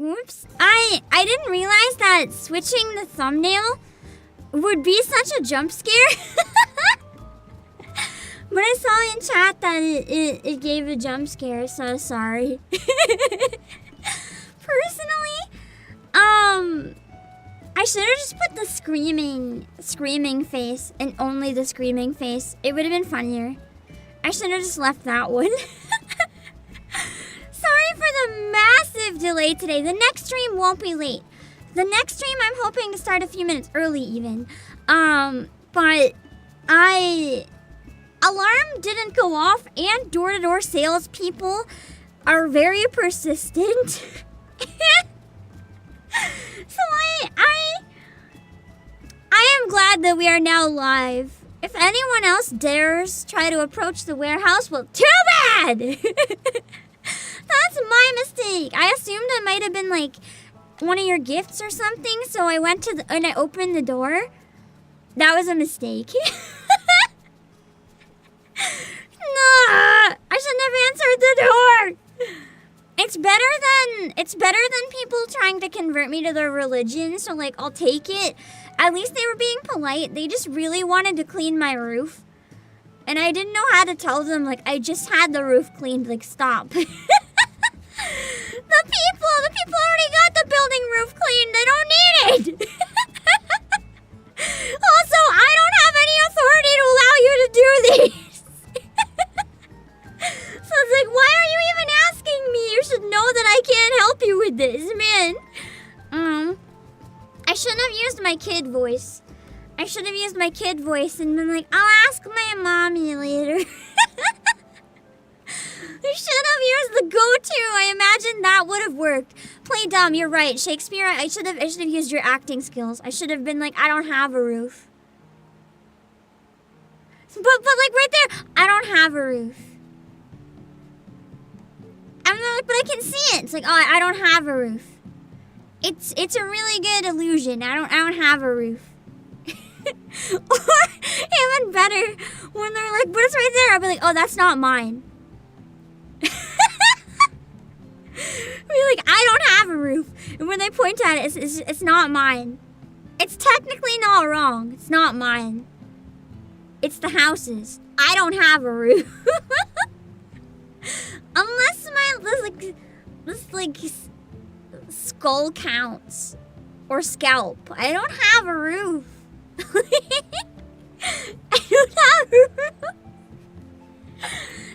Oops. I didn't realize that switching the thumbnail would be such a jump scare. But I saw in chat that it gave a jump scare, so sorry. Personally, I should have just put the screaming face and only the screaming face. It would have been funnier. I should have just left that one. Sorry for the massive delay today. The next stream won't be late. The next stream I'm hoping to start a few minutes early even. But alarm didn't go off, and door-to-door salespeople are very persistent. So I am glad that we are now live. If anyone else dares try to approach the warehouse, well, too bad! That's my mistake. I assumed it might have been like one of your gifts or something, so I went to and I opened the door. That was a mistake. No, I shouldn't have answered the door. It's better than people trying to convert me to their religion, so like I'll take it. At least they were being polite. They just really wanted to clean my roof. And I didn't know how to tell them, like, I just had the roof cleaned, like, stop. The people already got the building roof cleaned. They don't need it. Also, I don't have any authority to allow you to do these. So it's like, why are you even asking me? You should know that I can't help you with this, man. I shouldn't have used my kid voice. I should have used my kid voice and been like, I'll ask my mommy later. I should have used the go-to. I imagine that would have worked. Play dumb, you're right. Shakespeare, I should have used your acting skills. I should have been like, I don't have a roof. But like right there, I don't have a roof. I'm like, but I can see it. It's like, oh, I don't have a roof. It's a really good illusion. I don't have a roof. Or even better, when they're like, but it's right there, I'll be like, oh, that's not mine. Be like, I don't have a roof. And when they point at it, it's not mine. It's technically not wrong. It's not mine. It's the house's. I don't have a roof. Unless this skull counts. Or scalp. I don't have a roof. I don't have a roof.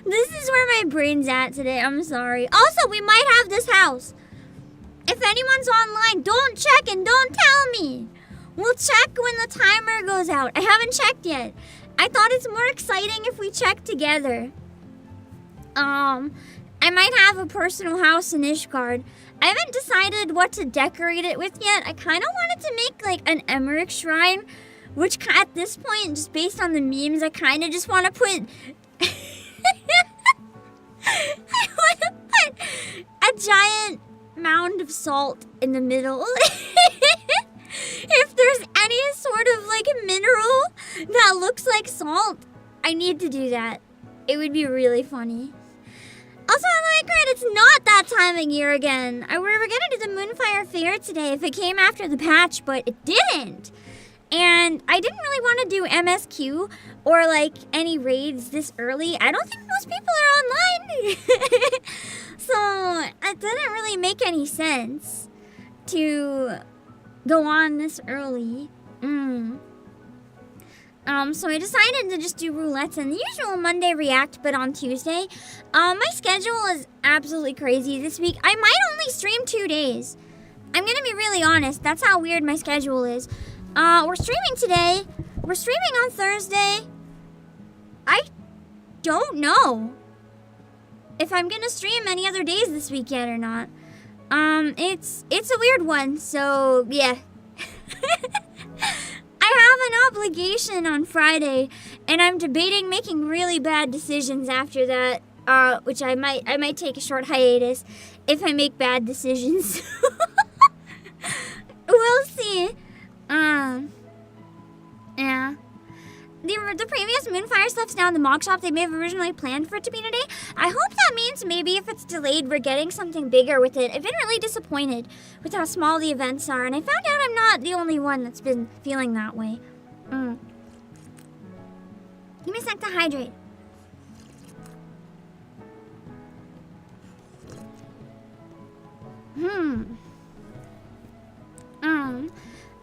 This is where my brain's at today. I'm sorry. Also, we might have this house. If anyone's online, don't check and don't tell me. We'll check when the timer goes out. I haven't checked yet. I thought it's more exciting if we check together. I might have a personal house in Ishgard. I haven't decided what to decorate it with yet. I kind of wanted to make like an Emmerich shrine, which at this point, just based on the memes, I kind of just want to put... I want to put a giant mound of salt in the middle. If there's any sort of like mineral that looks like salt, I need to do that. It would be really funny. Also, on the way, it's not that time of year again. We were gonna do the Moonfire Fair today if it came after the patch, but it didn't. And I didn't really want to do MSQ or like any raids this early. I don't think most people are online. So it didn't really make any sense to go on this early. So I decided to just do roulettes and the usual Monday react, but on Tuesday. My schedule is absolutely crazy this week. I might only stream 2 days. I'm gonna be really honest. That's how weird my schedule is. We're streaming today. We're streaming on Thursday. I don't know if I'm gonna stream any other days this weekend or not. It's a weird one, so yeah. I have an obligation on Friday, and I'm debating making really bad decisions after that, which I might take a short hiatus if I make bad decisions. We'll see. Yeah. the previous Moonfire stuff's now in the mock shop. They may have originally planned for it to be today. I hope that means maybe if it's delayed, we're getting something bigger with it. I've been really disappointed with how small the events are, and I found out I'm not the only one that's been feeling that way. Give me a sec to hydrate.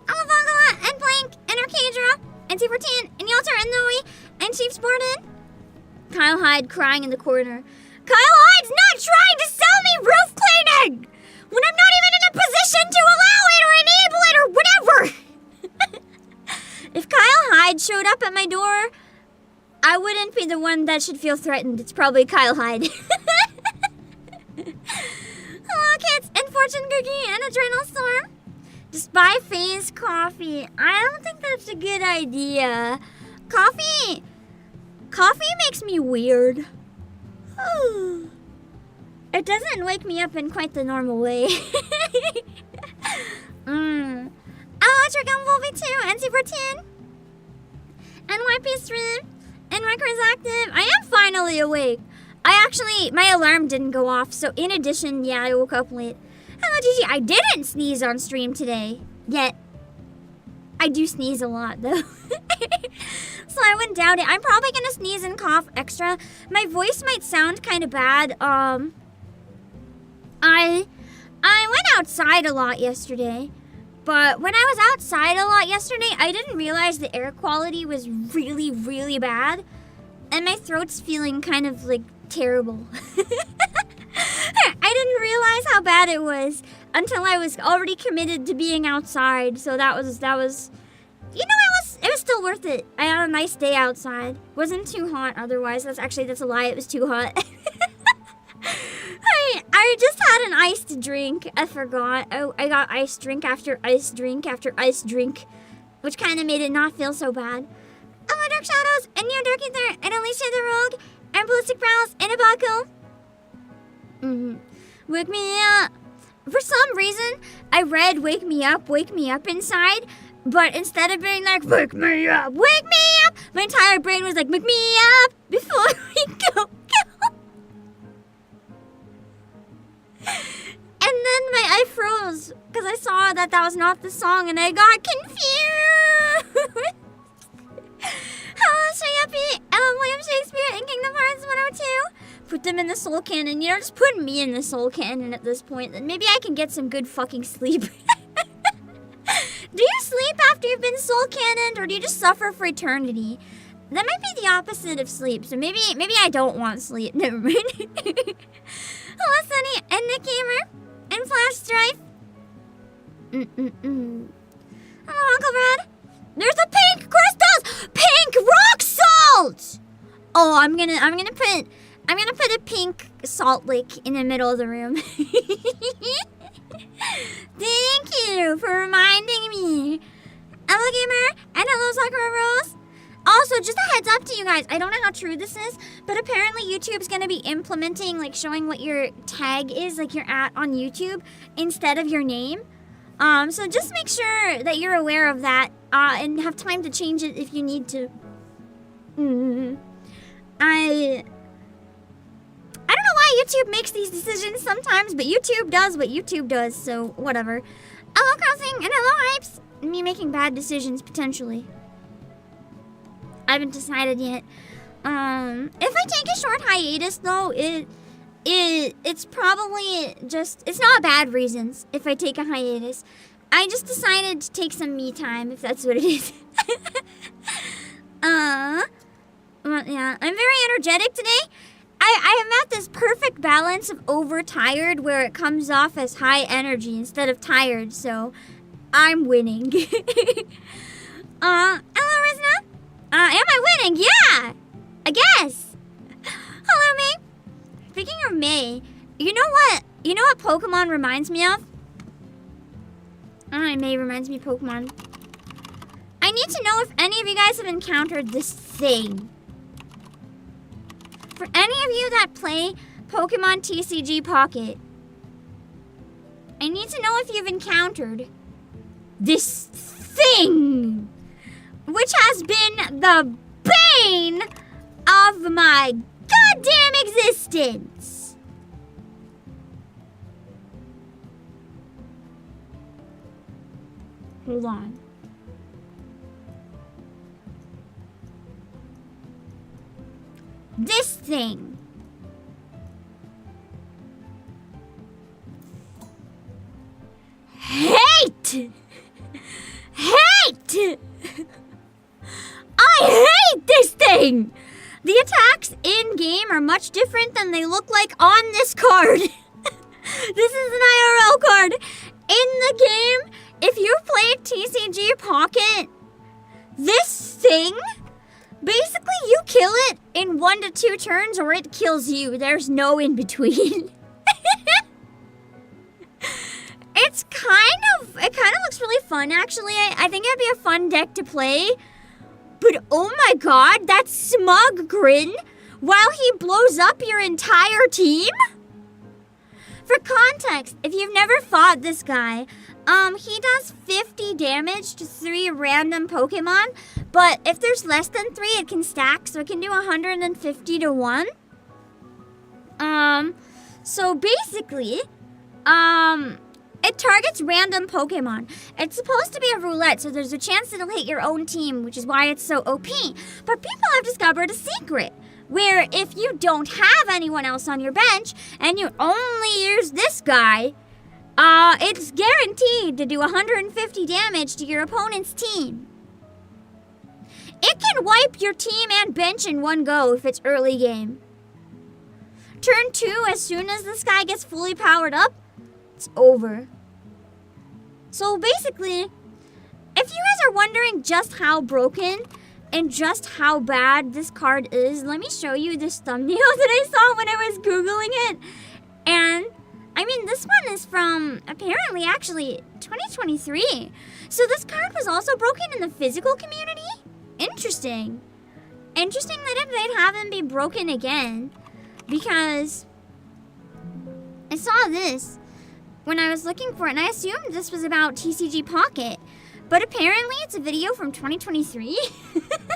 Alavangala and Blank and Arcadra and T14 and Yalter and Noe and Chief Spartan. Kyle Hyde crying in the corner. Kyle Hyde's not trying to sell me roof cleaning when I'm not even in a position to allow it or enable it or whatever. If Kyle Hyde showed up at my door, I wouldn't be the one that should feel threatened. It's probably Kyle Hyde. Hello, kids, and Fortune Cookie, and Adrenal Storm. Just buy Faze coffee. I don't think that's a good idea. Coffee makes me weird. It doesn't wake me up in quite the normal way. Oh, Trigum Volby 2, NC14, NYP Stream, and Records Active. I am finally awake. My alarm didn't go off, so in addition, yeah, I woke up late. Hello, Gigi. I didn't sneeze on stream today, yet I do sneeze a lot, though. So I wouldn't doubt it. I'm probably gonna sneeze and cough extra. My voice might sound kind of bad. I went outside a lot yesterday, but when I was outside a lot yesterday, I didn't realize the air quality was really, really bad, and my throat's feeling kind of like terrible. I didn't realize how bad it was until I was already committed to being outside. So that was, you know, it was still worth it. I had a nice day outside. Wasn't too hot otherwise. That's a lie. It was too hot. I just had an iced drink. I forgot. I got iced drink after iced drink after iced drink, which kind of made it not feel so bad. Hello, Dark Shadows, and Neo Dark Ether, and Alicia the Rogue, and Ballistic Prowls, and Abako. Wake me up. For some reason, I read wake me up inside, but instead of being like, wake me up, my entire brain was like, wake me up before we go. And then I froze because I saw that was not the song and I got confused. Hello, Shayapi, William Shakespeare, and Kingdom Hearts 102. Put them in the soul cannon. You know, just put me in the soul cannon at this point. Then maybe I can get some good fucking sleep. Do you sleep after you've been soul cannoned, or do you just suffer for eternity? That might be the opposite of sleep. So maybe I don't want sleep. Never mind. Hello, Sunny, and Nick Gamer, and Flash Strife. Hello, Uncle Brad. There's the pink crystals! Pink rock salt! Oh, I'm gonna put a pink salt lick in the middle of the room. Thank you for reminding me. Hello, Gamer, and hello, Sakura Rose. Also, just a heads up to you guys, I don't know how true this is, but apparently YouTube's gonna be implementing, like, showing what your tag is, like your @ on YouTube, instead of your name. So just make sure that you're aware of that, and have time to change it if you need to. I don't know why YouTube makes these decisions sometimes, but YouTube does what YouTube does, so whatever. Hello, Crossing, and hello, Hypes. Me making bad decisions, potentially. I haven't decided yet. If I take a short hiatus, though, it's probably just, it's not bad reasons if I take a hiatus. I just decided to take some me time, if that's what it is. Well, yeah, I'm very energetic today. I am at this perfect balance of overtired where it comes off as high energy instead of tired, so I'm winning. Hello, Rizna. Am I winning? Yeah! I guess. Hello, May. Speaking of May, you know what Pokemon reminds me of? May reminds me of Pokemon. I need to know if any of you guys have encountered this thing. For any of you that play Pokemon TCG Pocket, I need to know if you've encountered this thing, which has been the bane of my goddamn existence. Hold on. This thing. Hate! Hate! I hate this thing! The attacks in-game are much different than they look like on this card. This is an IRL card. In the game, if you played TCG Pocket, this thing, basically you kill it in 1 to 2 turns or it kills you. There's no in between. It kind of looks really fun, actually. I think it'd be a fun deck to play. But oh my god, that smug grin while he blows up your entire team? For context, if you've never fought this guy, he does 50 damage to 3 random Pokemon, but if there's less than 3, it can stack, so it can do 150 to 1. So basically, it targets random Pokemon. It's supposed to be a roulette, so there's a chance it'll hit your own team, which is why it's so OP. But people have discovered a secret, where if you don't have anyone else on your bench, and you only use this guy, it's guaranteed to do 150 damage to your opponent's team. It can wipe your team and bench in one go if it's early game. Turn 2, as soon as this guy gets fully powered up, it's over. So basically, if you guys are wondering just how broken and just how bad this card is, let me show you this thumbnail that I saw when I was Googling it. And, I mean, this one is from, apparently, actually, 2023. So this card was also broken in the physical community? Interesting. Interesting that they'd have him be broken again. Because I saw this when I was looking for it, and I assumed this was about TCG Pocket. But apparently it's a video from 2023. But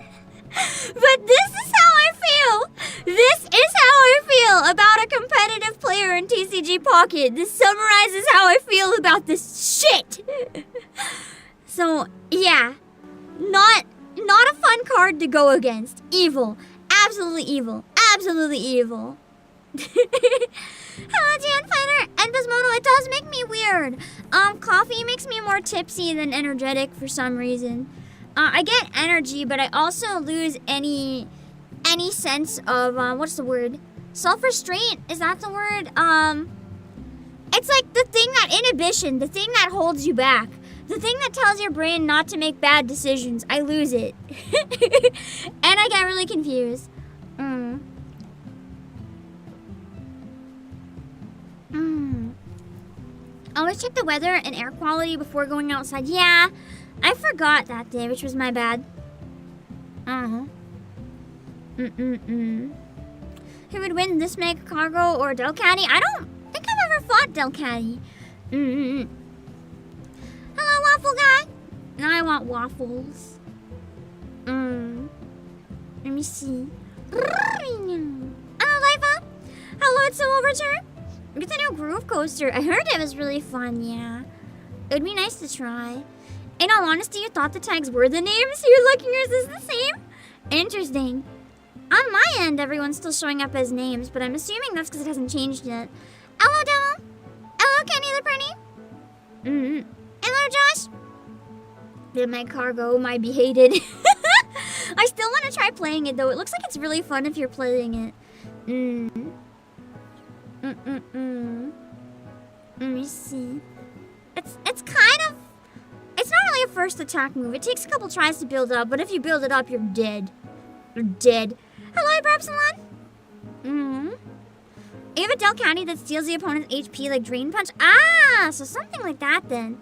this is how I feel. This is how I feel about a competitive player in TCG Pocket. This summarizes how I feel about this shit. So, yeah. Not a fun card to go against. Evil. Absolutely evil. Absolutely evil. Hello, Jan Fighter and Bismono. It does make me weird. Coffee makes me more tipsy than energetic for some reason. I get energy, but I also lose any sense of what's the word? Self-restraint. Is that the word? It's like the thing that inhibition, the thing that holds you back, the thing that tells your brain not to make bad decisions. I lose it, and I get really confused. Always check the weather and air quality before going outside. Yeah, I forgot that day, which was my bad. Who would win, this Mega Cargo or Delcatty? I don't think I've ever fought Delcatty. Hello, Waffle Guy. Now I want waffles. Let me see. Hello, Lifa. Hello, it's so overturned. Get the new Groove Coaster. I heard it was really fun, yeah. It would be nice to try. In all honesty, you thought the tags were the names? You're looking, yours is the same? Interesting. On my end, everyone's still showing up as names, but I'm assuming that's because it hasn't changed yet. Hello, Devil. Hello, Kenny the Pretty. Hello, Josh. Did my cargo, my be hated. I still want to try playing it, though. It looks like it's really fun if you're playing it. Let me see. It's kind of... It's not really a first attack move. It takes a couple tries to build up, but if you build it up, you're dead. You're dead. Hello, Brabsalon. You have a Delcatty that steals the opponent's HP like Drain Punch? Ah, so something like that then.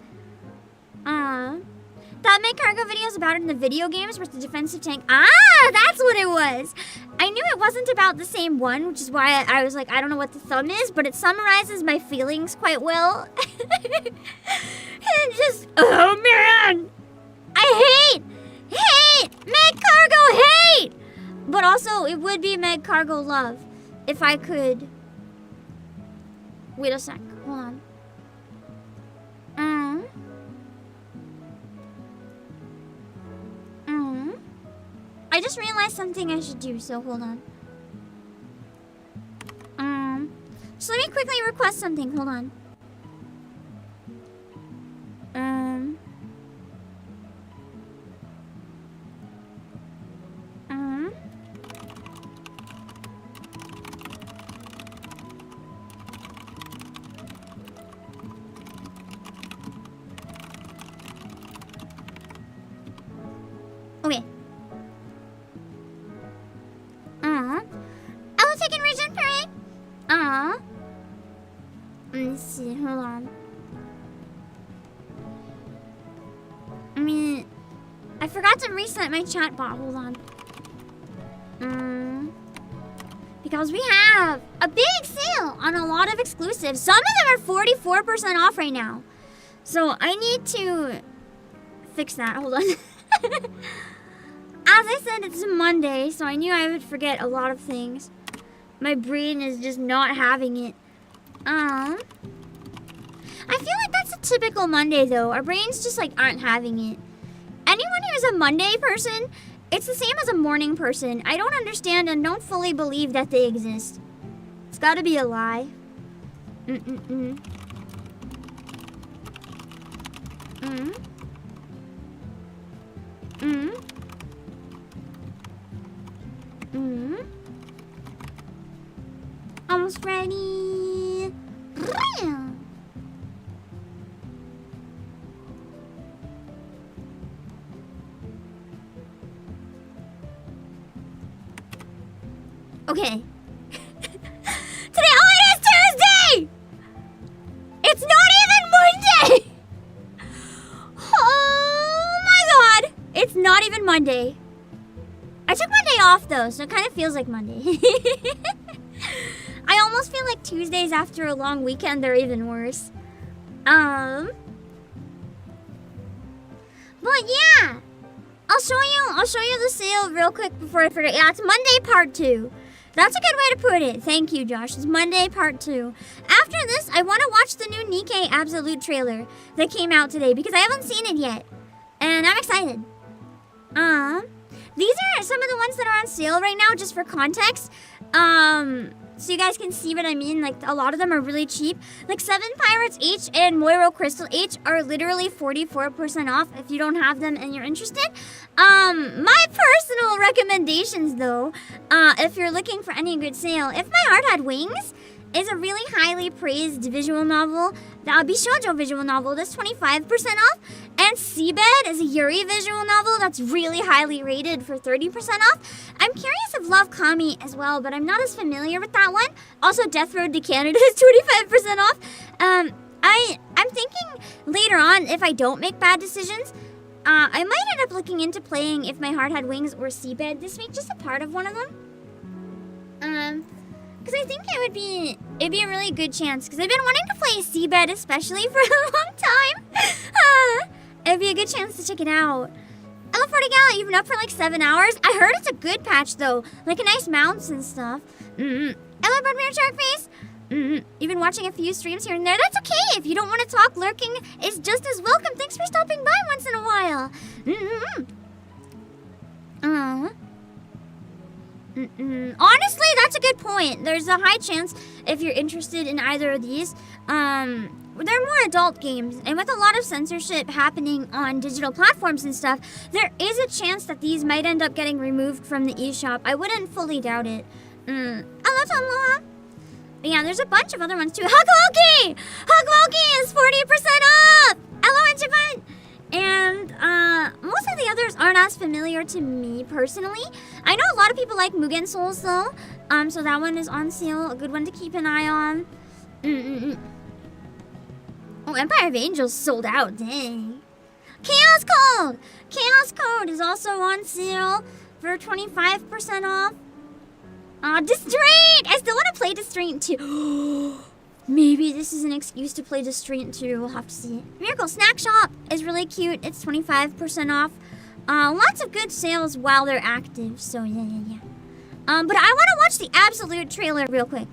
That make cargo videos about it in the video games with the defensive tank. Ah, that's what it was. I knew it wasn't about the same one, which is why I was like, I don't know what the thumb is, but it summarizes my feelings quite well. And just, oh man, I hate, make cargo hate. But also, it would be Meg Cargo Love if I could. Wait a sec. Hold on. I just realized something I should do, so hold on. So let me quickly request something. Hold on. Okay. I will take in region parade. Let's see, hold on. I mean, I forgot to reset my chat bot. Hold on. Because we have a big sale on a lot of exclusives. Some of them are 44% off right now. So I need to fix that. Hold on. As I said, it's a Monday, so I knew I would forget a lot of things. My brain is just not having it. I feel like that's a typical Monday, though. Our brains just, like, aren't having it. Anyone who's a Monday person, it's the same as a morning person. I don't understand and don't fully believe that they exist. It's gotta be a lie. Almost ready. Okay. Today, oh, it is Tuesday! It's not even Monday! Oh my god! It's not even Monday. I took Monday off though, so it kind of feels like Monday. I almost feel like Tuesdays after a long weekend are even worse. But yeah, I'll show you the sale real quick before I forget. Yeah, it's Monday Part 2. That's a good way to put it. Thank you, Josh. It's Monday Part 2. After this, I want to watch the new Nikkei Absolute trailer that came out today because I haven't seen it yet, and I'm excited. These are some of the ones that are on sale right now, just for context. So you guys can see what I mean. Like, a lot of them are really cheap. Like, 7 Pirates H and Moiro Crystal H are literally 44% off if you don't have them and you're interested. My personal recommendations, though, if you're looking for any good sale, If My Heart Had Wings is a really highly praised visual novel. The Bishoujo visual novel, that's 25% off. And Seabed is a Yuri visual novel that's really highly rated for 30% off. I'm curious of Love Kami as well, but I'm not as familiar with that one. Also, Death Road to Canada is 25% off. I'm thinking later on, if I don't make bad decisions, I might end up looking into playing If My Heart Had Wings or Seabed this week, just a part of one of them. Because I think it'd be a really good chance. Because I've been wanting to play Seabed especially for a long time. It'd be a good chance to check it out. Hello, 40 Gal, you've been up for like 7 hours. I heard it's a good patch though. Like a nice mounts and stuff. Hello, Broadbeard Sharkface. You've been watching a few streams here and there. That's okay. If you don't want to talk, lurking is just as welcome. Thanks for stopping by once in a while. Honestly, that's a good point. There's a high chance if you're interested in either of these. They're more adult games, and with a lot of censorship happening on digital platforms and stuff, there is a chance that these might end up getting removed from the eShop. I wouldn't fully doubt it. Hello, Tomloa. Yeah, there's a bunch of other ones too. Hugloki! Hugloki is 40% off! Hello, Japan! And most of the others aren't as familiar to me personally. I know a lot of people like Mugen Souls though. So that one is on sale. A good one to keep an eye on. Oh, Empire of Angels sold out. Dang. Chaos Code! Chaos Code is also on sale for 25% off. Distraint! I still want to play Distraint too. Maybe this is an excuse to play Distraint too. We'll have to see. Miracle Snack Shop is really cute. It's 25% off. Lots of good sales while they're active. So yeah. But I want to watch the Absolute trailer real quick.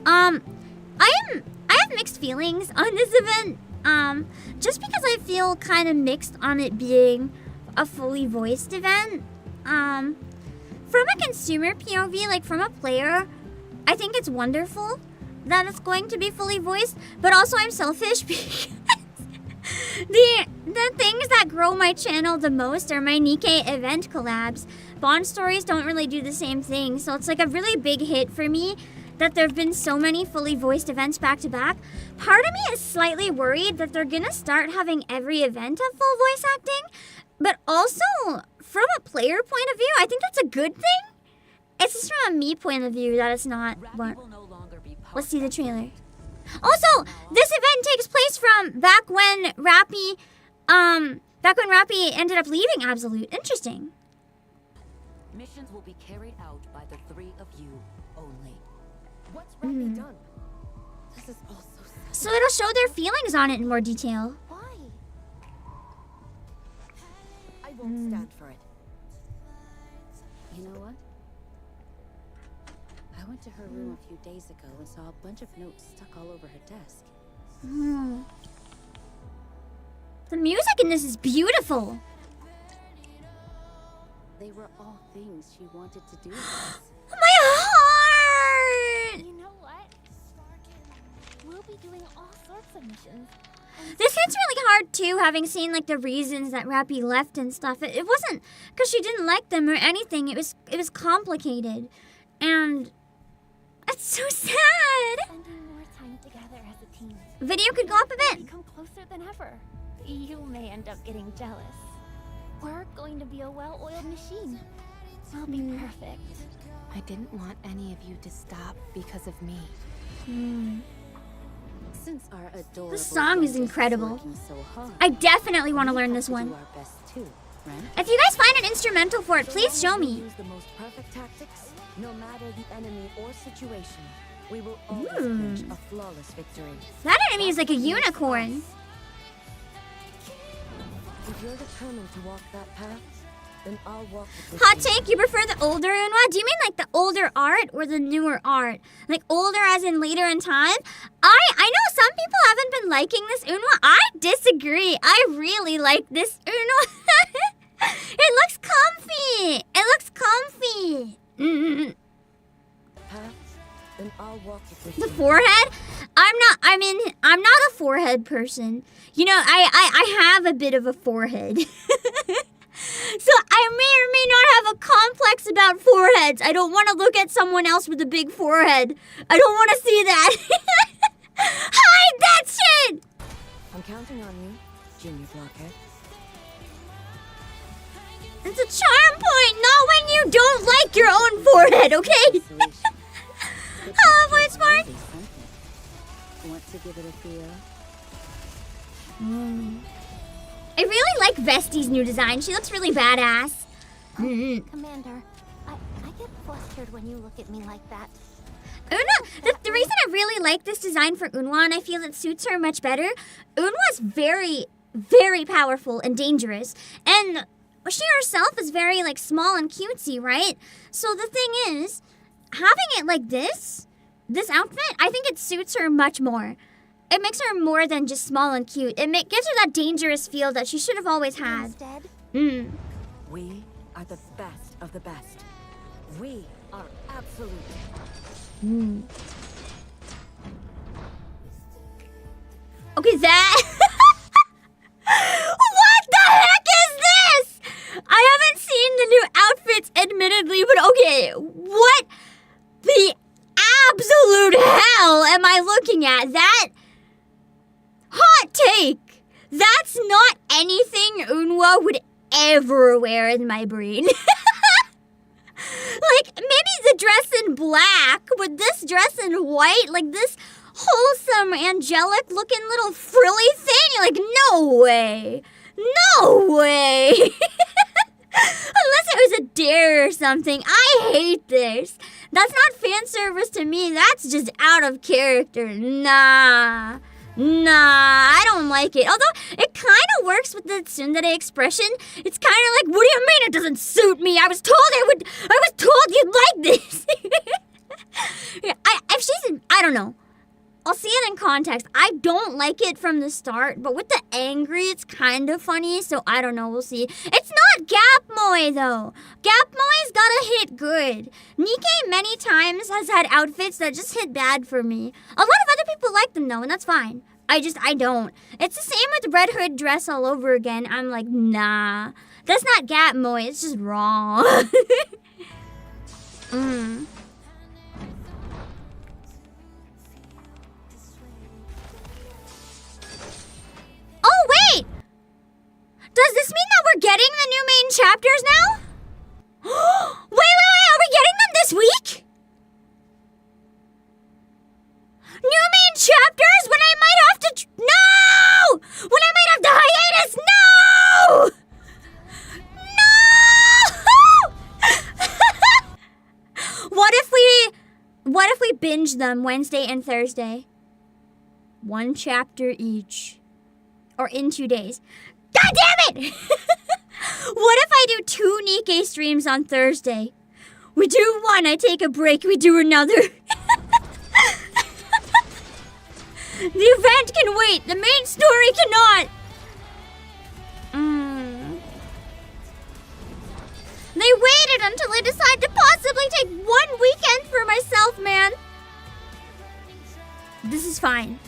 I have mixed feelings on this event. Just because I feel kind of mixed on it being a fully voiced event. From a consumer POV, like from a player, I think it's wonderful that it's going to be fully voiced, but also I'm selfish because the things that grow my channel the most are my Nikkei event collabs. Bond stories don't really do the same thing, so it's like a really big hit for me that there have been so many fully voiced events back to back. Part of me is slightly worried that they're gonna start having every event have full voice acting, but also from a player point of view, I think that's a good thing. It's just from a me point of view that it's not. But let's see the trailer. Also, this event takes place from back when Rappy ended up leaving Absolute. Interesting. Missions will be carried out by the three of you only. What's Rappy done? This is all so sad. So it'll show their feelings on it in more detail. Why? I won't stand for it. You know what? I went to her room a few days ago and saw a bunch of notes stuck all over her desk. The music in this is beautiful. They were all things she wanted to do with us. My heart! You know what? We'll be doing all sorts of missions. This hits really hard too, having seen like the reasons that Rappy left and stuff. It wasn't because she didn't like them or anything. It was complicated, and it's so sad. Spending more time together as a team. Video could go up a bit. Become closer than ever. You may end up getting jealous. We're going to be a well-oiled machine. We'll be perfect. I didn't want any of you to stop because of me. Since our adorable This song is friend incredible. working so hard, I definitely want to we learn have this to do one. our best too, right? If you guys find an instrumental for it, please show me. Use the most perfect tactics, no matter the enemy or situation. We will always reach a flawless victory. That enemy is like a unicorn. If you're determined to walk that path, then I'll walk with Hot you. take, you prefer the older Unwa? Do you mean like the older art or the newer art? Like older as in later in time? I know some people haven't been liking this Unwa. I disagree. I really like this Unwa. It looks comfy. It looks comfy. Path, then I'll walk with The you. forehead? I'm not a forehead person. You know, I have a bit of a forehead. So I may or may not have a complex about foreheads. I don't want to look at someone else with a big forehead. I don't want to see that. Hide that shit! I'm counting on you, Junior Blockhead. It's a charm point, not when you don't like your own forehead, okay? Hello, voice smart. Want to give it a feel? I really like Vesti's new design. She looks really badass. Commander, I get flustered when you look at me like that. Unwa, the reason I really like this design for Unwa, and I feel it suits her much better, Unwa's very, very powerful and dangerous. And she herself is very, like, small and cutesy, right? So the thing is, having it like this outfit, I think it suits her much more. It makes her more than just small and cute. It gives her that dangerous feel that she should have always had. Instead, We are the best of the best. We are absolute. Okay, that... What the heck is this? I haven't seen the new outfits, admittedly, but okay, what the absolute hell am I looking at? That... Hot take! That's not anything Unwa would ever wear in my brain. Like, maybe the dress in black, but this dress in white, like this wholesome, angelic looking little frilly thing, you're like, no way. No way. Unless it was a dare or something. I hate this. That's not fan service to me. That's just out of character. Nah. Nah, I don't like it. Although it kind of works with the tsundere expression. It's kind of like, what do you mean it doesn't suit me? I was told you'd like this. Yeah, I don't know. I'll see it in context. I don't like it from the start, but with the angry, it's kind of funny, so I don't know, we'll see. It's not Gap Moe, though. Gap Moe's gotta hit good. Nikkei many times has had outfits that just hit bad for me. A lot of other people like them, though, and that's fine. I don't. It's the same with the Red Hood dress all over again. I'm like, nah. That's not Gap Moe, it's just wrong. Oh, wait! Does this mean that we're getting the new main chapters now? Wait, are we getting them this week? New main chapters when I might have to... No! When I might have to hiatus! No! What if we binge them Wednesday and Thursday? 1 chapter each. Or in 2 days. God damn it! What if I do 2 Nikkei streams on Thursday? We do one, I take a break, we do another. The event can wait, the main story cannot. They waited until I decided to possibly take 1 weekend for myself, man. This is fine.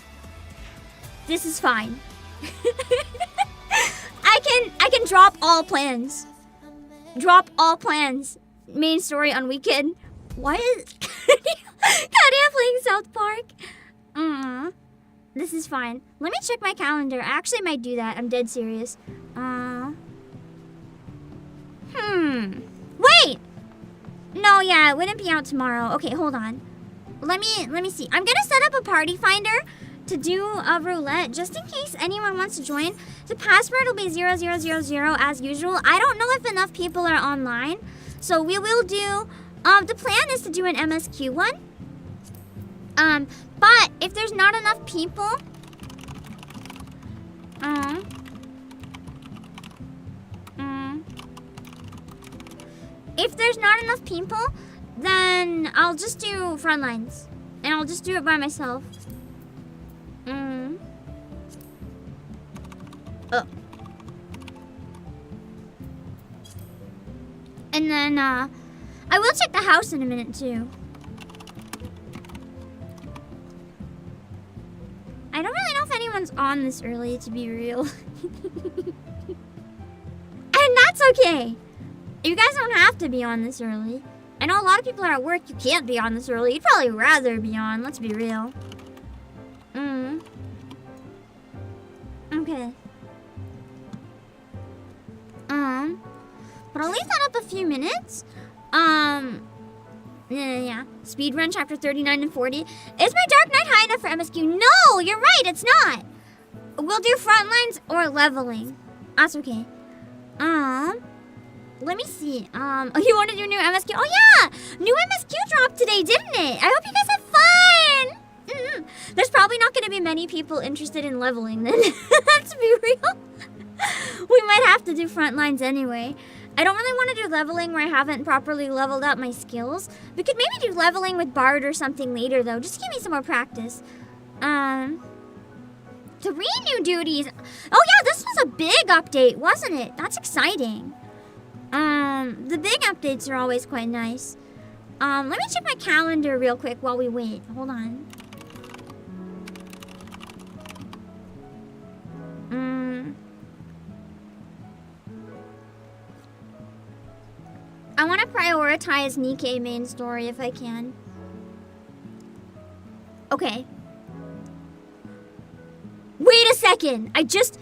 This is fine. I can drop all plans. Drop all plans. Main story on weekend. Why is Kadia playing South Park? This is fine. Let me check my calendar. I actually might do that. I'm dead serious. Wait! No, yeah, it wouldn't be out tomorrow. Okay, hold on. Let me see. I'm gonna set up a party finder to do a roulette just in case anyone wants to join. The password will be 0000 as usual. I don't know if enough people are online, so we will do. The plan is to do an MSQ one. But if there's not enough people, if there's not enough people, then I'll just do frontlines, and I'll just do it by myself. And then, I will check the house in a minute, too. I don't really know if anyone's on this early, to be real. And that's okay. You guys don't have to be on this early. I know a lot of people are at work. You can't be on this early. You'd probably rather be on, let's be real. Okay. But I'll leave that up a few minutes. Yeah. Speedrun chapter 39 and 40. Is my Dark Knight high enough for MSQ? No, you're right, it's not. We'll do frontlines or leveling. That's okay. Let me see. Oh, you want to do new MSQ? Oh yeah, new MSQ dropped today, didn't it? I hope you guys have fun. There's probably not going to be many people interested in leveling then. Let's be real. We might have to do front lines anyway. I don't really want to do leveling where I haven't properly leveled up my skills. We could maybe do leveling with Bard or something later though, just to give me some more practice. 3 new duties. Oh yeah, this was a big update, wasn't it? That's exciting. The big updates are always quite nice. Let me check my calendar real quick while we wait. Hold on. I want to prioritize Nikkei main story if I can. Okay. Wait a second. I just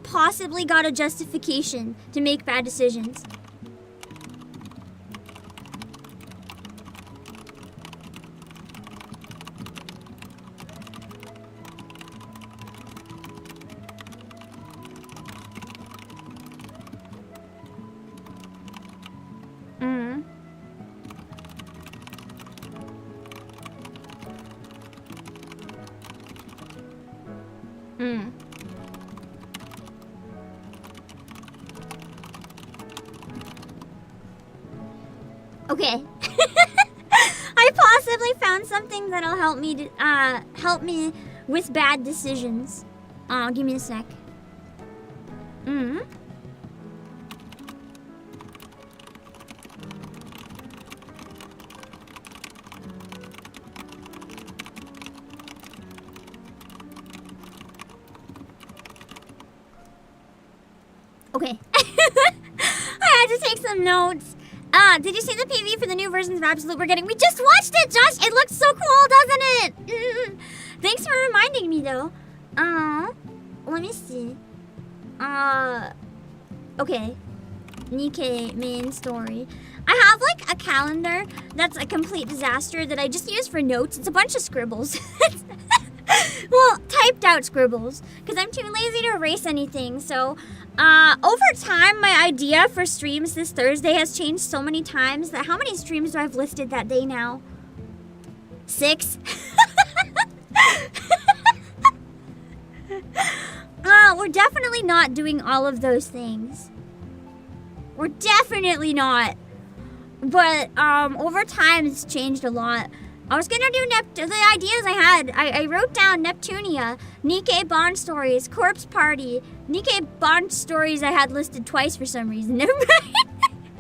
possibly got a justification to make bad decisions. Okay. I possibly found something that'll help me with bad decisions. Give me a sec. Okay. I had to take some notes. Did you see the PV for the new versions of Absolute we're getting? We just watched it, Josh! It looks so cool, doesn't it? Thanks for reminding me, though. Let me see. Okay. Nikkei main story. I have, like, a calendar that's a complete disaster that I just use for notes. It's a bunch of scribbles. Well, typed out scribbles. Because I'm too lazy to erase anything, so... over time, my idea for streams this Thursday has changed so many times that how many streams do I have listed that day now? 6? We're definitely not doing all of those things. We're definitely not. But, over time, it's changed a lot. I was gonna do the ideas I had. I wrote down Neptunia, Nikkei Bond Stories, Corpse Party. Nikkei Bond Stories I had listed twice for some reason. Never mind.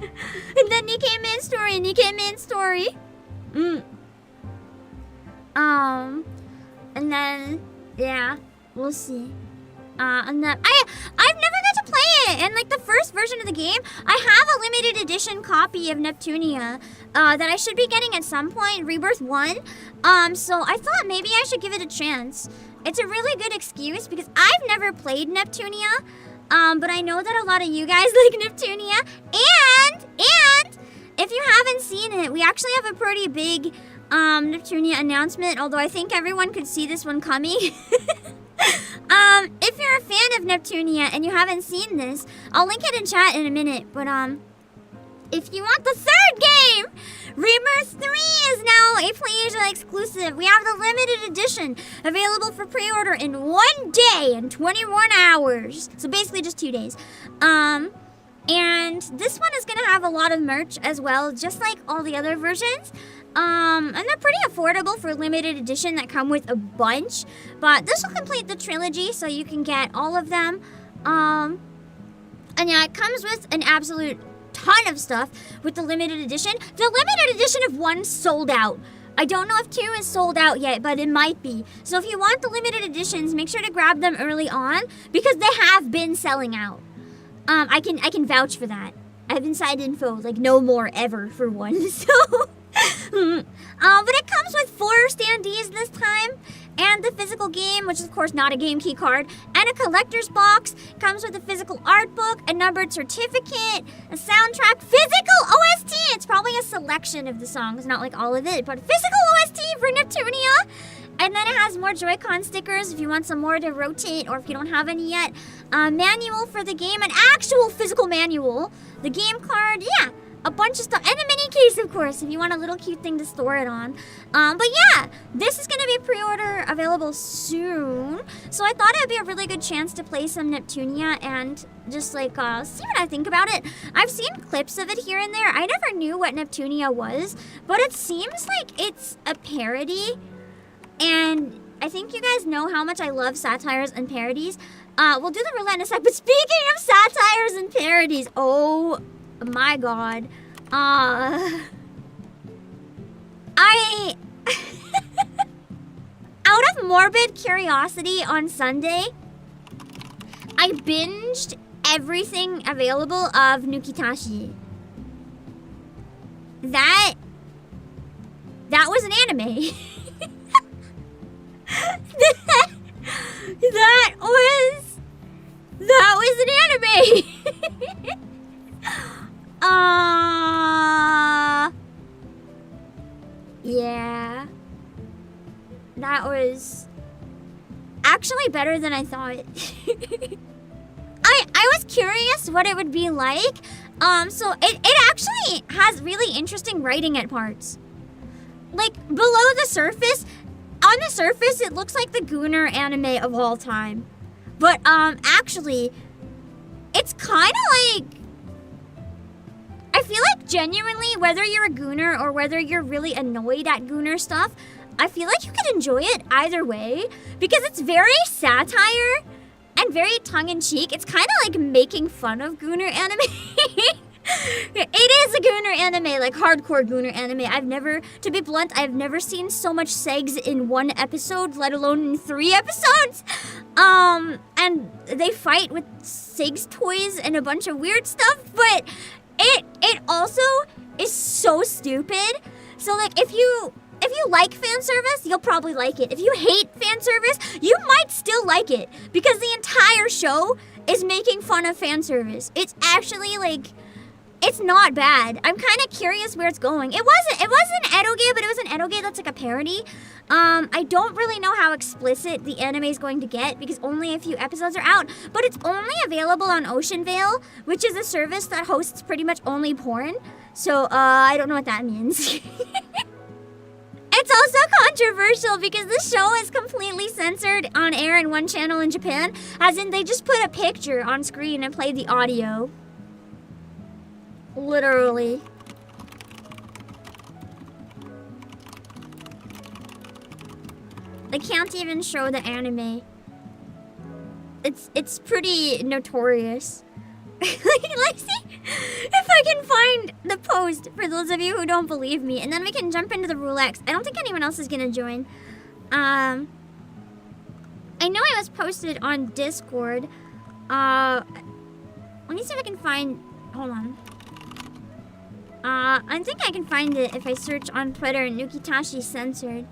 And then Nikkei Main Story, Nikkei Main Story. And then, yeah, we'll see. And then, I've never got to play it. And like the first version of the game, I have a limited edition copy of Neptunia that I should be getting at some point, Rebirth 1. So I thought maybe I should give it a chance. It's a really good excuse because I've never played Neptunia. But I know that a lot of you guys like Neptunia. And if you haven't seen it, we actually have a pretty big Neptunia announcement, although I think everyone could see this one coming. If you're a fan of Neptunia and you haven't seen this, I'll link it in chat in a minute, but, if you want the third game, Rebirth 3 is now a PlayAsia exclusive. We have the limited edition available for pre-order in 1 day and 21 hours. So basically just 2 days. And this one is going to have a lot of merch as well, just like all the other versions. And they're pretty affordable for limited edition that come with a bunch. But this will complete the trilogy, so you can get all of them. And yeah, it comes with an absolute ton of stuff with the limited edition. The limited edition of 1 sold out. I don't know if 2 is sold out yet, but it might be. So if you want the limited editions, make sure to grab them early on because they have been selling out. I can vouch for that. I have inside info, like no more ever for 1. So... but it comes with 4 standees this time, and the physical game, which is of course not a game key card, and a collector's box. It comes with a physical art book, a numbered certificate, a soundtrack, physical OST. It's probably a selection of the songs, not like all of it, but physical OST for Neptunia. And then it has more Joy-Con stickers if you want some more to rotate or if you don't have any yet. Manual for the game, an actual physical manual. The game card, yeah. A bunch of stuff, and a mini case, of course, if you want a little cute thing to store it on. But yeah, this is going to be pre-order available soon. So I thought it would be a really good chance to play some Neptunia and just like see what I think about it. I've seen clips of it here and there. I never knew what Neptunia was, but it seems like it's a parody. And I think you guys know how much I love satires and parodies. We'll do the roulette in a sec, but speaking of satires and parodies, oh my god. Out of morbid curiosity on Sunday, I binged everything available of Nukitashi. That was an anime. that was an anime. Yeah. That was actually better than I thought. I was curious what it would be like. So it actually has really interesting writing at parts. Like, below the surface, on the surface, it looks like the Gooner anime of all time. But, actually, it's kind of like... I feel like genuinely, whether you're a Gooner or whether you're really annoyed at Gooner stuff, I feel like you could enjoy it either way. Because it's very satire and very tongue-in-cheek. It's kind of like making fun of Gooner anime. It is a Gooner anime, like hardcore Gooner anime. To be blunt, I've never seen so much segs in one episode, let alone in 3 episodes. And they fight with segs toys and a bunch of weird stuff, but it also is so stupid. So like if you like fan service, you'll probably like it. If you hate fan service, you might still like it because the entire show is making fun of fan service. It's actually like, it's not bad. I'm kind of curious where it's going. It wasn't edoge, but it was an edoge that's like a parody. I don't really know how explicit the anime is going to get because only a few episodes are out, but it's only available on Ocean Vale, which is a service that hosts pretty much only porn. So, I don't know what that means. It's also controversial because the show is completely censored on air in one channel in Japan, as in they just put a picture on screen and play the audio. Literally. They can't even show the anime. It's pretty notorious. Let's see if I can find the post for those of you who don't believe me, and then we can jump into the roulettes. I don't think anyone else is gonna join. I know it was posted on Discord. Let me see if I can find. Hold on. I think I can find it if I search on Twitter Nukitashi censored.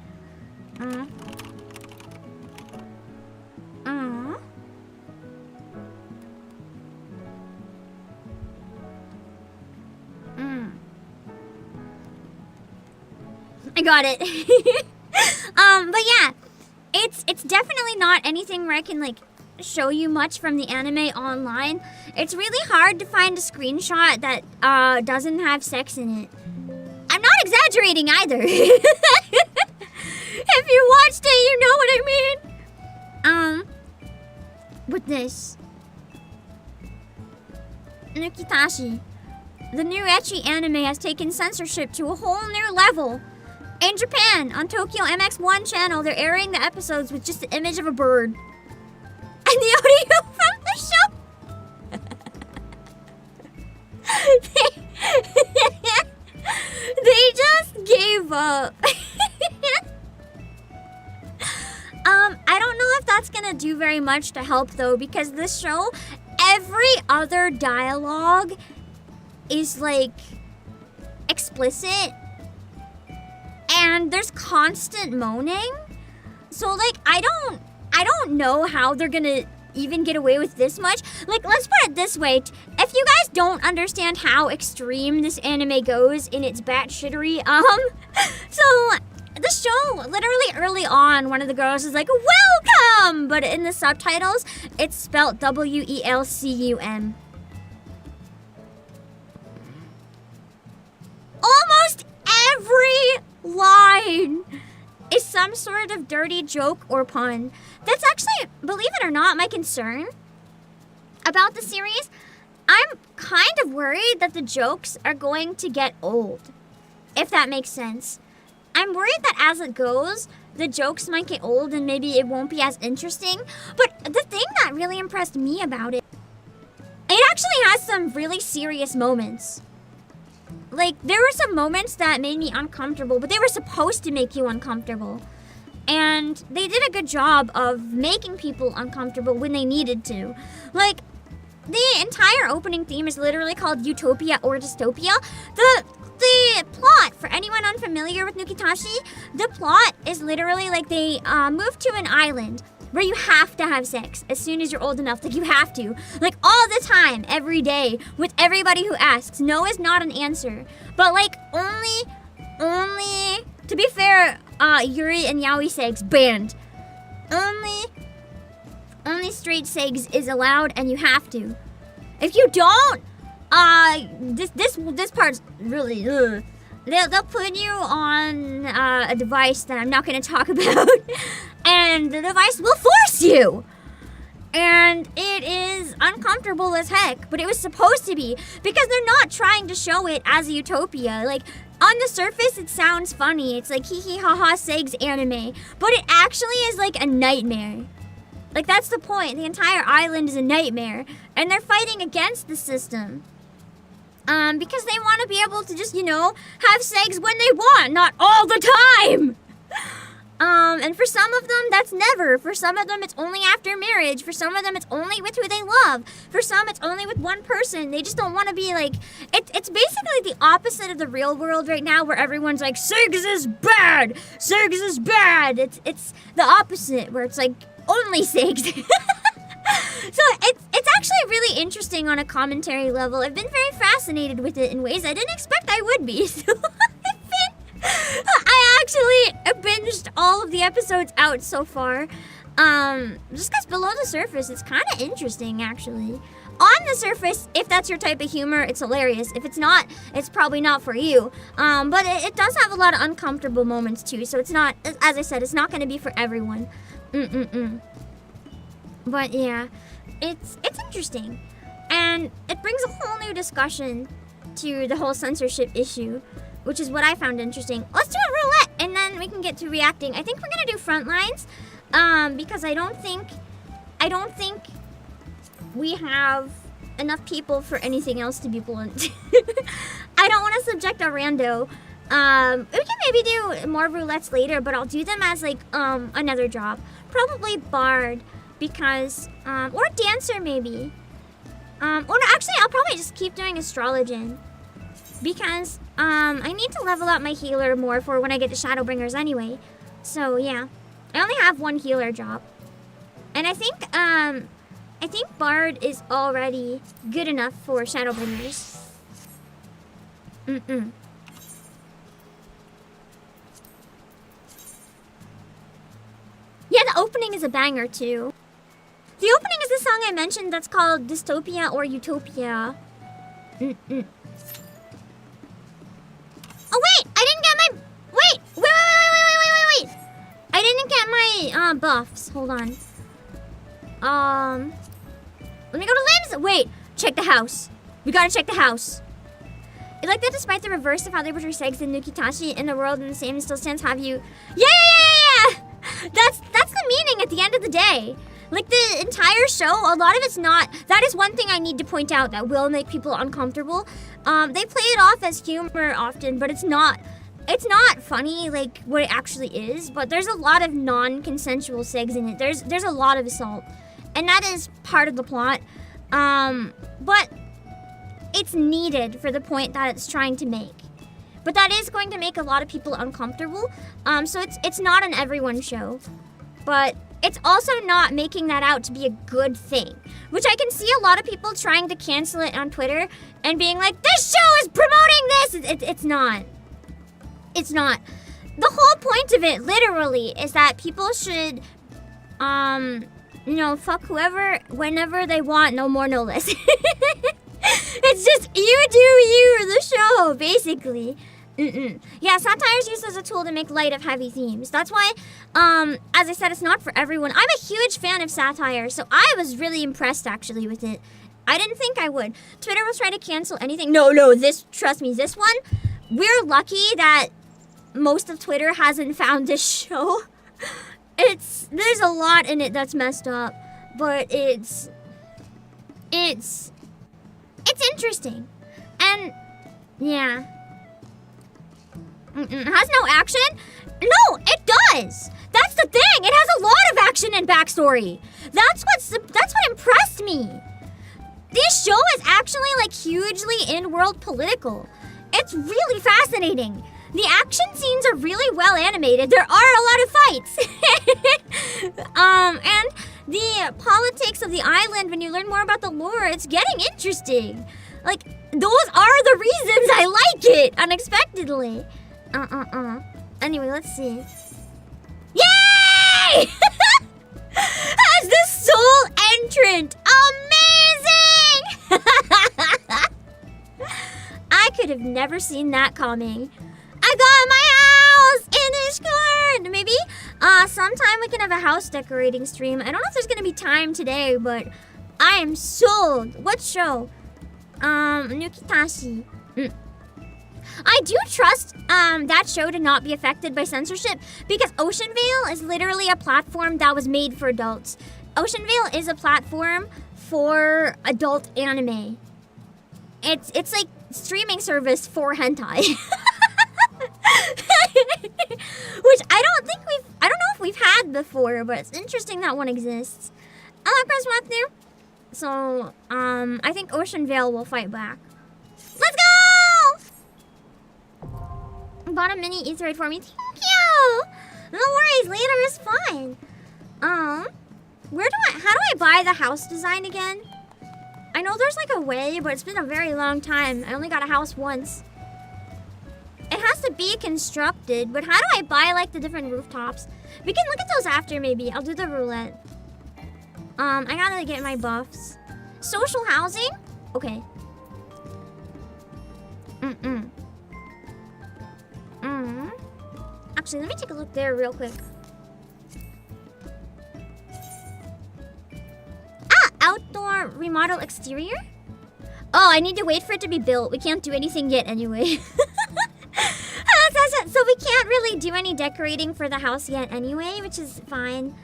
I got it. But yeah, it's definitely not anything where I can like show you much from the anime online. It's really hard to find a screenshot that doesn't have sex in it. I'm not exaggerating either. If you watched it, you know what I mean. With this Nukitashi, the new ecchi anime has taken censorship to a whole new level. In Japan, on Tokyo MX1 channel, they're airing the episodes with just the image of a bird. And the audio from the show. They just gave up. I don't know if that's gonna do very much to help though, because this show, every other dialogue is like explicit. And there's constant moaning. So like I don't know how they're gonna even get away with this much. Like, let's put it this way. If you guys don't understand how extreme this anime goes in its batshittery, so the show, literally early on, one of the girls is like, "Welcome!" But in the subtitles, it's spelled WELCUM. Almost every line is some sort of dirty joke or pun. That's actually, believe it or not, my concern about the series. I'm kind of worried that the jokes are going to get old, if that makes sense. I'm worried that as it goes, the jokes might get old and maybe it won't be as interesting. But the thing that really impressed me about it actually has some really serious moments. Like, there were some moments that made me uncomfortable, but they were supposed to make you uncomfortable. And they did a good job of making people uncomfortable when they needed to. Like, the entire opening theme is literally called Utopia or Dystopia. The plot, for anyone unfamiliar with Nukitashi, the plot is literally like they move to an island where you have to have sex as soon as you're old enough. Like, you have to. Like, all the time, every day, with everybody who asks. No is not an answer. But, like, only, to be fair, Yuri and Yaoi segs banned. Only straight segs is allowed, and you have to. If you don't, this part's really, they'll put you on a device that I'm not going to talk about, and the device will force you. And it is uncomfortable as heck, but it was supposed to be, because they're not trying to show it as a utopia. Like, on the surface, it sounds funny. It's like hee hee ha ha Segs anime, but it actually is like a nightmare. Like, that's the point. The entire island is a nightmare, and they're fighting against the system. Because they want to be able to just, you know, have segs when they want, not all the time. And for some of them, that's never. For some of them, it's only after marriage. For some of them, it's only with who they love. For some, it's only with one person. They just don't want to be like... It's basically the opposite of the real world right now, where everyone's like, segs is bad! Segs is bad! It's the opposite, where it's like, only segs. So it's actually really interesting on a commentary level. I've been very fascinated with it in ways I didn't expect I would be. So I actually binged all of the episodes out so far. Just because below the surface, it's kind of interesting, actually. On the surface, if that's your type of humor, it's hilarious. If it's not, it's probably not for you. But it does have a lot of uncomfortable moments, too. So it's not, as I said, it's not going to be for everyone. But yeah, it's interesting. And it brings a whole new discussion to the whole censorship issue, which is what I found interesting. Let's do a roulette, and then we can get to reacting. I think we're gonna do front lines, because I don't think we have enough people for anything else, to be blunt. I don't want to subject a rando. We can maybe do more roulettes later, but I'll do them as like another job. Probably bard, because or dancer maybe. Or no, actually, I'll probably just keep doing astrologian, because I need to level up my healer more for when I get to Shadowbringers anyway. So yeah, I only have one healer job, and I think Bard is already good enough for Shadowbringers. Yeah, the opening is a banger too. The opening is the song I mentioned that's called Dystopia or Utopia. Oh wait, I didn't get my... Wait. I didn't get my buffs. Hold on. Let me go to limbs. Wait, check the house. We gotta check the house. I like that despite the reverse of how they portray segs and Nukitashi in the world, and the same still stands have you... Yeah! That's the meaning at the end of the day. Like, the entire show, a lot of it's not... That is one thing I need to point out that will make people uncomfortable. They play it off as humor often, but it's not funny, like, what it actually is. But there's a lot of non-consensual segs in it. There's a lot of assault. And that is part of the plot. But it's needed for the point that it's trying to make. But that is going to make a lot of people uncomfortable. So it's not an everyone show. But it's also not making that out to be a good thing. Which I can see a lot of people trying to cancel it on Twitter and being like, this show is promoting this! It's not. It's not. The whole point of it, literally, is that people should, fuck whoever, whenever they want, no more, no less. It's just, you do you, the show, basically. Yeah, satire is used as a tool to make light of heavy themes. That's why, as I said, it's not for everyone. I'm a huge fan of satire, so I was really impressed, actually, with it. I didn't think I would. Twitter was trying to cancel anything. No, trust me, this one, we're lucky that most of Twitter hasn't found this show. There's a lot in it that's messed up, but it's interesting. And, yeah. It has no action? No, it does! That's the thing! It has a lot of action and backstory! That's what impressed me! This show is actually, like, hugely in-world political. It's really fascinating. The action scenes are really well animated. There are a lot of fights. And the politics of the island, when you learn more about the lore, it's getting interesting. Like, those are the reasons I like it, unexpectedly. Anyway, let's see. Yay! As the sole entrant! Amazing! I could have never seen that coming. my god, my house in Discord. Maybe sometime we can have a house decorating stream. I don't know if there's gonna be time today, but I am sold. What show? Nukitashi. I do trust that show to not be affected by censorship because Ocean Vale is literally a platform that was made for adults. Ocean Vale is a platform for adult anime. It's like streaming service for hentai. Which I don't know if we've had before, but it's interesting that one exists. I like Chris Matthew. So, I think Ocean Vale will fight back. Let's go! Bought a mini Easter egg for me. Thank you! No worries, later is fine. How do I buy the house design again? I know there's like a way, but it's been a very long time. I only got a house once. It has to be constructed, but how do I buy like the different rooftops? We can look at those after maybe. I'll do the roulette. I gotta get my buffs. Social housing? Okay. Actually, let me take a look there real quick. Outdoor remodel exterior? Oh, I need to wait for it to be built. We can't do anything yet anyway. So we can't really do any decorating for the house yet anyway, which is fine.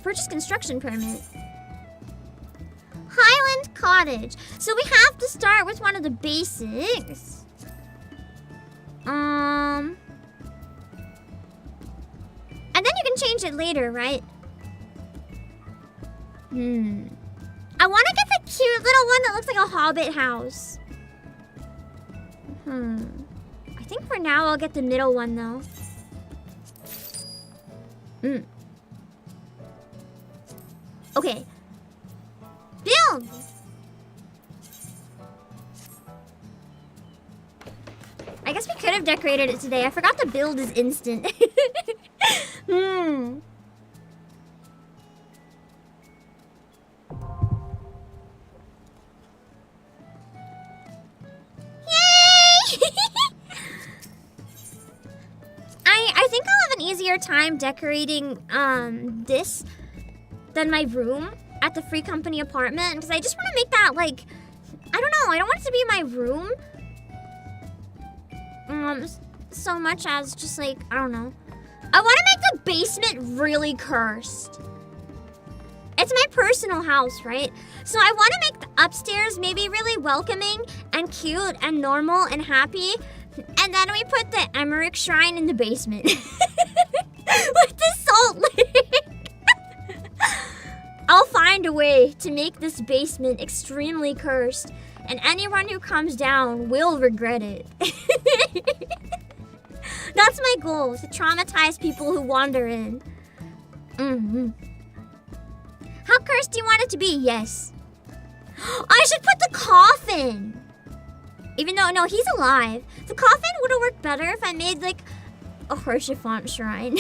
Purchase construction permit. Highland Cottage. So we have to start with one of the basics. And then you can change it later, right? I want to get the cute little one that looks like a hobbit house. I think for now I'll get the middle one though. Okay. Build! I guess we could have decorated it today. I forgot the build is instant. I think I'll have an easier time decorating this than my room at the Free Company apartment because I just want to make that like, I don't know, I don't want it to be my room so much as just like, I don't know. I want to make the basement really cursed. It's my personal house, right? So I want to make the upstairs maybe really welcoming and cute and normal and happy. And then we put the Emmerich Shrine in the basement. With the salt lake. I'll find a way to make this basement extremely cursed. And anyone who comes down will regret it. That's my goal, to traumatize people who wander in. How cursed do you want it to be? Yes. I should put the coffin. Even though, no, he's alive. The coffin would have worked better if I made, like, a Hersheyfont shrine.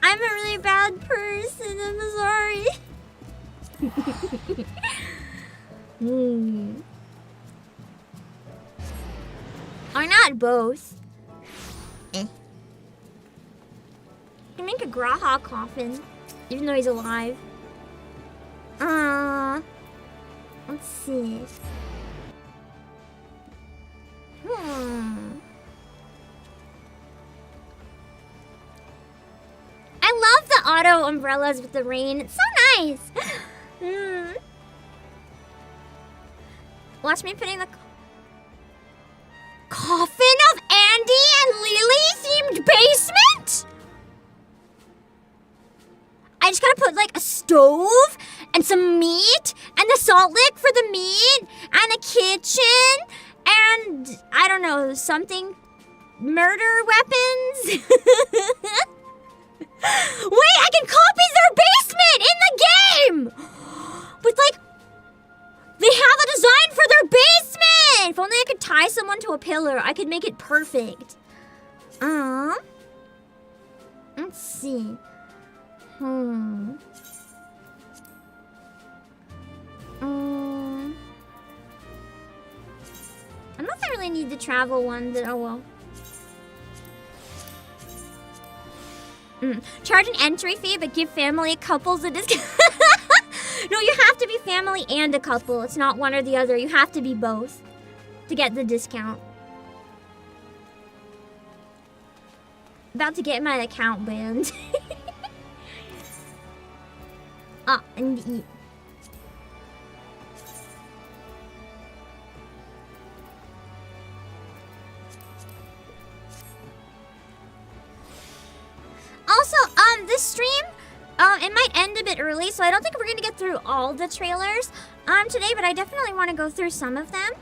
I'm a really bad person. I'm sorry. Or not both. I can make a Graha coffin, even though he's alive. Let's see. I love the auto umbrellas with the rain. It's so nice. Watch me putting the coffin of Andy and Lily themed basement? I just gotta put like a stove and some meat and the salt lick for the meat and a kitchen and I don't know, something, murder weapons. Wait, I can copy their basement in the game! But like, they have a design for their basement! If only I could tie someone to a pillar, I could make it perfect. Let's see. really need the travel one, but oh well. Charge an entry fee, but give family couples a discount. No, you have to be family and a couple. It's not one or the other. You have to be both to get the discount. About to get my account banned. And eat. Also, this stream, it might end a bit early, so I don't think we're gonna get through all the trailers today, but I definitely want to go through some of them.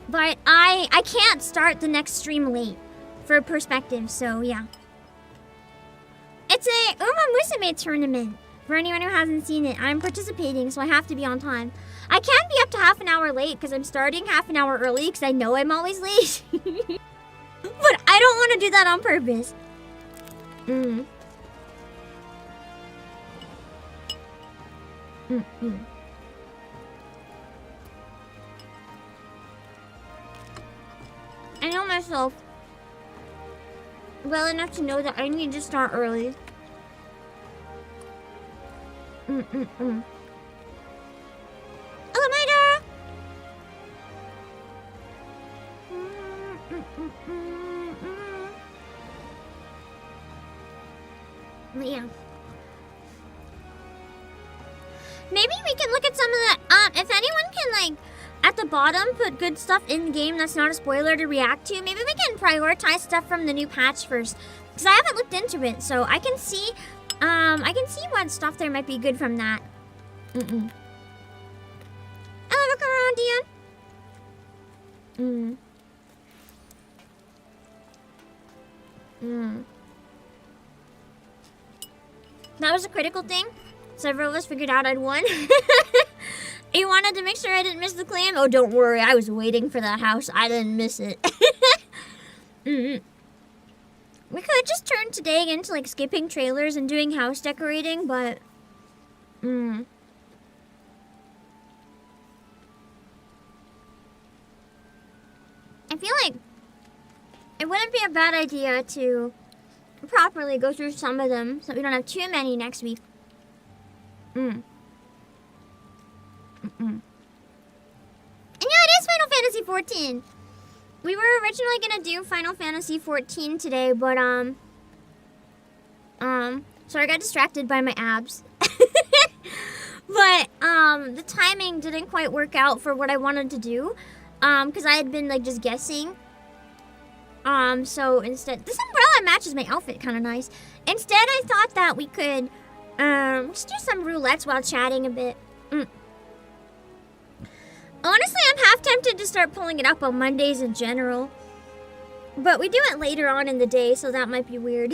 But I can't start the next stream late for perspective, so yeah. It's a Uma Musume tournament for anyone who hasn't seen it. I'm participating, so I have to be on time. I can be up to half an hour late because I'm starting half an hour early because I know I'm always late. But I don't want to do that on purpose. I know myself well enough to know that I need to start early. Hello, my yeah. Maybe we can look at some of the, if anyone can, like, at the bottom put good stuff in the game that's not a spoiler to react to, maybe we can prioritize stuff from the new patch first. Because I haven't looked into it, so I can see, what stuff there might be good from that. Hello, look around, Dion. That was a critical thing. Several of us figured out I'd won. You wanted to make sure I didn't miss the claim? Oh, don't worry. I was waiting for that house. I didn't miss it. We could just turn today into, like, skipping trailers and doing house decorating, but... I feel like it wouldn't be a bad idea to properly go through some of them so we don't have too many next week. And yeah, it is Final Fantasy 14. We were originally gonna do Final Fantasy 14 today, but so I got distracted by my abs. But the timing didn't quite work out for what I wanted to do, because I had been, like, just guessing. So instead, this umbrella matches my outfit kind of nice. Instead, I thought that we could just do some roulettes while chatting a bit. Honestly, I'm half tempted to start pulling it up on Mondays in general. But we do it later on in the day, so that might be weird.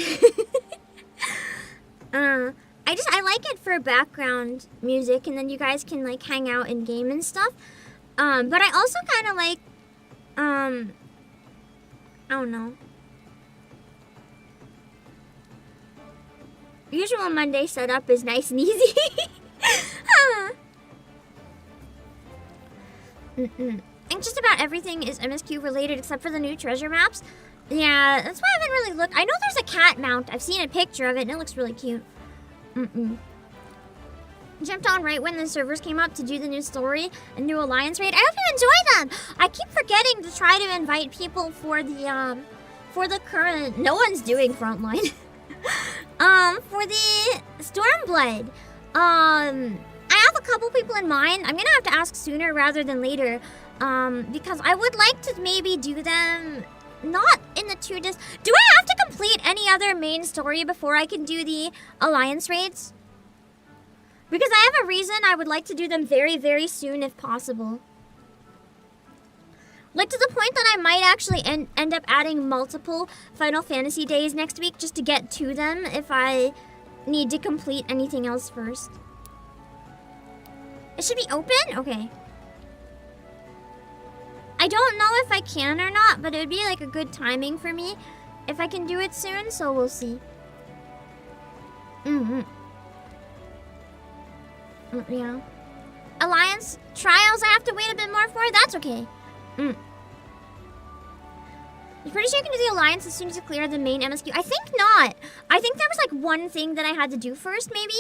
I like it for background music, and then you guys can, like, hang out in game and stuff. But I also kind of like, I don't know. Usual Monday setup is nice and easy. And just about everything is MSQ related except for the new treasure maps. Yeah, that's why I haven't really looked. I know there's a cat mount. I've seen a picture of it and it looks really cute. Jumped on right when the servers came up to do the new story and new alliance raid. I hope you enjoy them. I keep forgetting to try to invite people for the current. No one's doing frontline. For the Stormblood. I have a couple people in mind. I'm gonna have to ask sooner rather than later. Because I would like to maybe do them not in the Do I have to complete any other main story before I can do the alliance raids? Because I have a reason I would like to do them very, very soon if possible. Like, to the point that I might actually end up adding multiple Final Fantasy days next week just to get to them if I need to complete anything else first. It should be open? Okay. I don't know if I can or not, but it would be like a good timing for me if I can do it soon, so we'll see. Yeah. Alliance trials I have to wait a bit more for. That's okay. I'm pretty sure you can do the Alliance as soon as you clear the main MSQ. I think not. I think there was like one thing that I had to do first, maybe.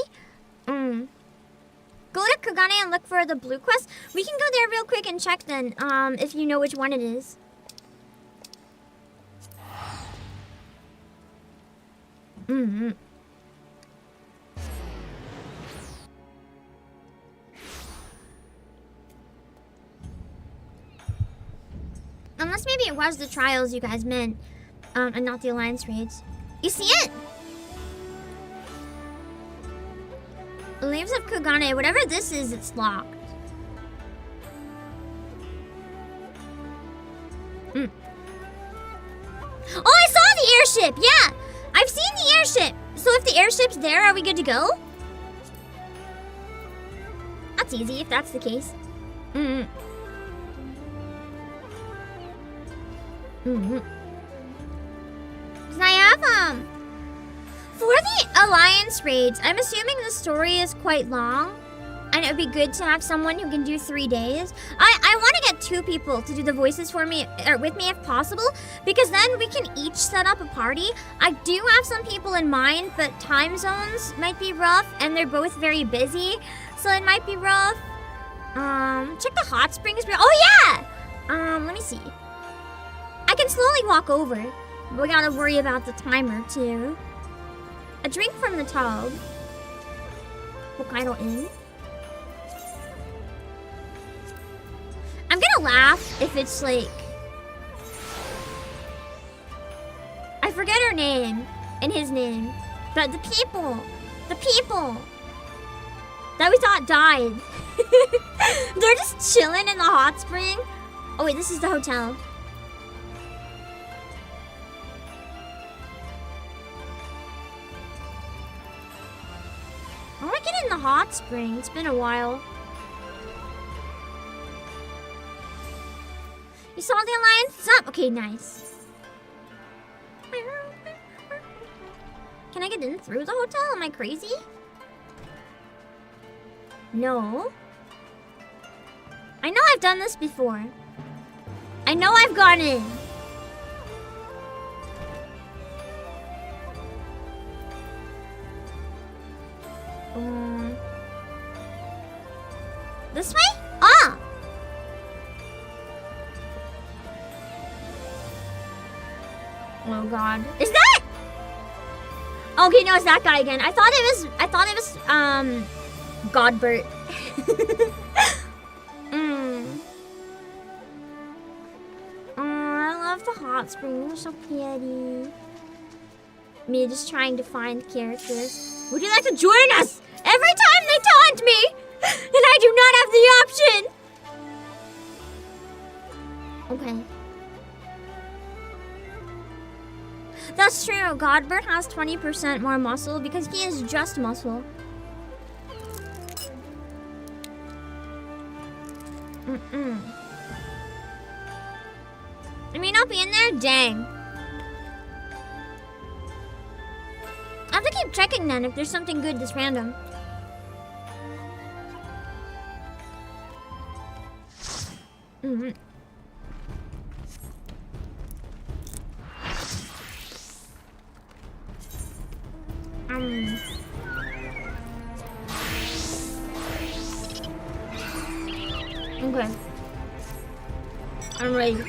Go to Kagane and look for the blue quest. We can go there real quick and check then, if you know which one it is. Unless maybe it was the trials you guys meant, and not the Alliance raids. You see it? Leaves of Kagane, whatever this is, it's locked. Oh, I saw the airship! Yeah! I've seen the airship! So if the airship's there, are we good to go? That's easy, if that's the case. So I have, for the Alliance raids, I'm assuming the story is quite long, and it would be good to have someone who can do 3 days. I want to get 2 people to do the voices for me, or with me if possible, because then we can each set up a party. I do have some people in mind, but time zones might be rough, and they're both very busy, so it might be rough. Check the hot springs. Oh yeah! Let me see. I can slowly walk over. We gotta worry about the timer too. A drink from the tub. Hokkaido Inn. I'm gonna laugh if it's like... I forget her name and his name. But the people that we thought died. They're just chilling in the hot spring. Oh wait, this is the hotel. I wanna get in the hot spring. It's been a while. You saw the Alliance? It's up. Okay, nice. Can I get in through the hotel? Am I crazy? No. I know I've done this before. I know I've gone in. This way? Ah! Oh god. Is that? Okay, no, it's that guy again. I thought it was Godbert. I love the hot springs. They're so pretty. Me just trying to find characters. Would you like to join us? Every time they taunt me, and I do not have the option. Okay. That's true. Godbert has 20% more muscle because he is just muscle. I may not be in there? Dang. I have to keep checking then if there's something good that's random. Okay. I'm ready.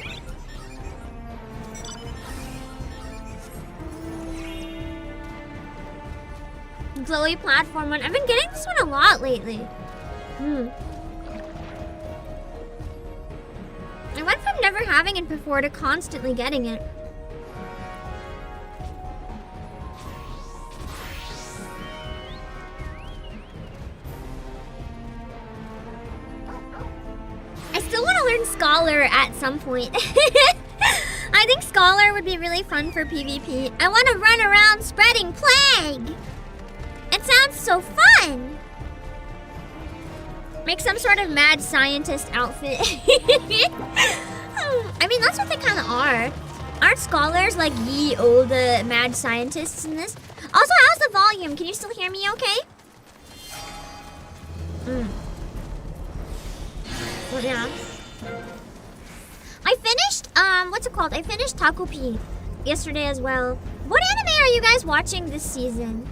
Chloe platform 1. I've been getting this one a lot lately. I went from never having it before to constantly getting it. I still want to learn Scholar at some point. I think Scholar would be really fun for PvP. I want to run around spreading plague. It sounds so fun. Make some sort of mad scientist outfit. I mean, that's what they kind of are. Aren't scholars like ye old mad scientists in this? Also, how's the volume? Can you still hear me okay? But yeah. I finished, what's it called? I finished Taco P yesterday as well. What anime are you guys watching this season?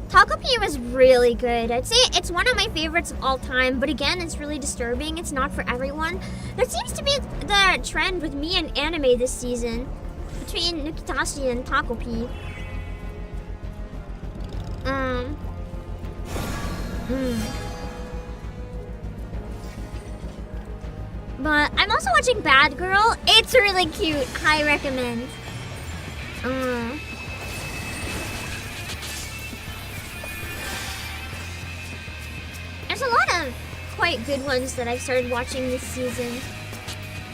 Taco P was really good. I'd say it's one of my favorites of all time, but again, it's really disturbing. It's not for everyone. There seems to be the trend with me and anime this season between Nukitashi and Taco P. But I'm also watching Bad Girl. It's really cute. High recommend. There's a lot of quite good ones that I've started watching this season.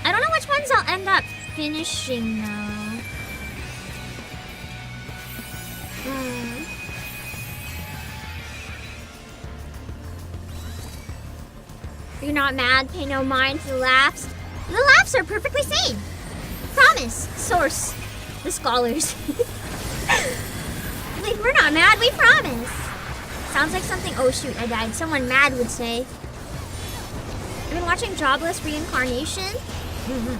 I don't know which ones I'll end up finishing though. You're not mad, pay no mind to the laughs. The laughs are perfectly sane. Promise. Source. The scholars. Like, we're not mad, we promise. Sounds like something, oh shoot, I died. Someone mad would say. I've been watching Jobless Reincarnation. I'm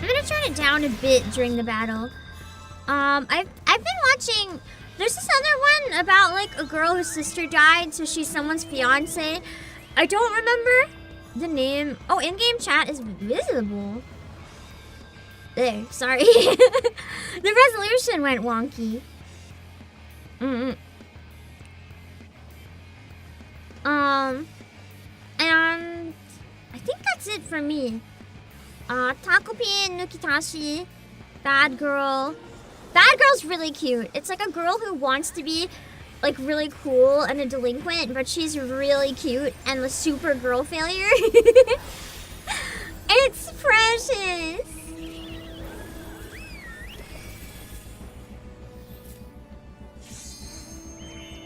gonna turn it down a bit during the battle. I've been watching, there's this other one about like a girl whose sister died, so she's someone's fiance. I don't remember the name. Oh, in-game chat is visible. There, sorry. The resolution went wonky. And I think that's it for me. Taco P, Nukitashi, Bad Girl. Bad Girl's really cute. It's like a girl who wants to be like really cool and a delinquent, but she's really cute and the super girl failure. It's precious.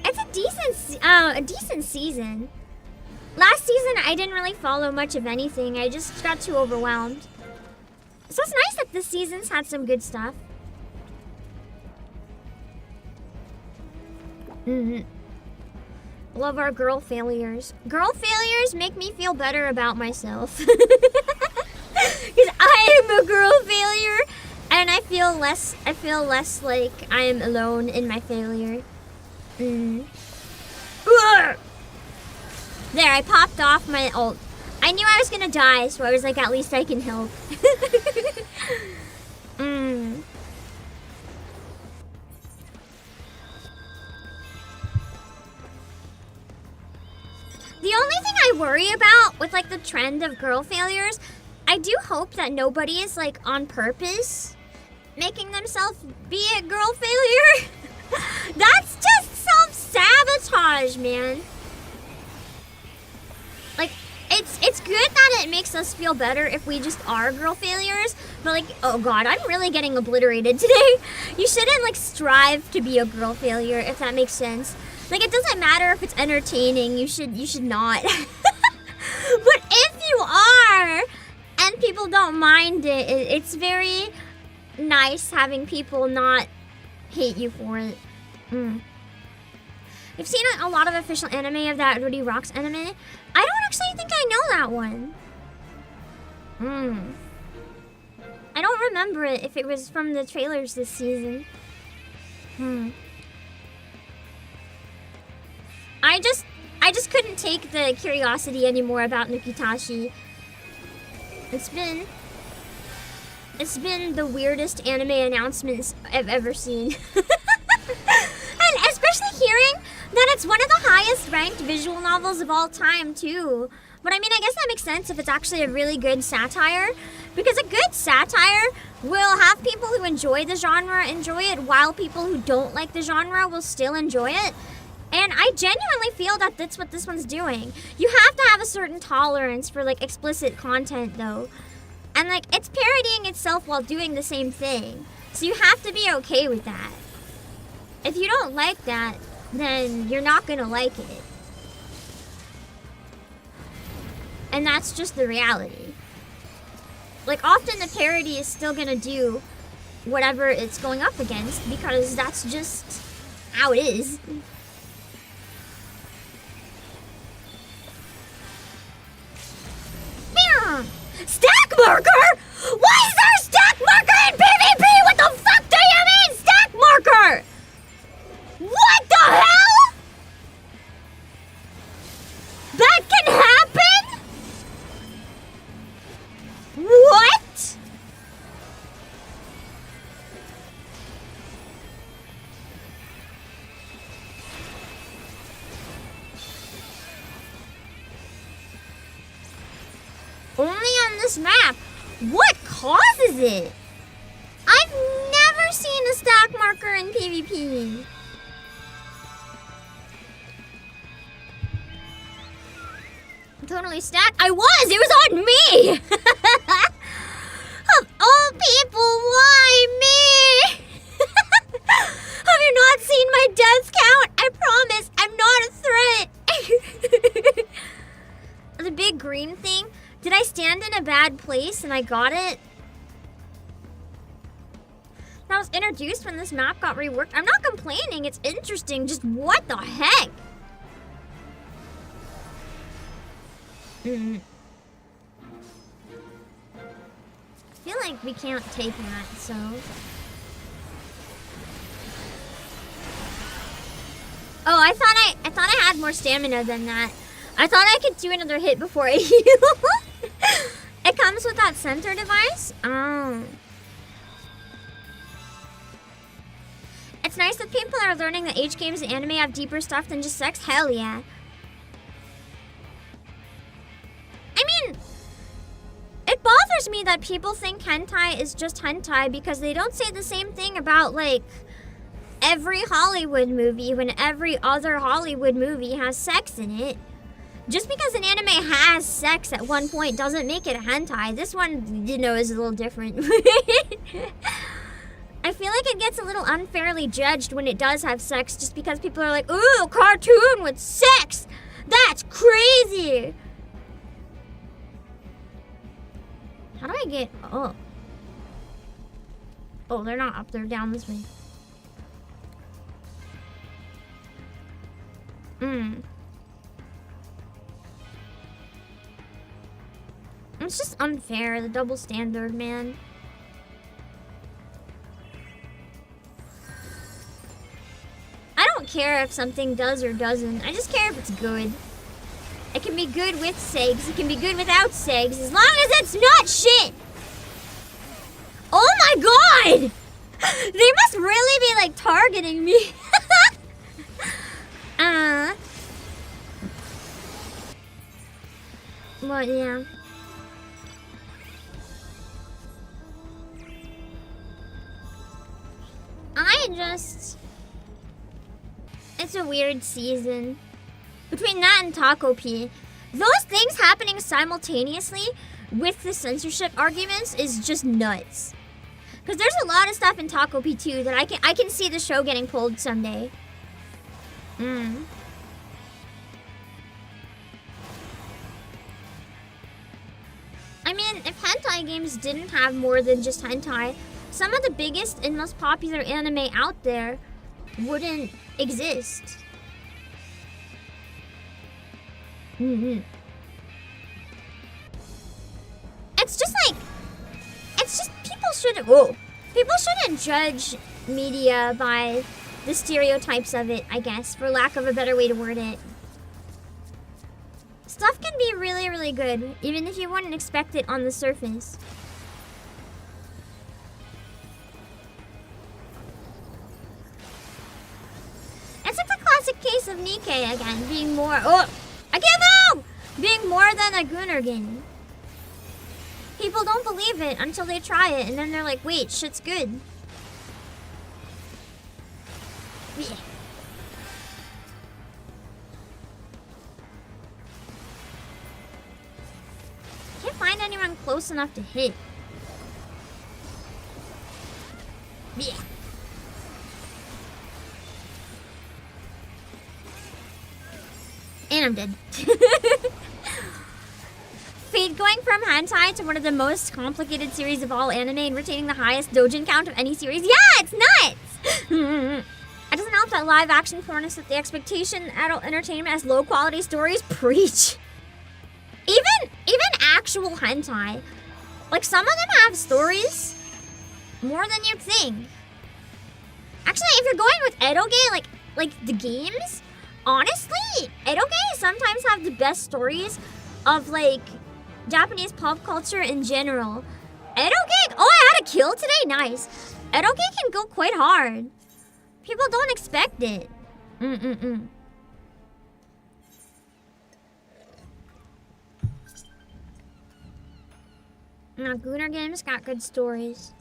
It's a decent season. Last season I didn't really follow much of anything. I just got too overwhelmed. So it's nice that this season's had some good stuff. Love our girl failures. Girl failures make me feel better about myself. Because I am a girl failure and I feel less like I am alone in my failure. There, I popped off my ult. I knew I was gonna die, so I was like, at least I can help. The only thing I worry about with like the trend of girl failures, I do hope that nobody is like on purpose making themselves be a girl failure. That's just self-sabotage, man. Like, it's good that it makes us feel better if we just are girl failures, but like, oh god, I'm really getting obliterated today. You shouldn't like strive to be a girl failure, if that makes sense. Like, it doesn't matter if it's entertaining, you should not. But if you are, and people don't mind it, it's very nice having people not hate you for it. I've seen a lot of official anime of that Rudy Rocks anime. I don't actually think I know that one. I don't remember it if it was from the trailers this season. I just couldn't take the curiosity anymore about Nukitashi. It's been the weirdest anime announcements I've ever seen. And especially hearing that it's one of the highest ranked visual novels of all time too. But I mean, I guess that makes sense if it's actually a really good satire, because a good satire will have people who enjoy the genre enjoy it, while people who don't like the genre will still enjoy it. And I genuinely feel that that's what this one's doing. You have to have a certain tolerance for like explicit content though. And like, it's parodying itself while doing the same thing. So you have to be okay with that. If you don't like that, then you're not gonna like it. And that's just the reality. Like, often the parody is still gonna do whatever it's going up against, because that's just how it is. this map. What causes it? I've never seen a stack marker in PvP. I'm totally stacked. I was! It was on me! Of all people, why me? Have you not seen my death count? I promise, I'm not a threat. The big green thing. Did I stand in a bad place and I got it? That was introduced when this map got reworked. I'm not complaining, it's interesting. Just what the heck? I feel like we can't take that, so... Oh, I thought I had more stamina than that. I thought I could do another hit before I heal. It comes with that center device? Oh. It's nice that people are learning that H games and anime have deeper stuff than just sex. Hell yeah. I mean, it bothers me that people think hentai is just hentai because they don't say the same thing about, like, every Hollywood movie when every other Hollywood movie has sex in it. Just because an anime has sex at one point doesn't make it a hentai. This one, you know, is a little different. I feel like it gets a little unfairly judged when it does have sex just because people are like, ooh, cartoon with sex! That's crazy! How do I get up? Oh, they're not up, they're down this way. It's just unfair, the double standard, man. I don't care if something does or doesn't. I just care if it's good. It can be good with segs. It can be good without segs. As long as it's not shit. Oh my god! They must really be like targeting me. Well, yeah. It's a weird season. Between that and Taco P, those things happening simultaneously with the censorship arguments is just nuts. Because there's a lot of stuff in Taco P too that I can see the show getting pulled someday. I mean, if hentai games didn't have more than just hentai, some of the biggest and most popular anime out there wouldn't exist. It's just people shouldn't judge media by the stereotypes of it, I guess, for lack of a better way to word it. Stuff can be really, really good, even if you wouldn't expect it on the surface. It's like the classic case of Nikkei again, being more... Oh! I can't move! Being more than a Gunnergan. People don't believe it until they try it, and then they're like, wait, shit's good. Yeah. Can't find anyone close enough to hit. Yeah. And I'm dead. Fate going from hentai to one of the most complicated series of all anime and retaining the highest doujin count of any series. Yeah, it's nuts! It doesn't help that live action porn is set the expectation adult entertainment has low quality stories. Preach. Even actual hentai, like some of them have stories more than you'd think. Actually, if you're going with eroge, like the games, honestly, eroge sometimes have the best stories of like Japanese pop culture in general. Eroge, oh, I had a kill today, nice. Eroge can go quite hard. People don't expect it. No, Gooner Games got good stories.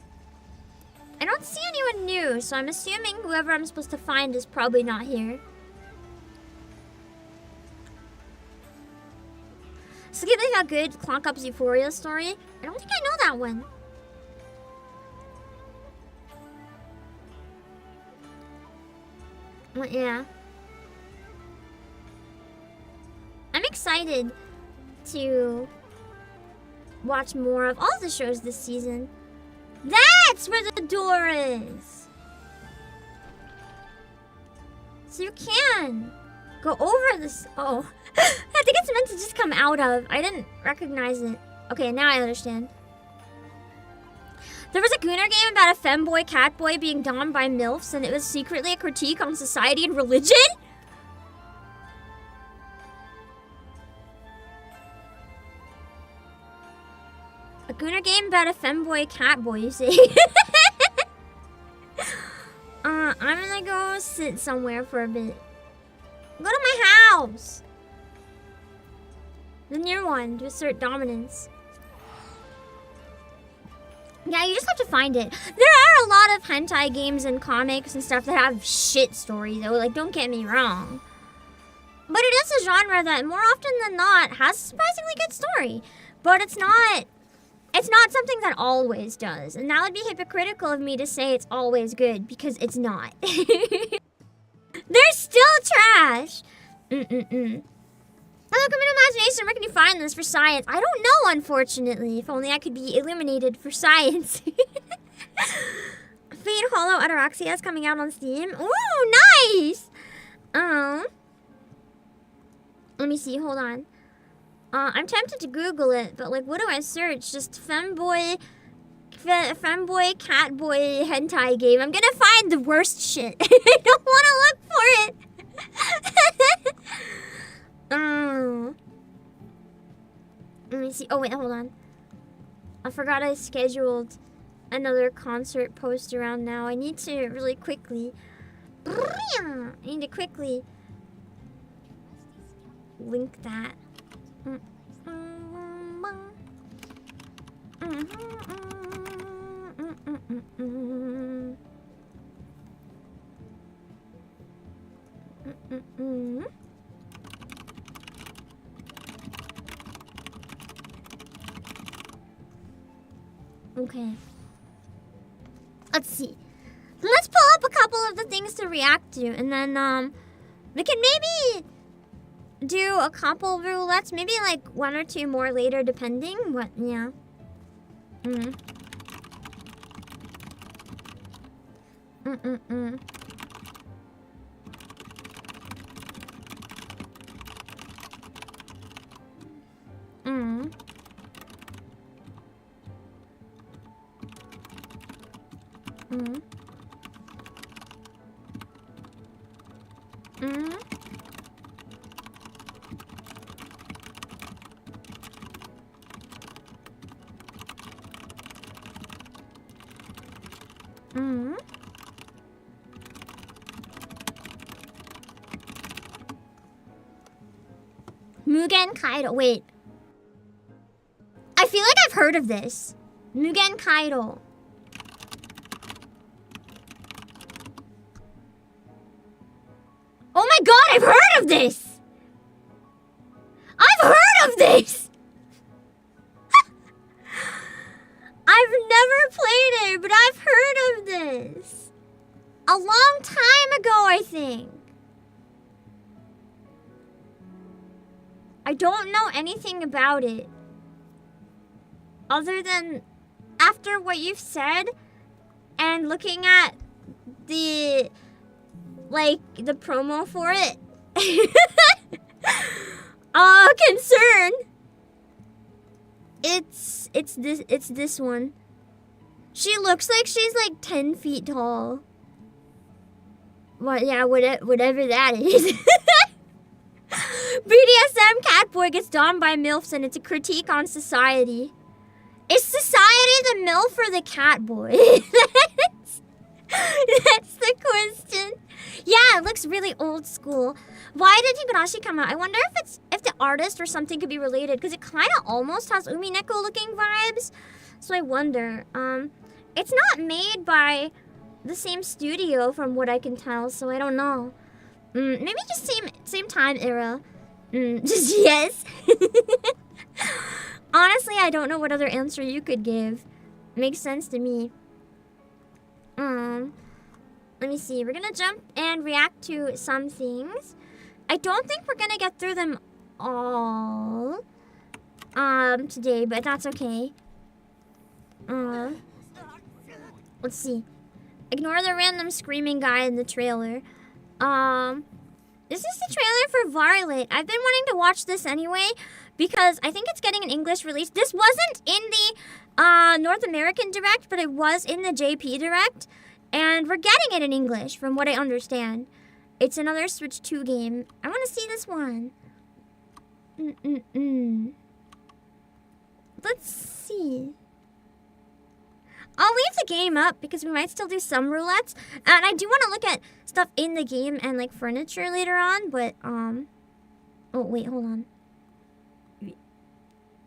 I don't see anyone new, so I'm assuming whoever I'm supposed to find is probably not here. So give me a good Clock Up's Euphoria story. I don't think I know that one. But yeah. I'm excited to watch more of all the shows this season. That's where the door is! So you can go over this. Oh, I think it's meant to just come out of. I didn't recognize it. Okay, now I understand. There was a Gooner game about a femboy catboy being domed by MILFs, and it was secretly a critique on society and religion? A Gooner game about a femboy catboy, you say? I'm gonna go sit somewhere for a bit. Go to my house! The near one, to assert dominance. Yeah, you just have to find it. There are a lot of hentai games and comics and stuff that have shit stories, though. Like, don't get me wrong. But it is a genre that, more often than not, has a surprisingly good story. But it's not something that always does. And that would be hypocritical of me to say it's always good, because it's not. They're still trash. Oh, look, I'm in imagination. Where can you find this for science? I don't know, unfortunately. If only I could be illuminated for science. Fate Hollow Ataraxia is coming out on Steam. Ooh, nice! Let me see, hold on. I'm tempted to Google it, but like, what do I search? Just femboy, catboy hentai game. I'm gonna find the worst shit. I don't want to look for it. Let me see. Oh wait, hold on. I forgot I scheduled another concert post around now. I need to really quickly. I need to quickly link that. Okay. Let's see. Let's pull up a couple of the things to react to, and then we can maybe do a couple roulettes, maybe like one or two more later, depending. What? Yeah. Mugen Kaido. Wait. I feel like I've heard of this. Mugen Kaido. Oh my god, I've heard of this! I've heard of this! I've never played it, but I've heard of this. A long time ago, I think. I don't know anything about it. Other than after what you've said and looking at the the promo for it. Concern. It's this one. She looks like she's like 10 feet tall. Well, yeah, whatever that is. BDSM catboy gets domed by MILFs and it's a critique on society. Is society the MILF or the catboy? That's the question. Yeah, it looks really old school. Why did Higurashi come out? I wonder if the artist or something could be related, because it kind of almost has Umineko looking vibes. So I wonder. It's not made by the same studio from what I can tell, so I don't know. Maybe just same time era. Just yes. Honestly, I don't know what other answer you could give. Makes sense to me. Let me see. We're gonna jump and react to some things. I don't think we're gonna get through them all today, but that's okay. Let's see. Ignore the random screaming guy in the trailer. This is the trailer for Violet. I've been wanting to watch this anyway because I think it's getting an English release. This wasn't in the North American Direct, but it was in the JP Direct. And we're getting it in English from what I understand. It's another Switch 2 game. I want to see this one. Let's see. I'll leave the game up because we might still do some roulettes. And I do want to look at stuff in the game and like furniture later on, but oh wait, hold on. There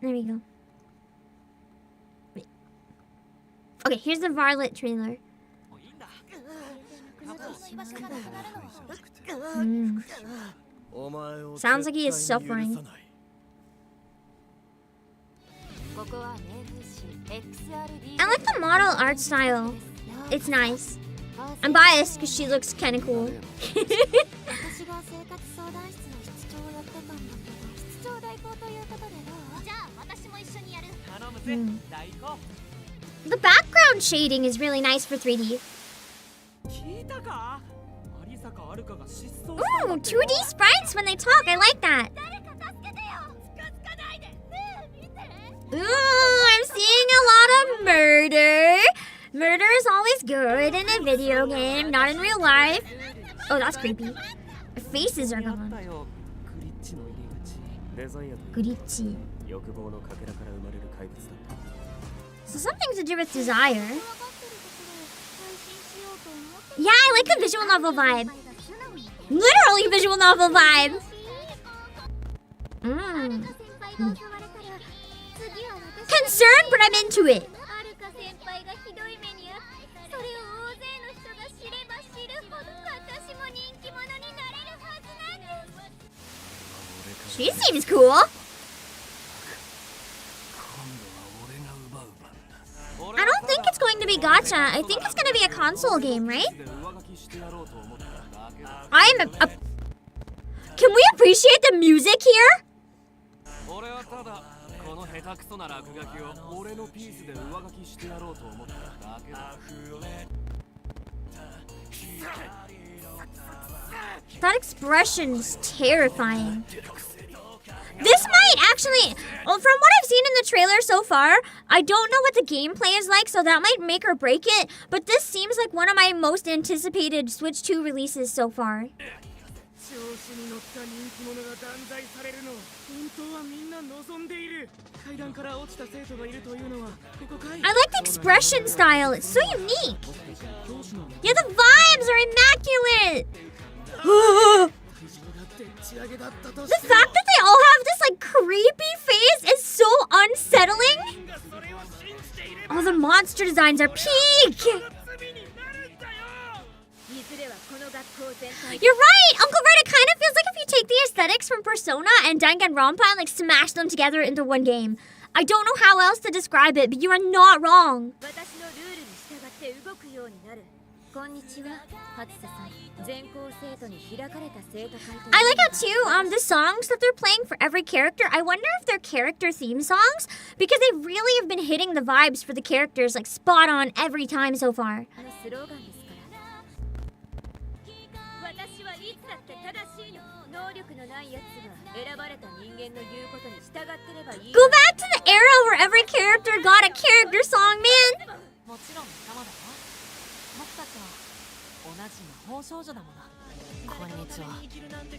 we go. Wait. Okay, here's the Violet trailer. Sounds like he is suffering. I like the model art style. It's nice. I'm biased because she looks kind of cool. The background shading is really nice for 3D. Ooh, 2D sprites when they talk. I like that. Ooh, I'm seeing a lot of murder. Murder is always good in a video game, not in real life. Oh, that's creepy. The faces are gone. Glitchy. So something to do with desire. Yeah, I like the visual novel vibe. Literally visual novel vibe. Concerned, but I'm into it. She seems cool. I don't think it's going to be gacha. I think it's going to be a console game, right? I'm a... Can we appreciate the music here? That expression's terrifying. This might actually, well, from what I've seen in the trailer so far, I don't know what the gameplay is like, so that might make or break it, but this seems like one of my most anticipated Switch 2 releases so far. I like the expression style, it's so unique. Yeah, the vibes are immaculate. The fact that they all have this like creepy face is so unsettling. Oh, the monster designs are peak. You're right, Uncle Red. It kind of feels like if you take the aesthetics from Persona and Danganronpa and like smash them together into one game. I don't know how else to describe it, but you are not wrong. I like how too, the songs that they're playing for every character, I wonder if they're character theme songs, because they really have been hitting the vibes for the characters like spot on every time so far. Go back to the era where every character got a character song, man!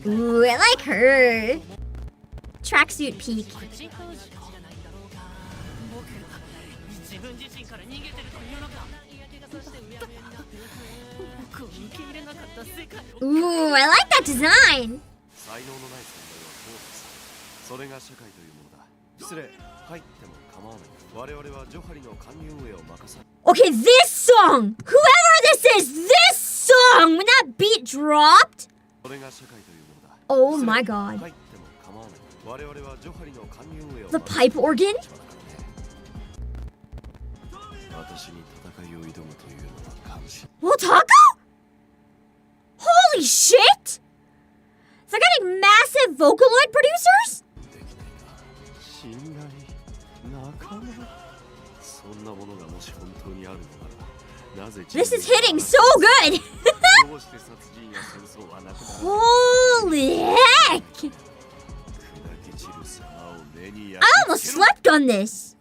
Ooh, I like her. Tracksuit peak. Ooh, I like that design. Okay, this song! Whoever this is, this song! When that beat dropped! Oh my god. The pipe organ? Wotaka? Holy shit! They're getting massive Vocaloid producers? This is hitting so good! Holy heck! I almost slept on this!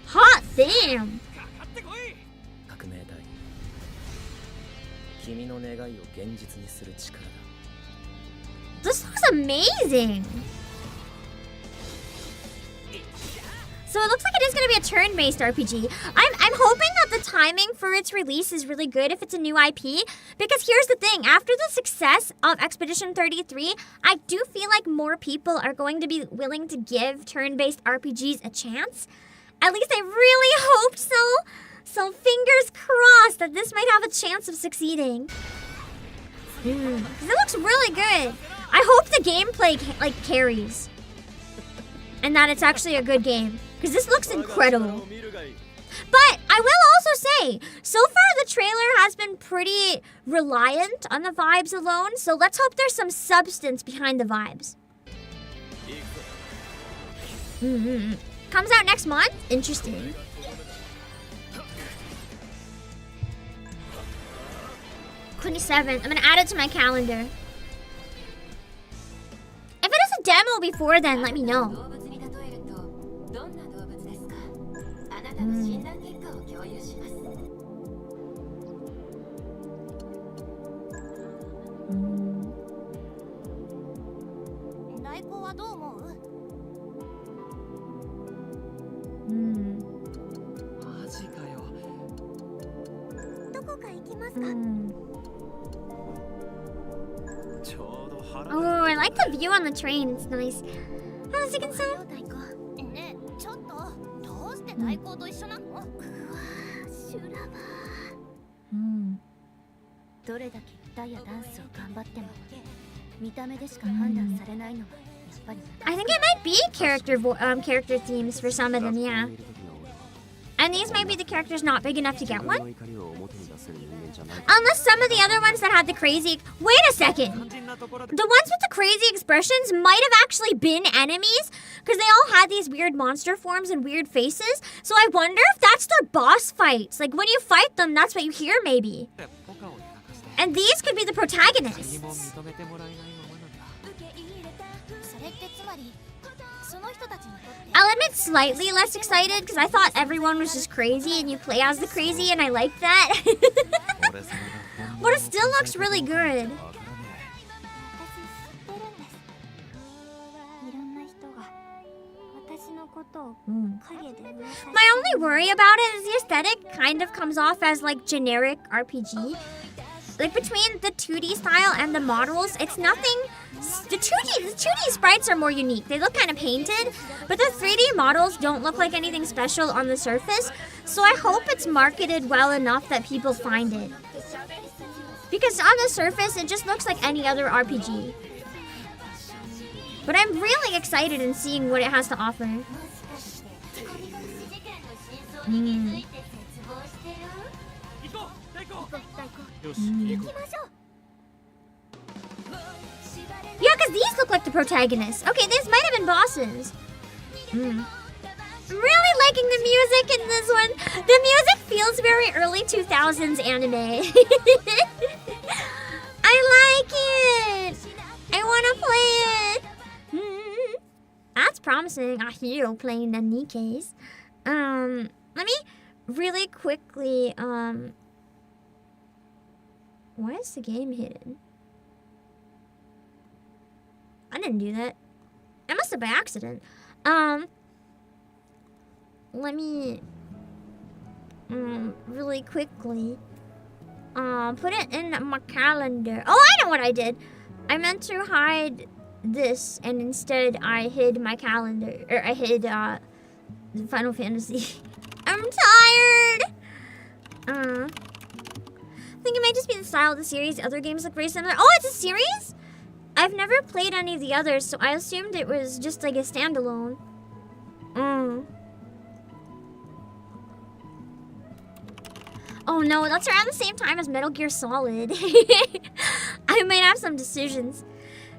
Hot damn! This looks amazing! So it looks like it is going to be a turn-based RPG. I'm hoping that the timing for its release is really good if it's a new IP. Because here's the thing. After the success of Expedition 33, I do feel like more people are going to be willing to give turn-based RPGs a chance. At least I really hope so. So fingers crossed that this might have a chance of succeeding. 'Cause it looks really good. I hope the gameplay carries. And that it's actually a good game. Because this looks incredible. But I will also say, so far the trailer has been pretty reliant on the vibes alone. So let's hope there's some substance behind the vibes. Comes out next month? Interesting. '27th. I'm gonna add it to my calendar. If it is a demo before then, let me know. Oh, I like the view on the train. It's nice. How's the second song? I think it might be character themes for some of them, yeah. And these might be the characters not big enough to get one. Unless some of the other ones that had the crazy... Wait a second! The ones with the crazy expressions might have actually been enemies, because they all had these weird monster forms and weird faces. So I wonder if that's their boss fights. Like, when you fight them, that's what you hear, maybe. And these could be the protagonists. I'll admit slightly less excited because I thought everyone was just crazy and you play as the crazy and I like that. But it still looks really good. My only worry about it is the aesthetic kind of comes off as like generic RPG. Like between the 2D style and the models, it's nothing. The 2D sprites are more unique. They look kind of painted, but the 3D models don't look like anything special on the surface. So I hope it's marketed well enough that people find it. Because on the surface, it just looks like any other RPG. But I'm really excited in seeing what it has to offer. Yeah, because these look like the protagonists. Okay, these might have been bosses. I'm really liking the music in this one. The music feels very early 2000s anime. I like it. I want to play it. That's promising. A hero playing the Nikkeis. Let me really quickly, why is the game hidden? I didn't do that. I must have by accident. Let me really quickly put it in my calendar. Oh, I know what I did. I meant to hide this, and instead I hid my calendar, or I hid Final Fantasy. I'm tired. I think it might just be the style of the series. The other games look very similar. Oh, it's a series? I've never played any of the others, so I assumed it was just like a standalone. Oh no, that's around the same time as Metal Gear Solid. I might have some decisions.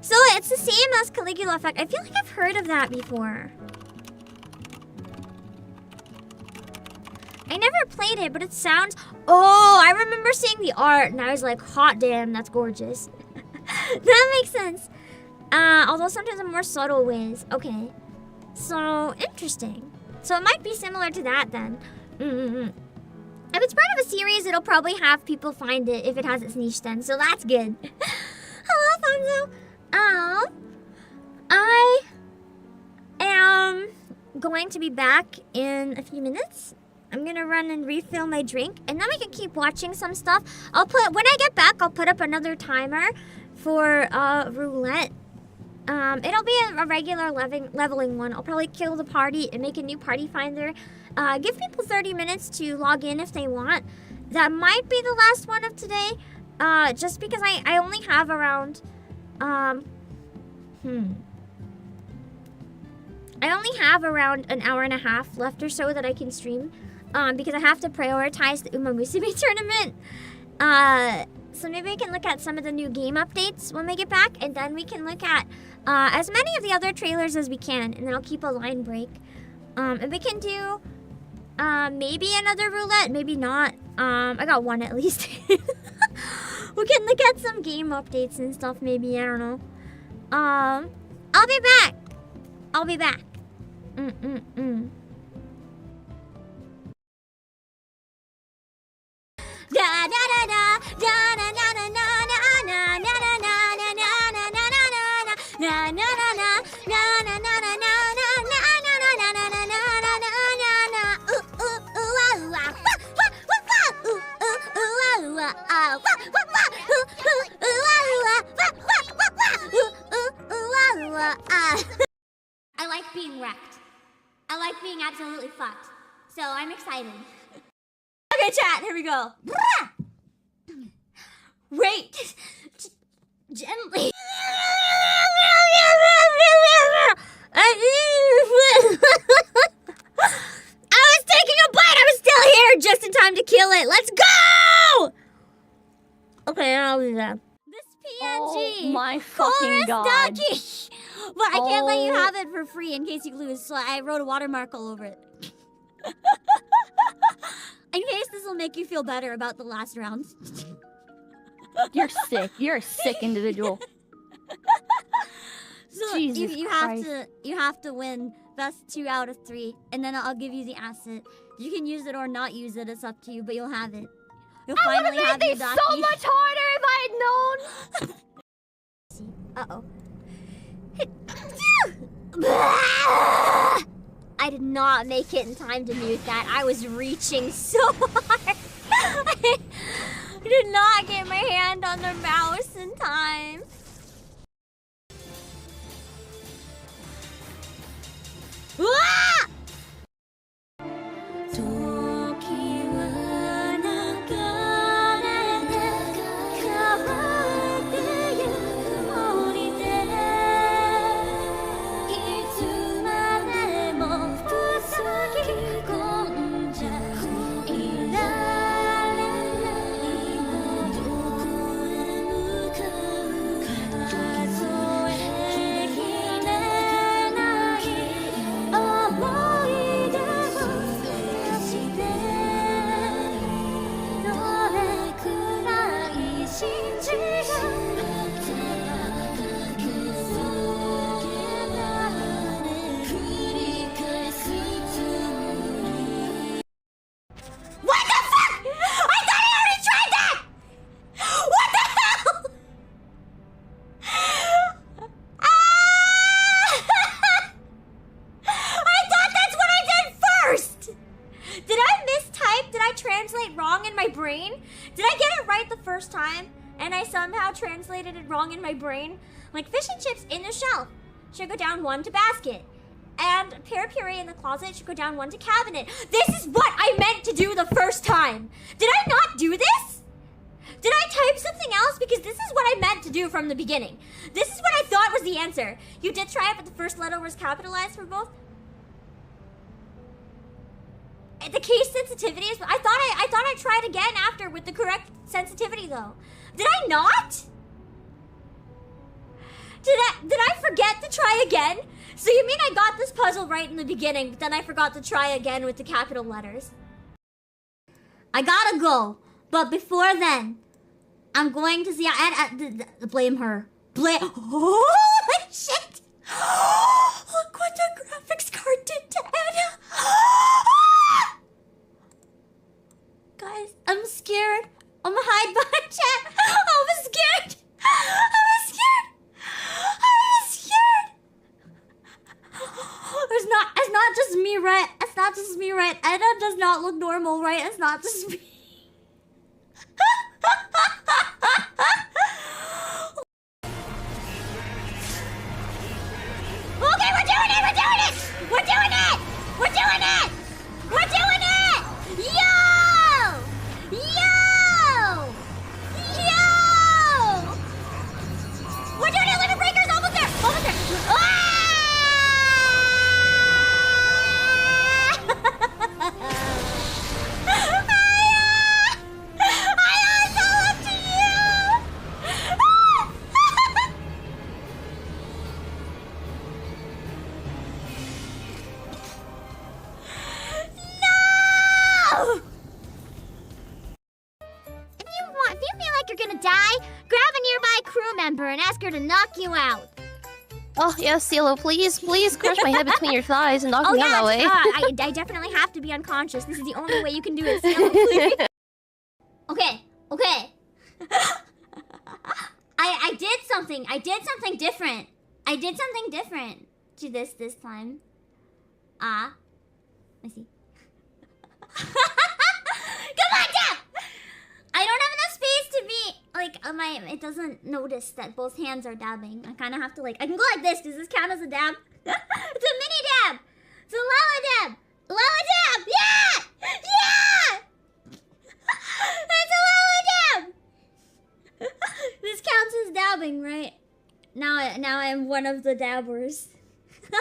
So it's the same as Caligula Effect. I feel like I've heard of that before. I never played it, but it sounds... Oh, I remember seeing the art, and I was like, hot damn, that's gorgeous. That makes sense. Although sometimes in more subtle ways. Okay. So, interesting. So it might be similar to that then. If it's part of a series, it'll probably have people find it if it has its niche then. So that's good. Hello, Fonzo. I am going to be back in a few minutes. I'm gonna run and refill my drink, and then we can keep watching some stuff. When I get back, I'll put up another timer for roulette. It'll be a regular leveling one. I'll probably kill the party and make a new party finder. Give people 30 minutes to log in if they want. That might be the last one of today, just because I only have around, I only have around an hour and a half left or so that I can stream, because I have to prioritize the Uma Musume tournament. So maybe we can look at some of the new game updates when we get back, and then we can look at as many of the other trailers as we can, and then I'll keep a line break. And we can do maybe another roulette, maybe not. I got one at least. We can look at some game updates and stuff, maybe, I don't know. I'll be back. I'll be back. Da da da da da da da da da da I like being wrecked. I like being absolutely fucked. So I'm excited. Okay, chat, here we go. Wait. Gently. I was taking a bite. I was still here just in time to kill it. Let's go! Okay, I'll do that. This PNG. Oh my fucking god. Ducky. But I can't let you have it for free in case you lose, so I wrote a watermark all over it. In case this will make you feel better about the last round. You're sick. You're a sick individual. So Jesus you have to win best 2 out of 3, and then I'll give you the asset. You can use it or not use it. It's up to you, but you'll have it. You'll finally have your Daki. So much harder if I had known. Uh-oh. I did not make it in time to mute that. I was reaching so hard. I did not get my hand on the mouse in time. Ah! Did I get it right the first time and I somehow translated it wrong in my brain? Like fish and chips in the shelf should go down 1 to basket. And pear puree in the closet should go down 1 to cabinet. This is what I meant to do the first time. Did I not do this? Did I type something else? Because this is what I meant to do from the beginning. This is what I thought was the answer. You did try it, but the first letter was capitalized for both. The case sensitivity is. I thought I tried again after with the correct sensitivity though. Did I not? Did I forget to try again? So you mean I got this puzzle right in the beginning, but then I forgot to try again with the capital letters? I gotta go, but before then, I'm going to see. Blame her. Holy shit! Look what the graphics card did to Anna. Guys, I'm scared. I'm gonna hide behind chat. I'm scared. I'm scared. I'm scared. It's not just me, right? It's not just me, right? Anna does not look normal, right? It's not just me. Okay, we're doing it! We're doing it! We're doing it! We're doing it! We're doing it! Yo! Yo! Yo! We're doing it! Limit breakers! Almost there! Almost there! Ah! It's all up to you! No! If you feel like you're gonna die, grab a nearby crew member and ask her to knock you out. Oh, yes, CeeLo, please crush my head between your thighs and knock me out that way. I definitely have to be unconscious. This is the only way you can do it, CeeLo, please. Okay. I did something. I did something different. I did something different to this time. Let me see. Come on, Dad! I don't have enough space to be like it doesn't notice that both hands are dabbing. I kind of have to I can go like this. Does this count as a dab? It's a mini dab. It's a Lala dab. Lala dab. Yeah! Yeah! It's a Lala dab. This counts as dabbing, right? Now I'm one of the dabbers. Yay!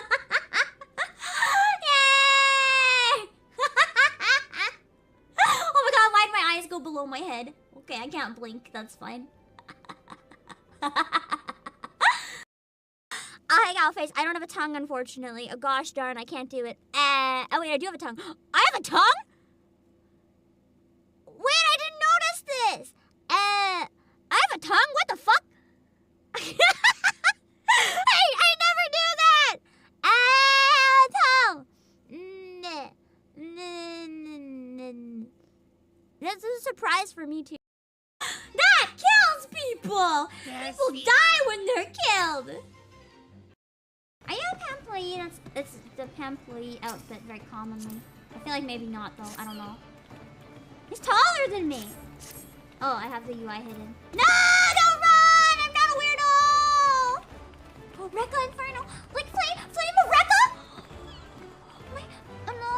Oh my god, why'd my eyes go below my head? Okay, I can't blink, that's fine. I got a face. I don't have a tongue, unfortunately. Oh gosh darn, I can't do it. Oh wait, I do have a tongue. I have a tongue? Wait, I didn't notice this. I have a tongue? What the fuck? I never do that. Tongue. This is a surprise for me too. That kills people. Yes. People die when they're killed. Are you a PAM employee? It's the PAM employee outfit very commonly. I feel like maybe not though. I don't know. He's taller than me. Oh, I have the UI hidden. No, don't run! I'm not a weirdo. Oh, Rekka Inferno. Like flame of Rekka. Wait, oh no,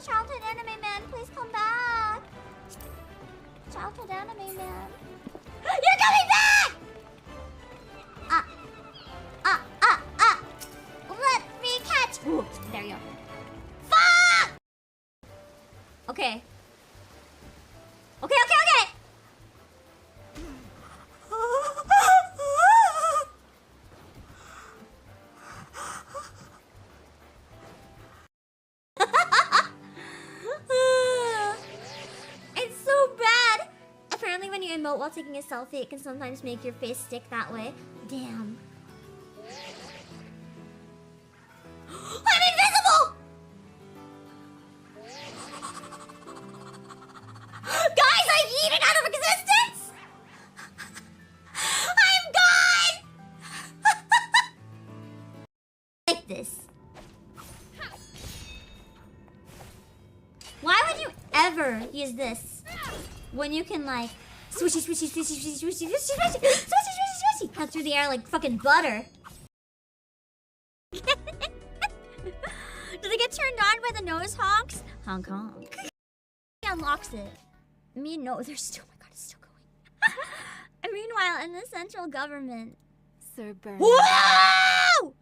childhood anime man, please come back. Childhood anime man. You're coming back! Let me catch. Ooh, there you go. Fuck! Okay. Okay. It's so bad. Apparently when you emote while taking a selfie, it can sometimes make your face stick that way. Damn. I'm invisible! Guys, I yeeted out of existence! I'm gone! Like this. Why would you ever use this when you can like swishy swishy swishy swishy swishy swishy swishy swishy swishy swishy She cut through the air like fucking butter. Do they get turned on by the nose honks? Honk honk. He unlocks it. No, there's still, oh my god, it's still going. Meanwhile, in the central government. Sir Bernard. Whoa!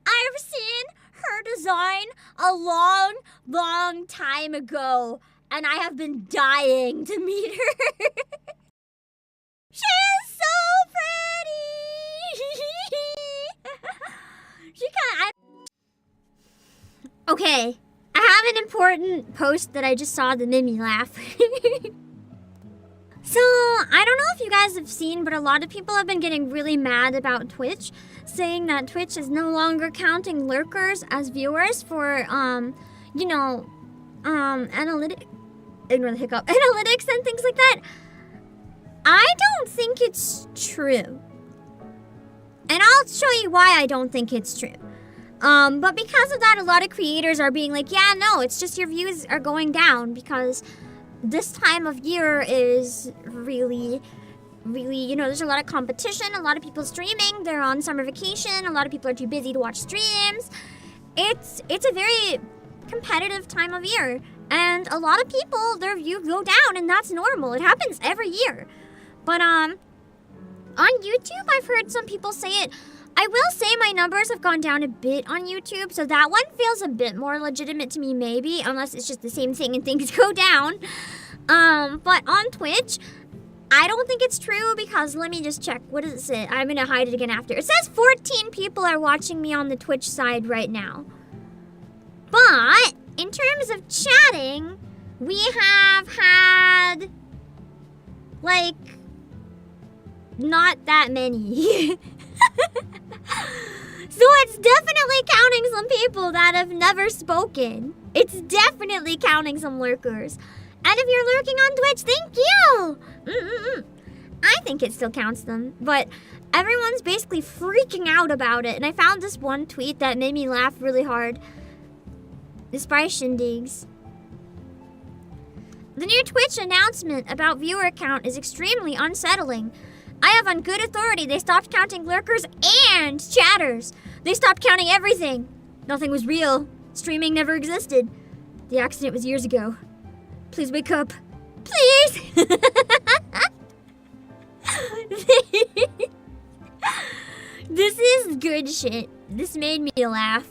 I've seen her design a long, long time ago, and I have been dying to meet her. She's so pretty. She kind of. Okay, I have an important post that I just saw that made me laugh. So, I don't know if you guys have seen, but a lot of people have been getting really mad about Twitch, saying that Twitch is no longer counting lurkers as viewers for, analytics and things like that. I don't think it's true. And I'll show you why I don't think it's true. But because of that, a lot of creators are being like, yeah, no, it's just your views are going down because this time of year is really, there's a lot of competition, a lot of people streaming, they're on summer vacation, a lot of people are too busy to watch streams. It's a very competitive time of year, and a lot of people, their views go down, and that's normal. It happens every year. But on YouTube, I've heard some people say it. I will say my numbers have gone down a bit on YouTube, so that one feels a bit more legitimate to me, maybe, unless it's just the same thing and things go down. But on Twitch, I don't think it's true because let me just check. What does it say? I'm gonna hide it again after. It says 14 people are watching me on the Twitch side right now. But in terms of chatting, we have had like not that many. So it's definitely counting some people that have never spoken. It's definitely counting some lurkers. And if you're lurking on Twitch, thank you! I think it still counts them, but everyone's basically freaking out about it. And I found this one tweet that made me laugh really hard. This by Shindigs. The new Twitch announcement about viewer count is extremely unsettling. I have on good authority they stopped counting lurkers and chatters. They stopped counting everything. Nothing was real. Streaming never existed. The accident was years ago. Please wake up. Please! This is good shit. This made me laugh.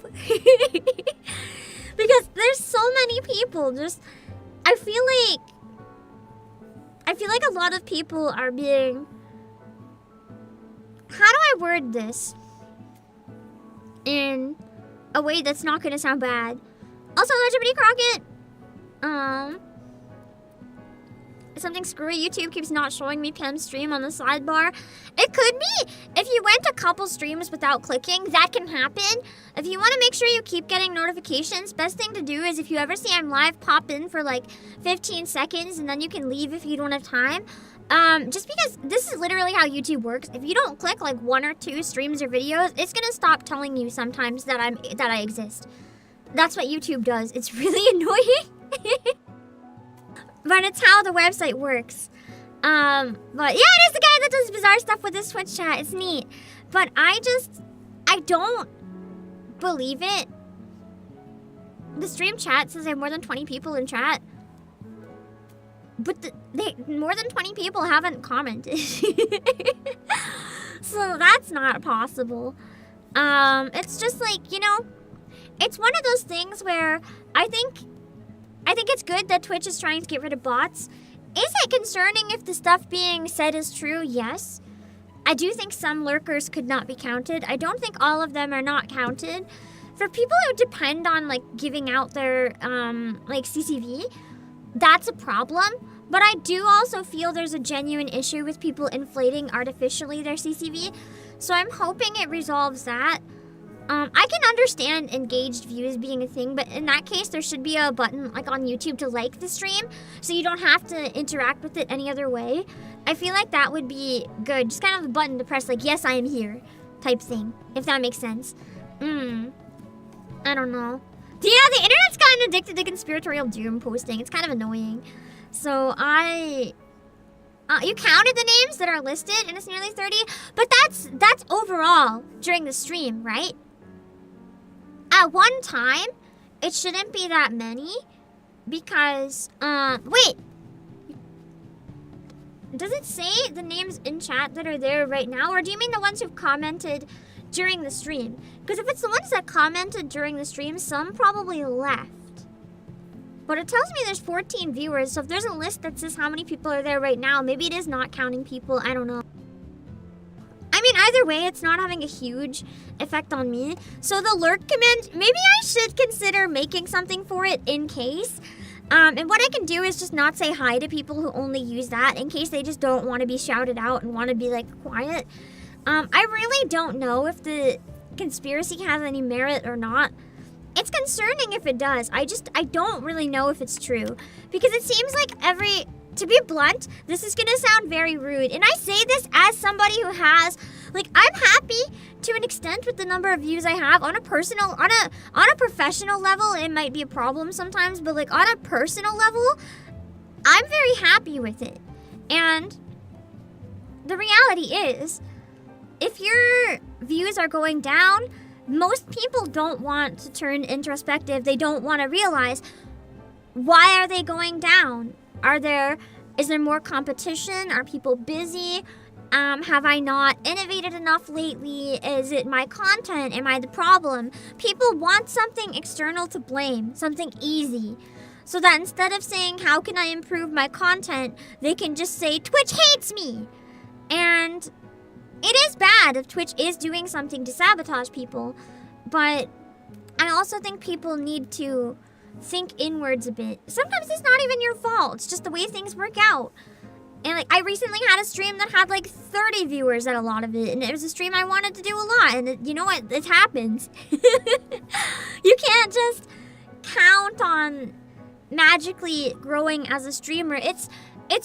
Because there's so many people just... I feel like a lot of people are being... How do I word this in a way that's not gonna sound bad? Also, Legendary Crockett. Something screwy. YouTube keeps not showing me Pam's stream on the sidebar. It could be. If you went a couple streams without clicking, that can happen. If you want to make sure you keep getting notifications, best thing to do is if you ever see I'm live, pop in for like 15 seconds and then you can leave if you don't have time. Just because this is literally how YouTube works. If you don't click like 1 or 2 streams or videos, it's gonna stop telling you sometimes that I exist. That's what YouTube does. It's really annoying. But it's how the website works. But yeah, it is the guy that does bizarre stuff with his Twitch chat. It's neat. But I don't believe it. The stream chat says I have more than 20 people in chat. But more than 20 people haven't commented. So that's not possible. It's just like, it's one of those things where I think it's good that Twitch is trying to get rid of bots. Is it concerning if the stuff being said is true? Yes. I do think some lurkers could not be counted. I don't think all of them are not counted. For people who depend on like giving out their like CCV, that's a problem. But I do also feel there's a genuine issue with people inflating artificially their CCV. So I'm hoping it resolves that. I can understand engaged views being a thing, but in that case, there should be a button like on YouTube to like the stream, so you don't have to interact with it any other way. I feel like that would be good. Just kind of a button to press like, yes, I am here type thing, if that makes sense. I don't know. Yeah, the internet's kind of addicted to conspiratorial doom posting. It's kind of annoying. So you counted the names that are listed, and it's nearly 30. But that's overall during the stream, right? At one time, it shouldn't be that many because wait. Does it say the names in chat that are there right now, or do you mean the ones who've commented during the stream? Because if it's the ones that commented during the stream, some probably left. But it tells me there's 14 viewers, so if there's a list that says how many people are there right now, maybe it is not counting people, I don't know. I mean, either way, it's not having a huge effect on me. So the lurk command, maybe I should consider making something for it in case. And what I can do is just not say hi to people who only use that in case they just don't want to be shouted out and want to be like quiet. I really don't know if the conspiracy has any merit or not. It's concerning if it does. I don't really know if it's true. Because it seems like to be blunt, this is gonna sound very rude. And I say this as somebody who has, like, I'm happy to an extent with the number of views I have on a professional level. It might be a problem sometimes, but like on a personal level, I'm very happy with it. And the reality is, if your views are going down, most people don't want to turn introspective. They don't want to realize, why are they going down? Is there more competition? Are people busy? Have I not innovated enough lately? Is it my content? Am I the problem? People want something external to blame, something easy. So that instead of saying, how can I improve my content? They can just say, Twitch hates me. And it is bad if Twitch is doing something to sabotage people. But I also think people need to think inwards a bit. Sometimes it's not even your fault. It's just the way things work out. And like, I recently had a stream that had like 30 viewers at a lot of it. And it was a stream I wanted to do a lot. And you know what? It happens. You can't just count on magically growing as a streamer. It's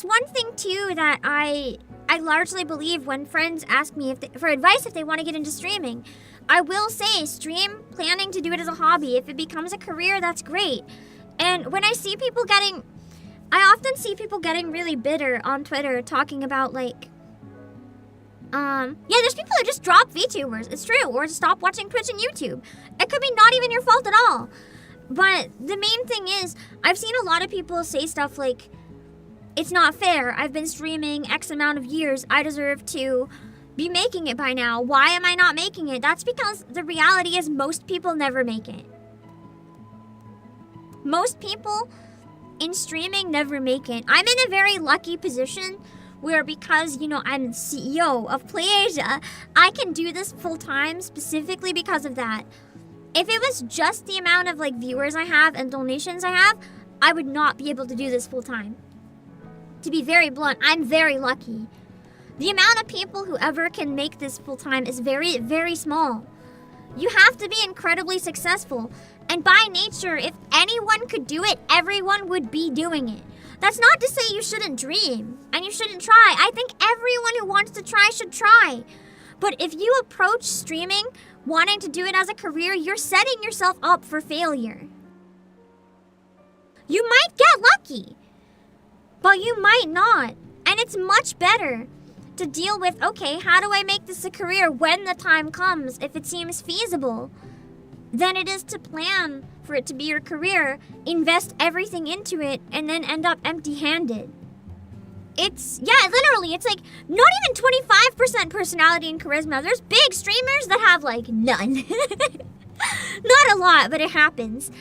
one thing too that I largely believe when friends ask me for advice if they want to get into streaming. I will say, stream, planning to do it as a hobby. If it becomes a career, that's great. And when I see people I often see people getting really bitter on Twitter talking about like, yeah, there's people who just drop VTubers. It's true. Or just stop watching Twitch and YouTube. It could be not even your fault at all. But the main thing is, I've seen a lot of people say stuff like, it's not fair. I've been streaming X amount of years. I deserve to be making it by now. Why am I not making it? That's because the reality is most people never make it. Most people in streaming never make it. I'm in a very lucky position where because, you know, I'm CEO of PlayAsia, I can do this full time specifically because of that. If it was just the amount of like viewers I have and donations I have, I would not be able to do this full time. To be very blunt, I'm very lucky. The amount of people who ever can make this full time is very, very small. You have to be incredibly successful. And by nature, if anyone could do it, everyone would be doing it. That's not to say you shouldn't dream and you shouldn't try. I think everyone who wants to try should try. But if you approach streaming wanting to do it as a career, you're setting yourself up for failure. You might get lucky, but you might not. And it's much better to deal with, okay, how do I make this a career when the time comes, if it seems feasible, than it is to plan for it to be your career, invest everything into it, and then end up empty-handed. Literally, it's like not even 25% personality and charisma. There's big streamers that have like none. Not a lot, but it happens.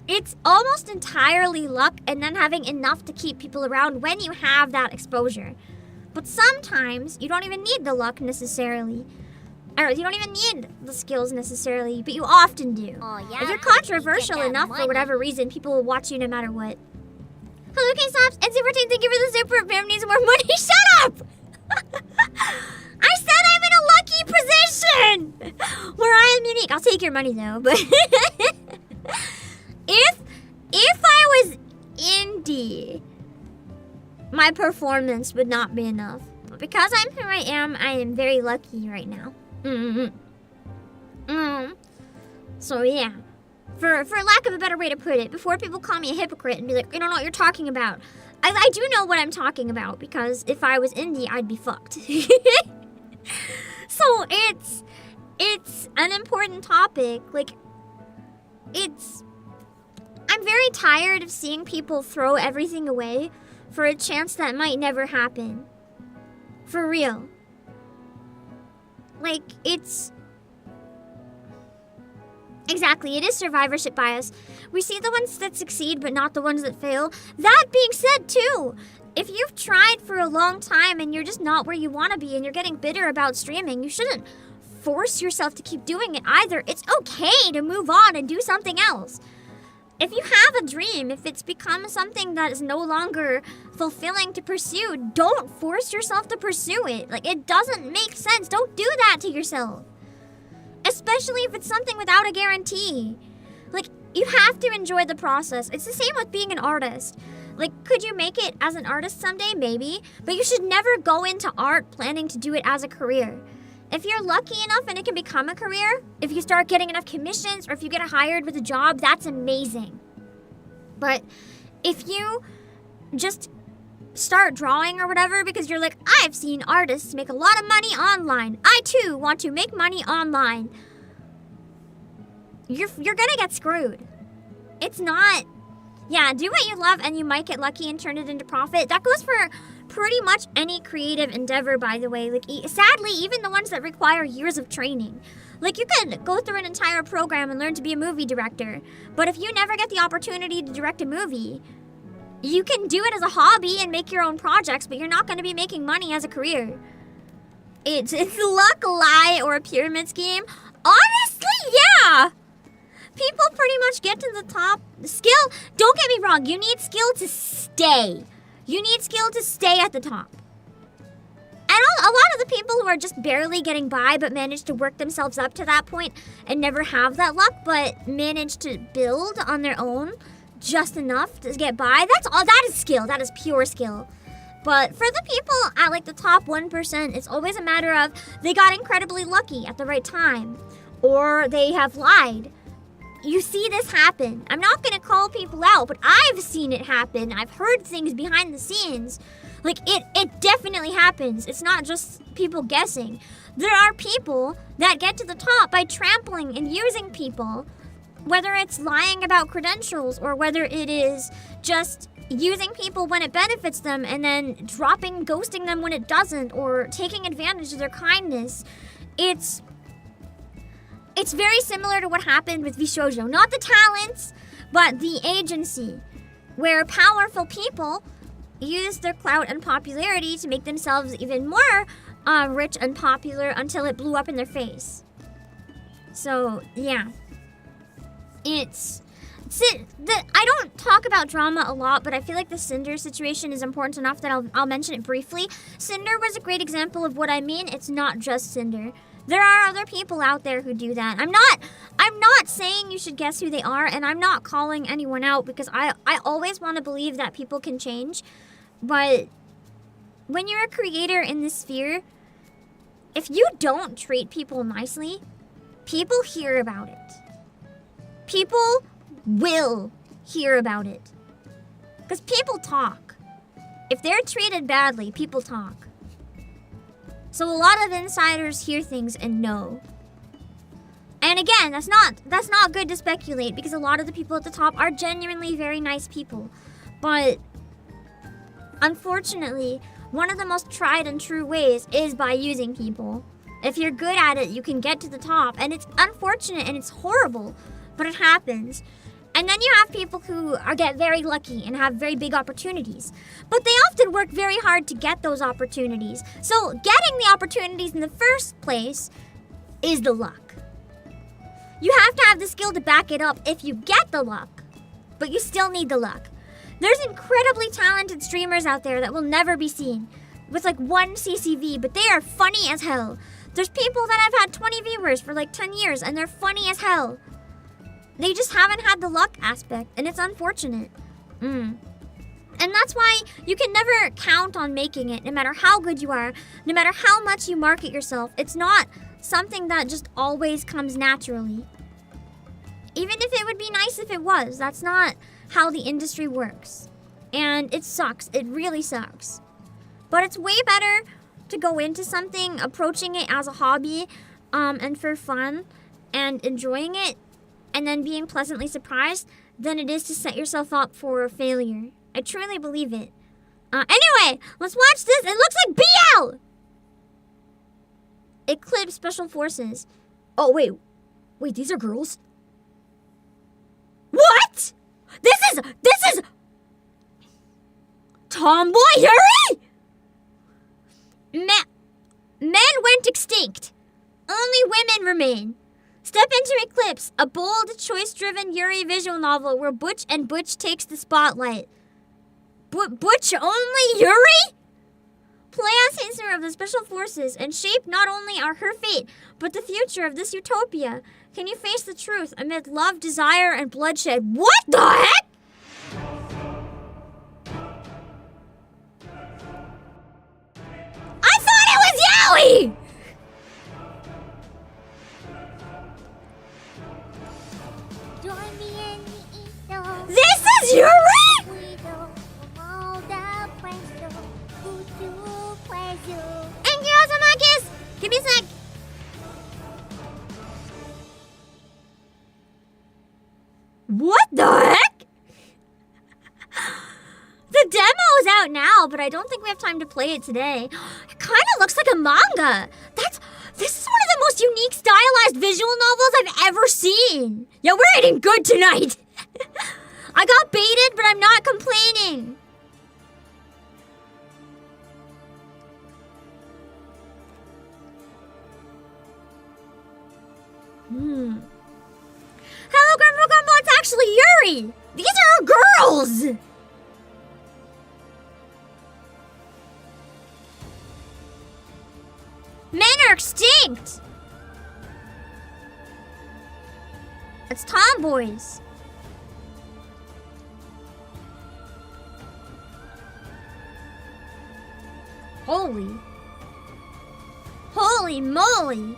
It's almost entirely luck and then having enough to keep people around when you have that exposure. But sometimes you don't even need the luck necessarily. Or you don't even need the skills necessarily, but you often do. Oh, yeah, if you're controversial enough for whatever reason, people will watch you no matter what. Hello, K-Stops and Super-Team, thank you for the super. Pam needs more money. Shut up! I said I'm in a lucky position! Where I am unique. I'll take your money though, but... If I was indie, my performance would not be enough. But because I'm who I am very lucky right now. So yeah. For lack of a better way to put it, before people call me a hypocrite and be like, you don't know what you're talking about, I do know what I'm talking about, because if I was indie, I'd be fucked. So it's an important topic. Like, I'm very tired of seeing people throw everything away for a chance that might never happen. For real. Like, exactly, it is survivorship bias. We see the ones that succeed, but not the ones that fail. That being said, too, if you've tried for a long time and you're just not where you want to be and you're getting bitter about streaming, you shouldn't force yourself to keep doing it either. It's okay to move on and do something else. If you have a dream, if it's become something that is no longer fulfilling to pursue, don't force yourself to pursue it. Like, it doesn't make sense. Don't do that to yourself. Especially if it's something without a guarantee. Like, you have to enjoy the process. It's the same with being an artist. Like, could you make it as an artist someday? Maybe. But you should never go into art planning to do it as a career. If you're lucky enough and it can become a career, if you start getting enough commissions or if you get hired with a job, that's amazing. But if you just start drawing or whatever because you're like, I've seen artists make a lot of money online, I too want to make money online, you're gonna get screwed. It's not, yeah, do what you love and you might get lucky and turn it into profit. That goes for pretty much any creative endeavor, by the way. Like, sadly, even the ones that require years of training. Like, you could go through an entire program and learn to be a movie director, but if you never get the opportunity to direct a movie, you can do it as a hobby and make your own projects, but you're not going to be making money as a career. It's luck, lie, or a pyramid scheme. Honestly, yeah! People pretty much get to the top. Skill, don't get me wrong, you need skill to stay. You need skill to stay at the top. And a lot of the people who are just barely getting by but manage to work themselves up to that point and never have that luck but manage to build on their own just enough to get by, that's all. That is skill. That is pure skill. But for the people at like the top 1%, it's always a matter of they got incredibly lucky at the right time or they have lied. You see this happen. I'm not going to call people out, but I've seen it happen. I've heard things behind the scenes. Like, it definitely happens. It's not just people guessing. There are people that get to the top by trampling and using people, whether it's lying about credentials or whether it is just using people when it benefits them and then ghosting them when it doesn't, or taking advantage of their kindness. It's very similar to what happened with VShojo. Not the talents, but the agency, where powerful people use their clout and popularity to make themselves even more rich and popular until it blew up in their face. So, yeah. I don't talk about drama a lot, but I feel like the Cinder situation is important enough that I'll mention it briefly. Cinder was a great example of what I mean. It's not just Cinder. There are other people out there who do that. I'm not saying you should guess who they are, and I'm not calling anyone out because I always want to believe that people can change. But when you're a creator in this sphere, if you don't treat people nicely, people hear about it. People will hear about it. Because people talk. If they're treated badly, people talk. So a lot of insiders hear things and know. And again, that's not good to speculate because a lot of the people at the top are genuinely very nice people. But unfortunately, one of the most tried and true ways is by using people. If you're good at it, you can get to the top. And it's unfortunate and it's horrible, but it happens. And then you have people who get very lucky and have very big opportunities. But they often work very hard to get those opportunities. So getting the opportunities in the first place is the luck. You have to have the skill to back it up if you get the luck. But you still need the luck. There's incredibly talented streamers out there that will never be seen with like 1 CCV, but they are funny as hell. There's people that have had 20 viewers for like 10 years and they're funny as hell. They just haven't had the luck aspect, and it's unfortunate. And that's why you can never count on making it, no matter how good you are, no matter how much you market yourself. It's not something that just always comes naturally. Even if it would be nice if it was, that's not how the industry works. And it sucks. It really sucks. But it's way better to go into something, approaching it as a hobby, and for fun, and enjoying it, and then being pleasantly surprised, than it is to set yourself up for failure. I truly believe it. Anyway, let's watch this. It looks like BL! Eclipse Special Forces. Oh, wait. Wait, these are girls? What? This is... Tomboy Yuri? Men went extinct. Only women remain. Step into Eclipse, a bold, choice-driven Yuri visual novel where Butch and Butch takes the spotlight. Butch only Yuri? Play as Hastener of the Special Forces and shape not only her fate, but the future of this utopia. Can you face the truth amid love, desire, and bloodshed? What the heck? I thought it was Yowie! This is Yuri? And girls, Marcus! Give me a sec. What the heck? The demo is out now, but I don't think we have time to play it today. It kind of looks like a manga. This is one of the most unique stylized visual novels I've ever seen. Yeah, we're eating good tonight. I got baited, but I'm not complaining. Hello, Grumble, it's actually Yuri. These are girls. Men are extinct. It's tomboys. Holy moly.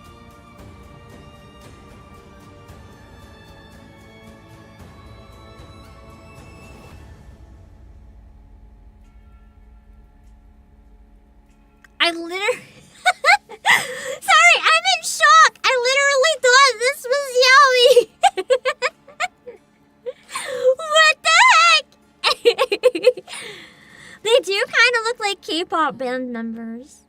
I literally... Sorry, I'm in shock. I literally thought this was Yowie. What the heck? They do kind of look like K-pop band members.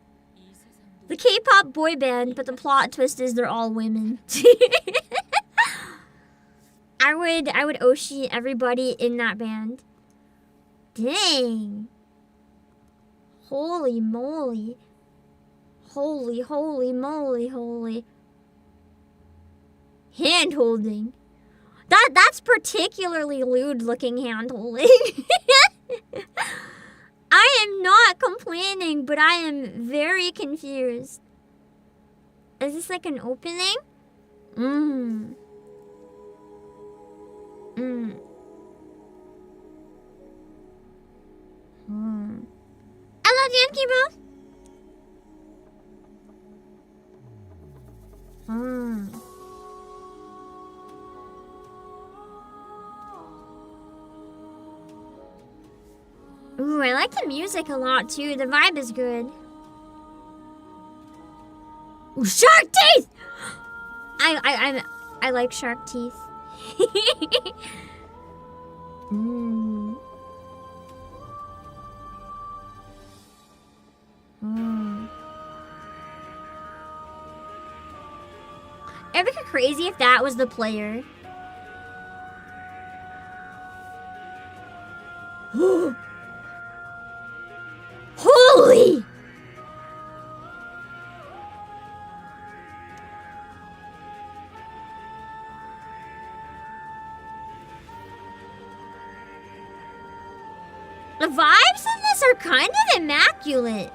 The K-pop boy band, but the plot twist is they're all women. I would Oshi everybody in that band. Dang. Holy moly. Holy moly. Hand holding. That's particularly lewd looking hand holding. I am not complaining, but I am very confused. Is this like an opening? Hello, Yankee bro. Ooh, I like the music a lot too. The vibe is good. Ooh, shark teeth! I like shark teeth. It'd be crazy if that was the player. Holy! The vibes in this are kind of immaculate.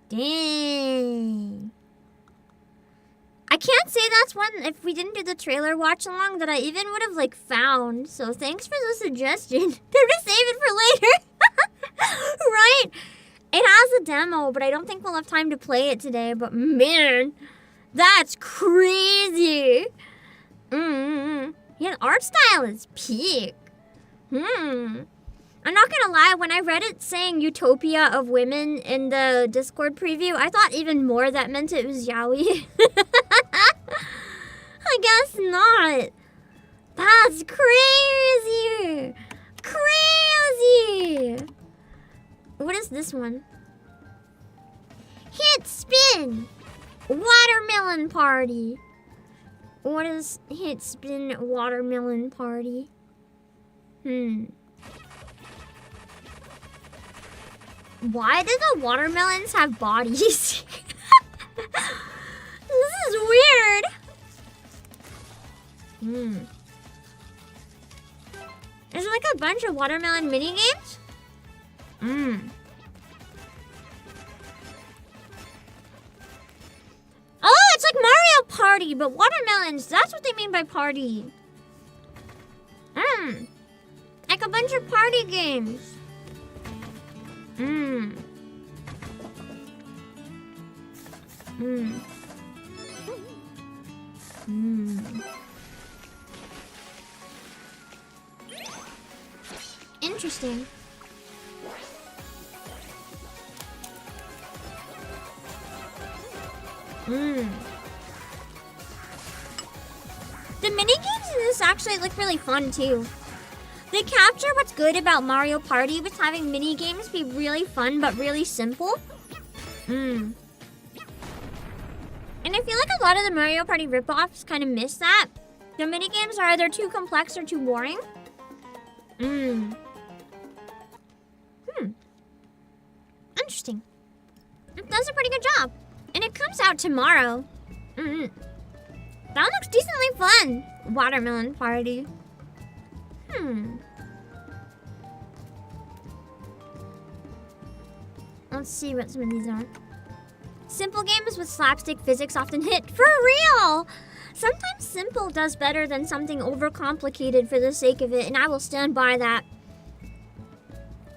Damn. can't say that's one, if we didn't do the trailer watch along, that I even would have, like, found. So thanks for the suggestion. Time to save it for later. Right? It has a demo, but I don't think we'll have time to play it today. But man, that's crazy. Yeah, the art style is peak. I'm not gonna lie, when I read it saying Utopia of Women in the Discord preview, I thought even more that meant it was yaoi. I guess not. That's crazy. Crazy. What is this one? Hit spin. Watermelon party. What is hit spin watermelon party? Why do the watermelons have bodies? This is weird. Is there like a bunch of watermelon mini games? Oh, it's like Mario Party, but watermelons. That's what they mean by party. Like a bunch of party games. Interesting. The mini games in this actually look really fun too. They capture what's good about Mario Party with having mini games be really fun but really simple. And I feel like a lot of the Mario Party ripoffs kind of miss that. The mini games are either too complex or too boring. Interesting. It does a pretty good job. And it comes out tomorrow. That looks decently fun. Watermelon party. Let's see what some of these are. Simple games with slapstick physics often hit. For real! Sometimes simple does better than something overcomplicated for the sake of it, and I will stand by that.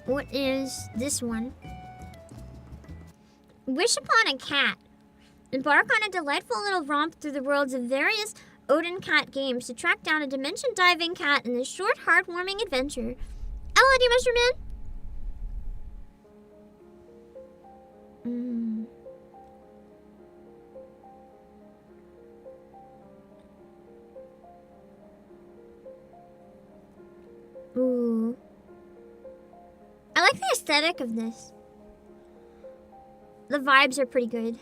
What is this one? Wish upon a cat. Embark on a delightful little romp through the worlds of various Odin cat games to track down a dimension-diving cat in this short, heartwarming adventure. Melody Mushroom Man? Ooh. I like the aesthetic of this. The vibes are pretty good.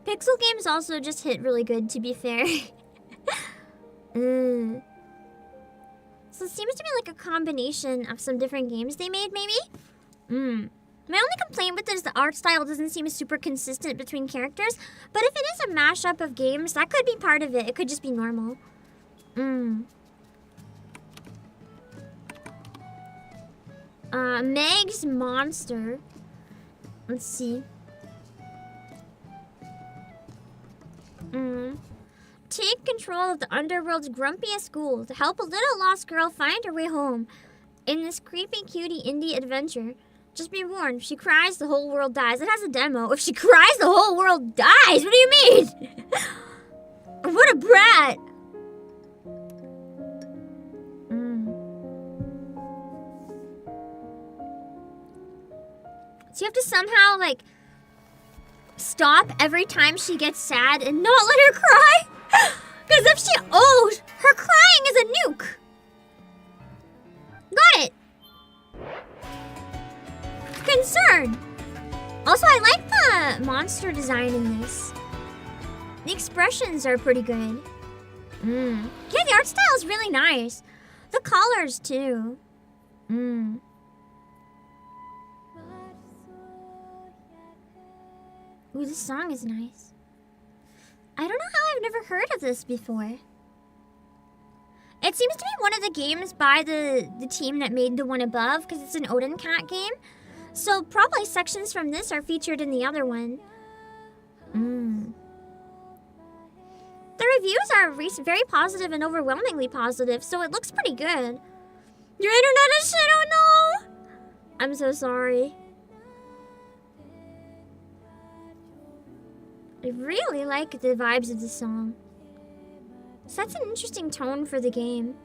Pixel games also just hit really good, to be fair. So it seems to be like a combination of some different games they made, maybe? My only complaint with it is the art style doesn't seem super consistent between characters, but if it is a mashup of games, that could be part of it. It could just be normal. Meg's Monster. Let's see. Take control of the underworld's grumpiest school to help a little lost girl find her way home. In this creepy cutie indie adventure, just be warned, if she cries, the whole world dies. It has a demo. If she cries, the whole world dies. What do you mean? What a brat. So you have to somehow, like, stop every time she gets sad and not let her cry? Because if she... Oh, her crying is a nuke. Got it. Concern. Also, I like the monster design in this. The expressions are pretty good. Yeah, the art style is really nice. The colors, too. Ooh, this song is nice. I don't know how I've never heard of this before. It seems to be one of the games by the team that made the one above, because it's an Odin Cat game. So probably sections from this are featured in the other one. The reviews are very positive and overwhelmingly positive, so it looks pretty good. Your internet is shit, oh no! I'm so sorry. I really like the vibes of the song. Sets an interesting tone for the game.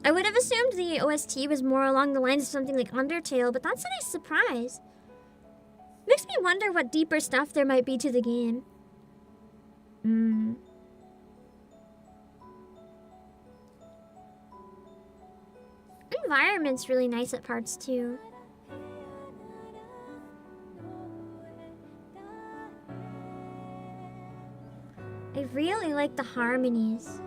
I would have assumed the OST was more along the lines of something like Undertale, but that's a nice surprise. Makes me wonder what deeper stuff there might be to the game. Environment's really nice at parts too. I really like the harmonies.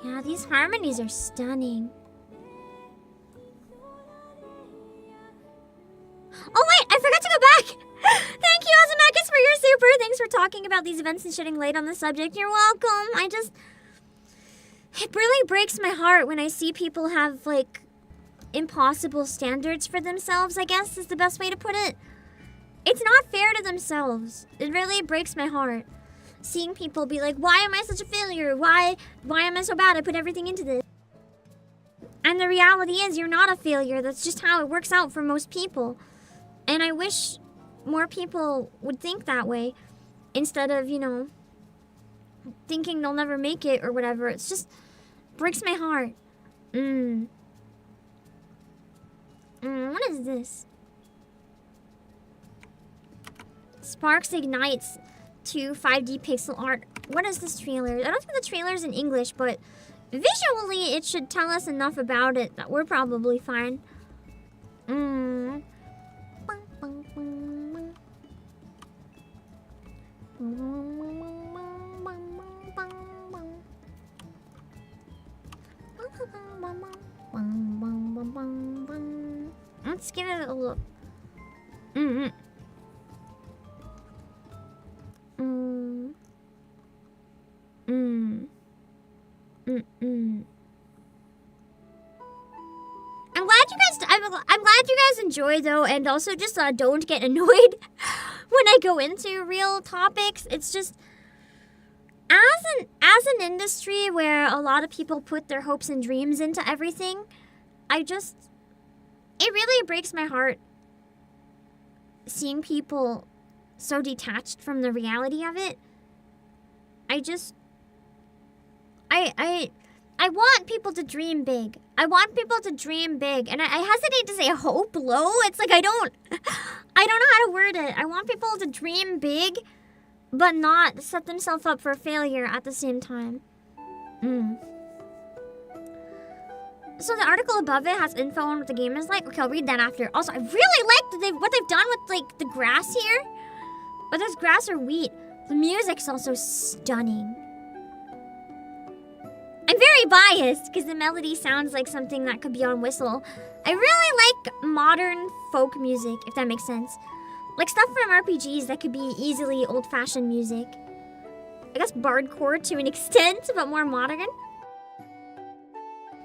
Yeah, these harmonies are stunning. Oh wait, I forgot to go back! Thank you, Azamakis, for your super. Thanks for talking about these events and shedding light on the subject. You're welcome. It really breaks my heart when I see people have, like, impossible standards for themselves, I guess is the best way to put it. It's not fair to themselves. It really breaks my heart. Seeing people be like, why am I such a failure? Why am I so bad? I put everything into this. And the reality is, you're not a failure. That's just how it works out for most people. And I wish more people would think that way. Instead of, you know, thinking they'll never make it or whatever. It's just breaks my heart. What is this? Sparks ignites to 5D pixel art. What is this trailer? I don't think the trailer's in English, but visually it should tell us enough about it that we're probably fine. Let's give it a look. I'm glad you guys enjoy though, and also just don't get annoyed when I go into real topics. It's just as an industry where a lot of people put their hopes and dreams into everything, it really breaks my heart seeing people so detached from the reality of it. I want people to dream big. I want people to dream big. And I hesitate to say hope low. It's like I don't know how to word it. I want people to dream big, but not set themselves up for failure at the same time. So the article above it has info on what the game is like. Okay, I'll read that after. Also, I really like what they've done with like the grass here. Whether it's grass or wheat. The music's also stunning. I'm very biased because the melody sounds like something that could be on Whistle. I really like modern folk music, if that makes sense. Like stuff from RPGs that could be easily old-fashioned music. I guess bardcore to an extent, but more modern.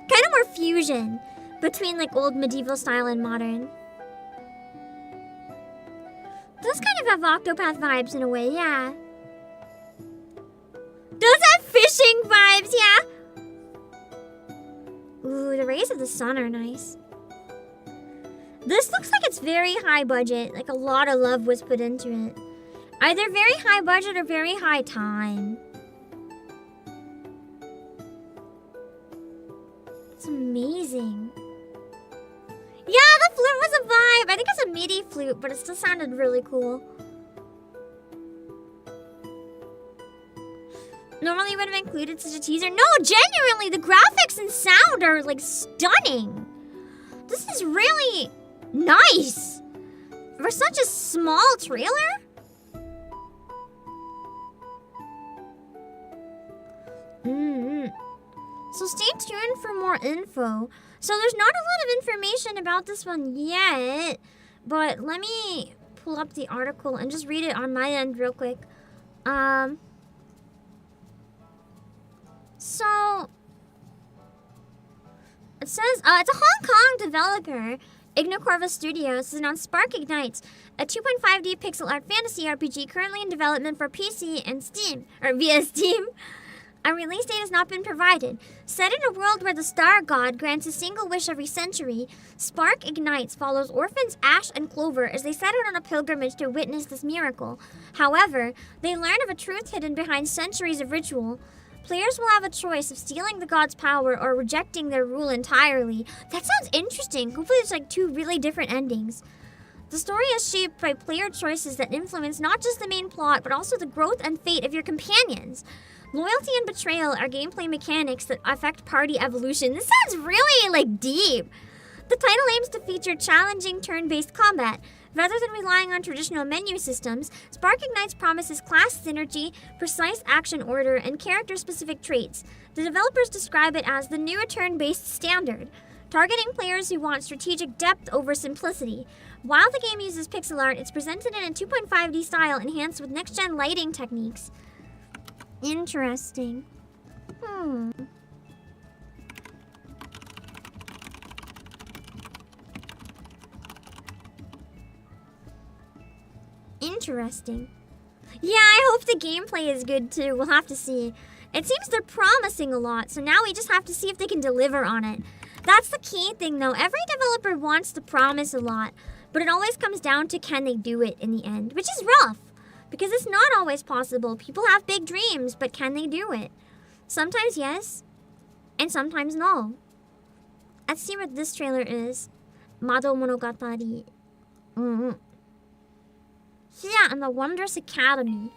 Kind of more fusion between like old medieval style and modern. Does kind of have Octopath vibes in a way, yeah. Does have fishing vibes, yeah. Ooh, the rays of the sun are nice. This looks like it's very high budget. Like a lot of love was put into it. Either very high budget or very high time. It's amazing. Yeah, the flute was a vibe. I think it's a MIDI flute, but it still sounded really cool. Normally would have included such a teaser. No, genuinely, the graphics and sound are like stunning. This is really nice for such a small trailer. So stay tuned for more info. So there's not a lot of information about this one yet, But let me pull up the article and just read it on my end real quick. So it says it's a Hong Kong developer, Ignocorva Studios, has announced Spark Ignites, a 2.5D pixel art fantasy RPG currently in development for PC and Steam, or via Steam. A release date has not been provided. Set in a world where the Star God grants a single wish every century, Spark Ignites follows orphans Ash and Clover as they set out on a pilgrimage to witness this miracle. However, they learn of a truth hidden behind centuries of ritual. Players will have a choice of stealing the god's power or rejecting their rule entirely. That sounds interesting. Hopefully there's like 2 really different endings. The story is shaped by player choices that influence not just the main plot, but also the growth and fate of your companions. Loyalty and betrayal are gameplay mechanics that affect party evolution. This sounds really, like, deep. The title aims to feature challenging turn-based combat. Rather than relying on traditional menu systems, Spark Ignites promises class synergy, precise action order, and character-specific traits. The developers describe it as the new turn-based standard, targeting players who want strategic depth over simplicity. While the game uses pixel art, it's presented in a 2.5D style enhanced with next-gen lighting techniques. Interesting. Interesting. Yeah, I hope the gameplay is good too. We'll have to see. It seems they're promising a lot, so now we just have to see if they can deliver on it. That's the key thing though. Every developer wants to promise a lot, but it always comes down to can they do it in the end, which is rough. Because it's not always possible. People have big dreams, but can they do it? Sometimes yes, and sometimes no. Let's see what this trailer is. Mado Monogatari. Yeah, and the Wondrous Academy.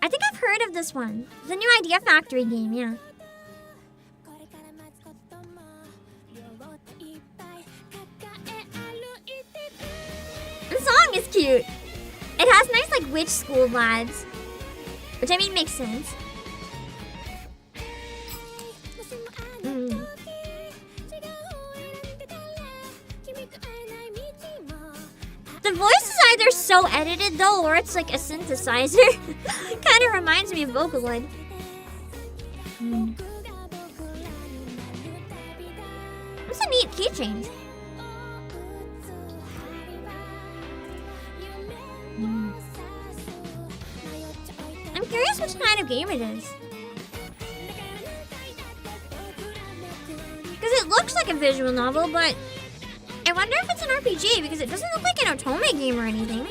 I think I've heard of this one. The new Idea Factory game, yeah. The song is cute. It has nice, like, witch school vibes. Which, I mean, makes sense. The voice is either so edited, though, or it's, like, a synthesizer. Kind of reminds me of Vocaloid. That's a neat keychain. I'm curious which kind of game it is. Because it looks like a visual novel, but I wonder if it's an RPG because it doesn't look like an Otome game or anything.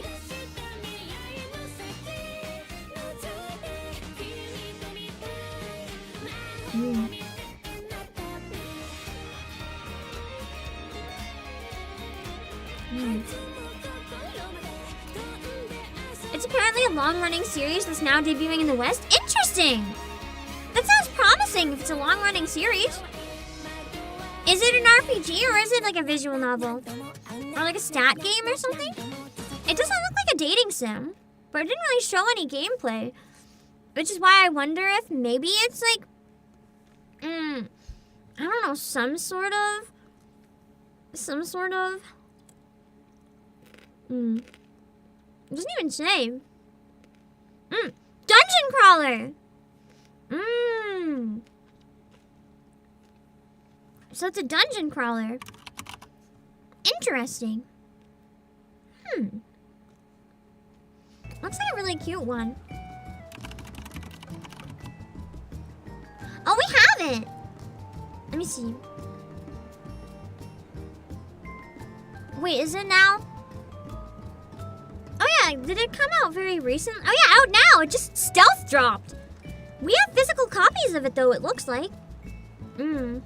It's apparently a long-running series that's now debuting in the West. Interesting! That sounds promising if it's a long-running series. Is it an RPG or is it like a visual novel? Or like a stat game or something? It doesn't look like a dating sim, but it didn't really show any gameplay. Which is why I wonder if maybe it's like, I don't know, some sort of, it doesn't even say. Dungeon crawler! So it's a dungeon crawler. Interesting. Looks like a really cute one. Oh, we have it! Let me see. Wait, is it now? Oh yeah, did it come out very recent? Oh yeah, out now! It just stealth dropped! We have physical copies of it though, it looks like. Did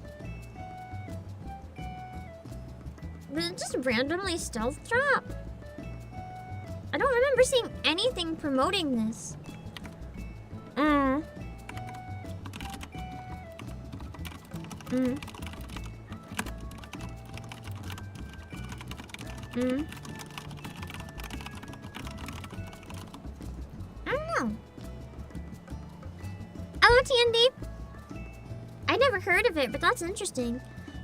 it just randomly stealth drop? I don't remember seeing anything promoting this. I don't know. Hello, TND. I never heard of it, but that's interesting.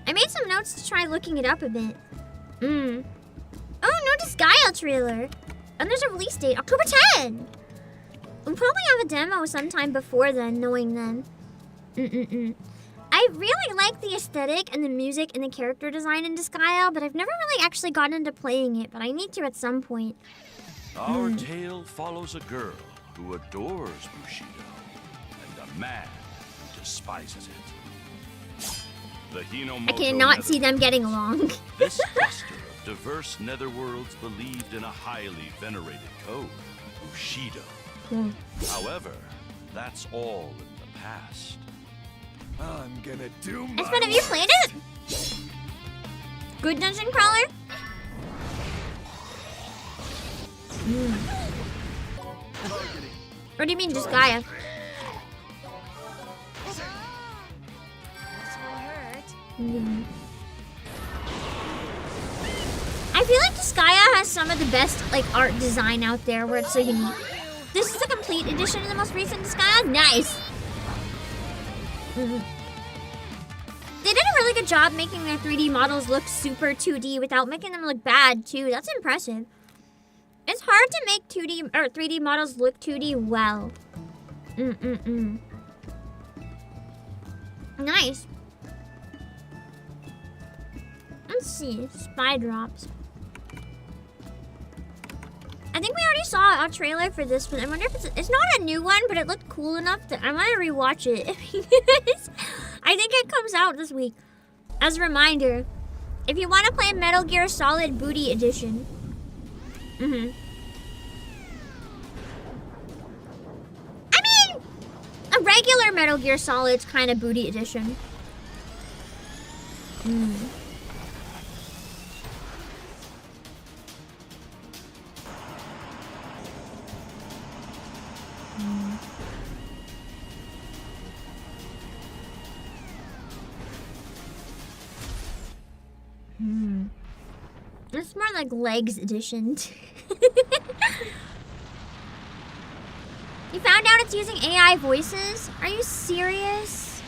I made some notes to try looking it up a bit. Oh Oh, no Disgaea trailer. And there's a release date, October 10. We'll probably have a demo sometime before then, knowing them. I really like the aesthetic and the music and the character design in Disgaea, but I've never really actually gotten into playing it, but I need to at some point. Our tale follows a girl who adores Bushido and a man who despises it. The Hinomoto I cannot see them getting along. This cluster of diverse netherworlds believed in a highly venerated code, Bushido. However, that's all in the past. I'm gonna do my Espen, have you played it? Good dungeon crawler? What do you mean, just Gaia? I feel like Disgaea has some of the best like art design out there where it's so unique. This is a complete edition of the most recent Disgaea. Nice! They did a really good job making their 3D models look super 2D without making them look bad too. That's impressive. It's hard to make 2D or 3D models look 2D well. Nice. Let's see. Spy drops. I think we already saw a trailer for this one. I wonder if it's not a new one, but it looked cool enough that I want to rewatch it. I think it comes out this week. As a reminder, if you want to play Metal Gear Solid Booty Edition. I mean, a regular Metal Gear Solid's kind of Booty Edition. It's more like Legs Edition. You found out it's using AI voices? Are you serious?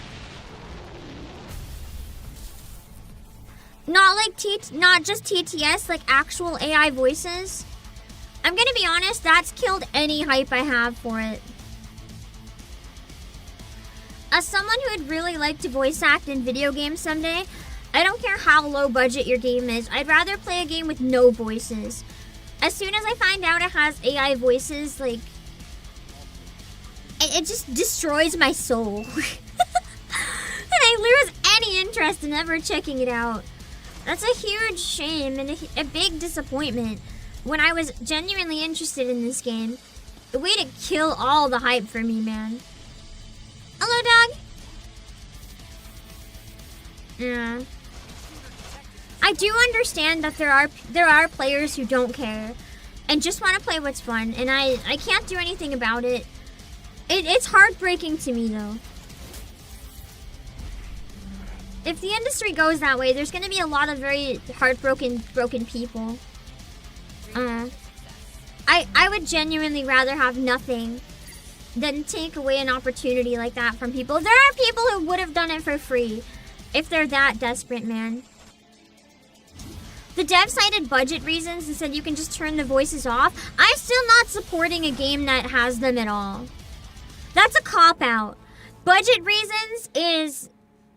Not like not just TTS, like actual AI voices? I'm gonna be honest, that's killed any hype I have for it. As someone who would really like to voice act in video games someday, I don't care how low budget your game is, I'd rather play a game with no voices. As soon as I find out it has AI voices, like, it just destroys my soul. And I lose any interest in ever checking it out. That's a huge shame and a big disappointment when I was genuinely interested in this game. The way to kill all the hype for me, man. Hello, dog. Yeah. I do understand that there are players who don't care and just want to play what's fun, and I can't do anything about it. It's heartbreaking to me, though. If the industry goes that way, there's going to be a lot of very broken people. I would genuinely rather have nothing than take away an opportunity like that from people. There are people who would have done it for free if they're that desperate, man. The dev cited budget reasons and said you can just turn the voices off. I'm still not supporting a game that has them at all. That's a cop-out. Budget reasons is...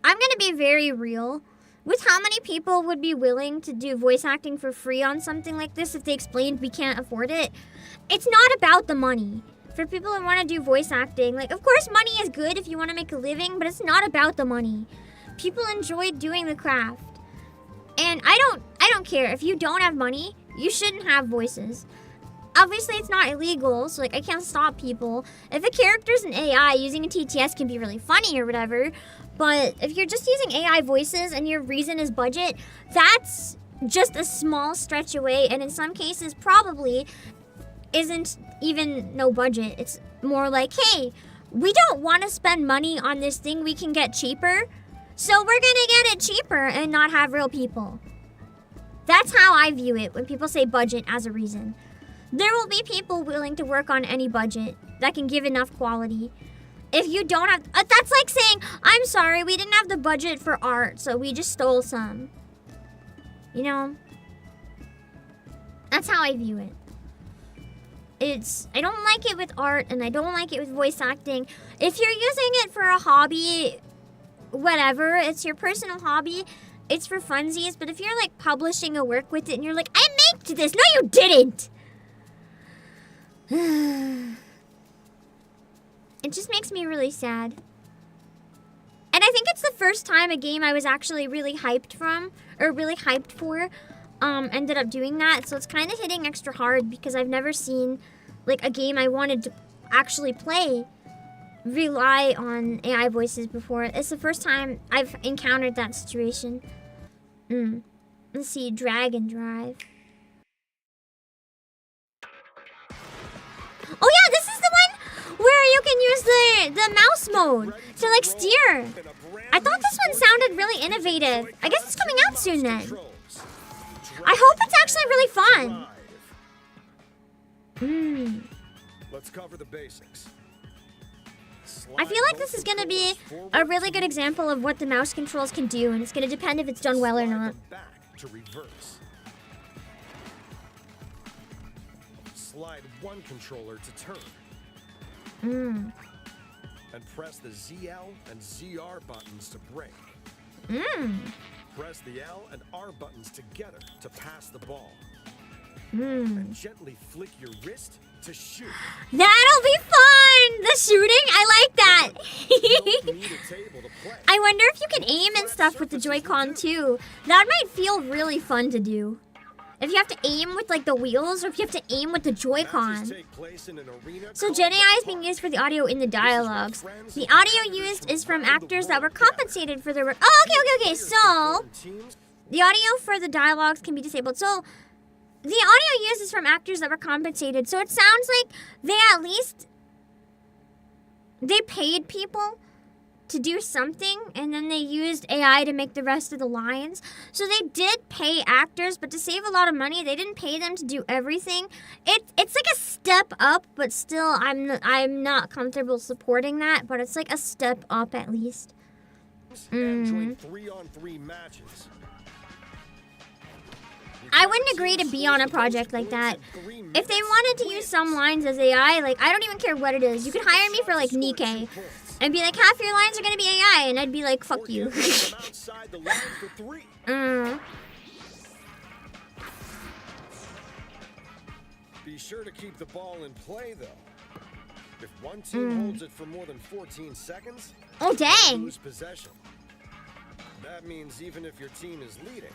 I'm gonna be very real. With how many people would be willing to do voice acting for free on something like this if they explained we can't afford it? It's not about the money. For people who want to do voice acting, like, of course money is good if you want to make a living, but it's not about the money. People enjoy doing the craft. And I don't care. If you don't have money, you shouldn't have voices. Obviously, it's not illegal, so like I can't stop people. If a character's an AI, using a TTS can be really funny or whatever. But if you're just using AI voices and your reason is budget, that's just a small stretch away, and in some cases probably isn't even no budget. It's more like, hey, we don't want to spend money on this thing we can get cheaper, so we're gonna get it cheaper and not have real people. That's how I view it when people say budget as a reason. There will be people willing to work on any budget that can give enough quality. If you don't have... that's like saying, I'm sorry, we didn't have the budget for art, so we just stole some. You know? That's how I view it. I don't like it with art, and I don't like it with voice acting. If you're using it for a hobby, whatever, it's your personal hobby, it's for funsies, but if you're like publishing a work with it and you're like, I made this, no you didn't! It just makes me really sad. And I think it's the first time a game I was actually really hyped for, ended up doing that. So it's kind of hitting extra hard because I've never seen like a game I wanted to actually play rely on AI voices before. It's the first time I've encountered that situation. Let's see, drag and drive. Oh yeah, this is the one where you can use the mouse mode to like steer. I thought this one sounded really innovative. I guess it's coming out soon then. I hope it's actually really fun. Let's cover the basics. I feel like this is going to be a really good example of what the mouse controls can do, and it's going to depend if it's done well or not. To reverse. Slide one controller to turn. And press the ZL and ZR buttons to brake. Press the L and R buttons together to pass the ball. And gently flick your wrist to shoot. That'll be fun! The shooting? I like that. I wonder if you can aim and stuff with the Joy-Con too. That might feel really fun to do. If you have to aim with like the wheels or if you have to aim with the Joy-Con. So Gen AI is being used for the audio in the dialogues. The audio used is from actors that were compensated for their work. Oh, okay. So, the audio for the dialogues can be disabled. So, the audio used is from actors that were compensated. So, it sounds like they paid people to do something, and then they used AI to make the rest of the lines. So they did pay actors, but to save a lot of money, they didn't pay them to do everything. It's like a step up, but still, I'm not comfortable supporting that. But it's like a step up at least. Join 3-on-3 matches. I wouldn't agree to be on a project like that. If they wanted to use some lines as AI, like I don't even care what it is. You could hire me for like Nikkei. And be like, half your lines are gonna be AI, and I'd be like, fuck you. Be sure to keep the ball in play, though. If one team holds it for more than 14 seconds, oh dang! Lose possession. That means even if your team is leading,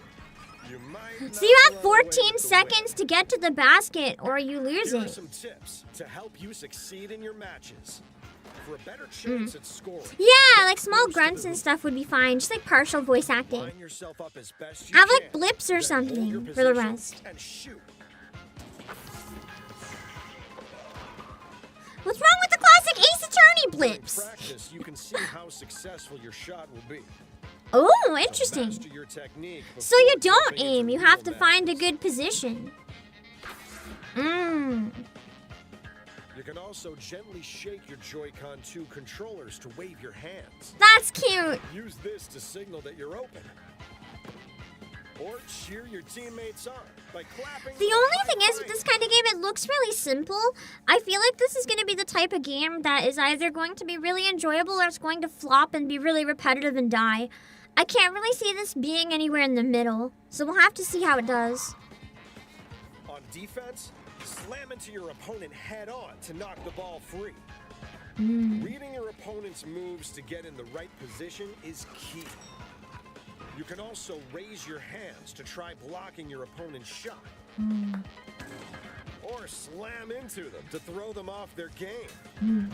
you might. So you have 14 seconds to get to the basket, or you lose it. Here are some tips to help you succeed in your matches. For a better chance at scoring. Yeah, like small grunts and stuff would be fine. Just like partial voice acting. Have like blips or something for the rest. What's wrong with the classic Ace Attorney blips? In practice, you can see how successful your shot will be. Oh, interesting. So you don't aim, you have to find a good position. You can also gently shake your Joy-Con 2 controllers to wave your hands. That's cute. Use this to signal that you're open. Or cheer your teammates on by clapping. The only thing is with this kind of game, it looks really simple. I feel like this is going to be the type of game that is either going to be really enjoyable or it's going to flop and be really repetitive and die. I can't really see this being anywhere in the middle, so we'll have to see how it does. On defense, slam into your opponent head-on to knock the ball free. Reading your opponent's moves to get in the right position is key. You can also raise your hands to try blocking your opponent's shot. Or slam into them to throw them off their game.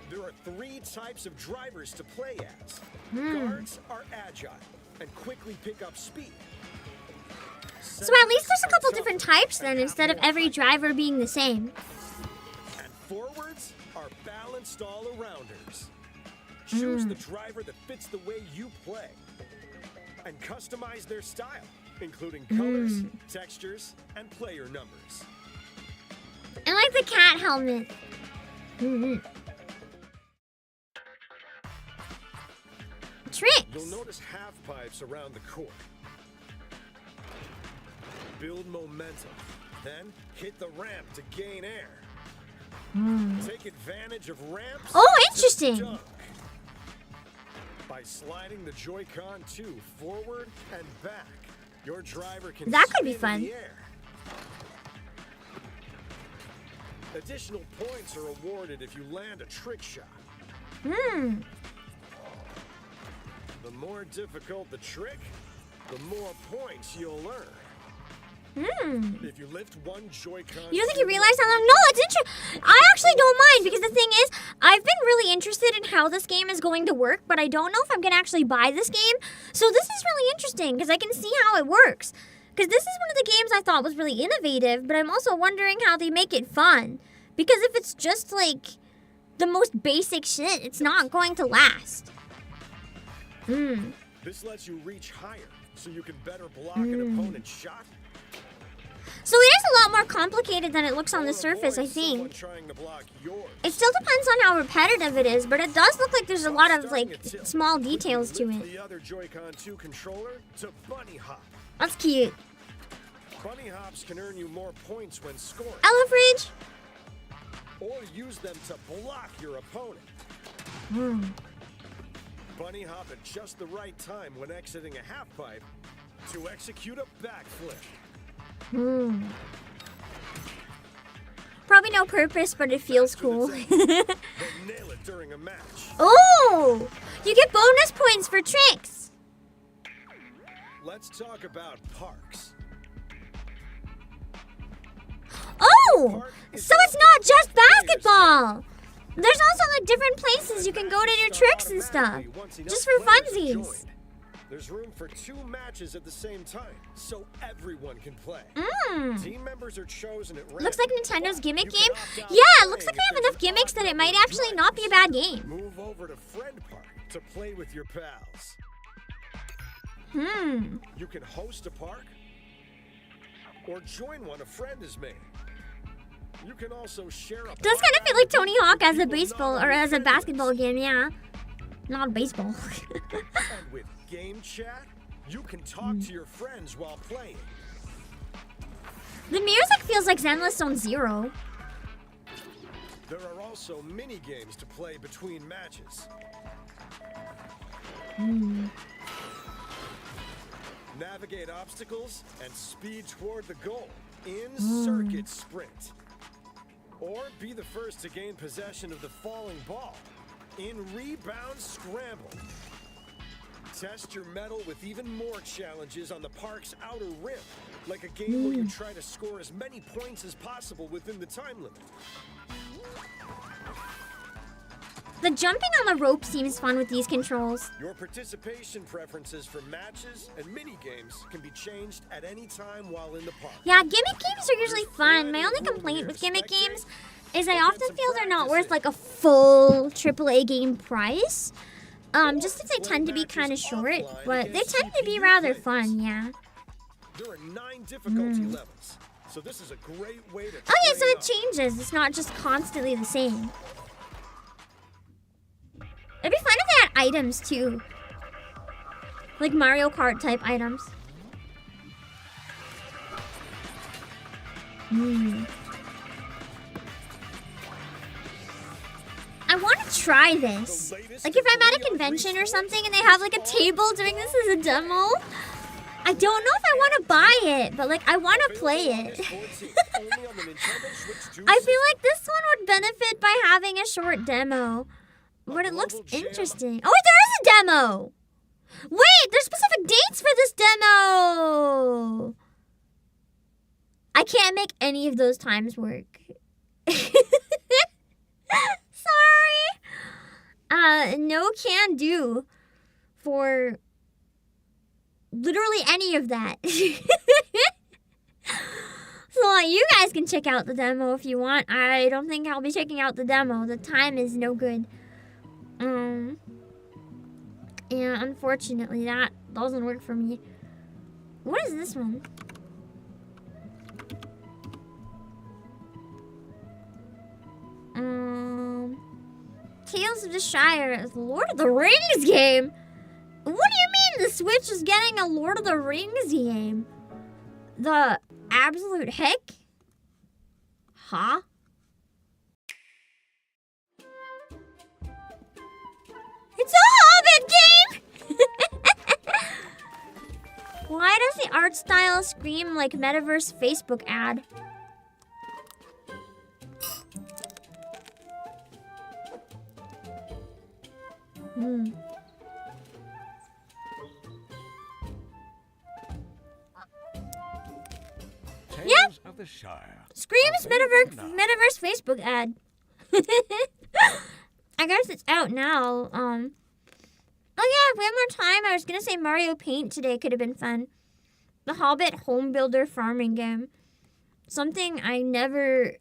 There are 3 types of drivers to play as. Guards are agile and quickly pick up speed. So at least there's a couple different types then, instead of every driver being the same. And forwards are balanced all-arounders. Choose the driver that fits the way you play. And customize their style, including colors, textures, and player numbers. I like the cat helmet. tricks. You'll notice half pipes around the court. Build momentum. Then hit the ramp to gain air. Take advantage of ramps. Oh, to interesting. dunk. By sliding the Joy-Con 2 forward and back, your driver can That could be spin in fun. the air. Additional points are awarded if you land a trick shot. The more difficult the trick, the more points you'll earn. If you lift one Joy-Con... You don't think you realize how long? No, it's interesting. I actually don't mind because the thing is, I've been really interested in how this game is going to work, but I don't know if I'm going to actually buy this game. So this is really interesting because I can see how it works. Because this is one of the games I thought was really innovative, but I'm also wondering how they make it fun. Because if it's just like the most basic shit, it's not going to last. This lets you reach higher, so you can better block an opponent's shot. So it is a lot more complicated than it looks on the surface, I think. Trying to block yours. It still depends on how repetitive it is, but it does look like there's a lot of like small details to Lift it. the other Joy-Con 2 controller to bunny hop. That's cute. Bunny hops can earn you more points when scoring, Hello, Fridge. or use them to block your opponent. Bunny hop at just the right time when exiting a half pipe to execute a backflip. Probably no purpose, but it feels cool. Then nail it during a match. Oh, you get bonus points for tricks. Let's talk about parks. Oh, so it's not just basketball. There's also like different places you can go to do tricks and stuff, just for funsies. There's room for 2 matches at the same time, so everyone can play. Team members are chosen at random. Looks like Nintendo's gimmick You can game. opt out Yeah, of it looks like playing they have if enough there's gimmicks that it might optional actually not be a bad game. Move over to Friend Park to play with your pals. You can host a park or join one a friend has made. You can also share a Does kind of feel like Tony Hawk as a baseball or as a basketball game, yeah. Not baseball. And with game chat, you can talk to your friends while playing. The music feels like Zenless Zone Zero. There are also mini games to play between matches. Navigate obstacles and speed toward the goal in circuit sprint. Or be the first to gain possession of the falling ball in rebound scramble. Test your mettle with even more challenges on the park's outer rim, like a game where you try to score as many points as possible within the time limit. The jumping on the rope seems fun with these controls. Your participation preferences for matches and mini games can be changed at any time while in the park. Yeah, gimmick games are usually fun. My only complaint with gimmick games is I often feel they're not worth like a full AAA game price. Just if they tend to be kind of short, but they tend to be rather fun, yeah. There are 9 difficulty levels, so this is a great way to Oh yeah, so train it up. changes. It's not just constantly the same. It'd be fun if they had items too. Like Mario Kart type items. I want to try this. Like if I'm at a convention or something and they have like a table doing this as a demo. I don't know if I want to buy it, but like I want to play it. I feel like this one would benefit by having a short demo. But it looks interesting. Oh wait, there is a demo! Wait, there's specific dates for this demo! I can't make any of those times work. Sorry. No can do for literally any of that. So you guys can check out the demo if you want. I don't think I'll be checking out the demo. The time is no good. Yeah, unfortunately that doesn't work for me. What is this one? Tales of the Shire is the Lord of the Rings game. What do you mean the Switch is getting a Lord of the Rings game? The absolute heck? Huh? It's a Hobbit game! Why does the art style scream like Metaverse Facebook ad? Tales of the Shire. Screams Metaverse Facebook ad. I guess it's out now. Oh yeah, if we have more time, I was gonna say Mario Paint today could have been fun. The Hobbit home builder farming game. Something I never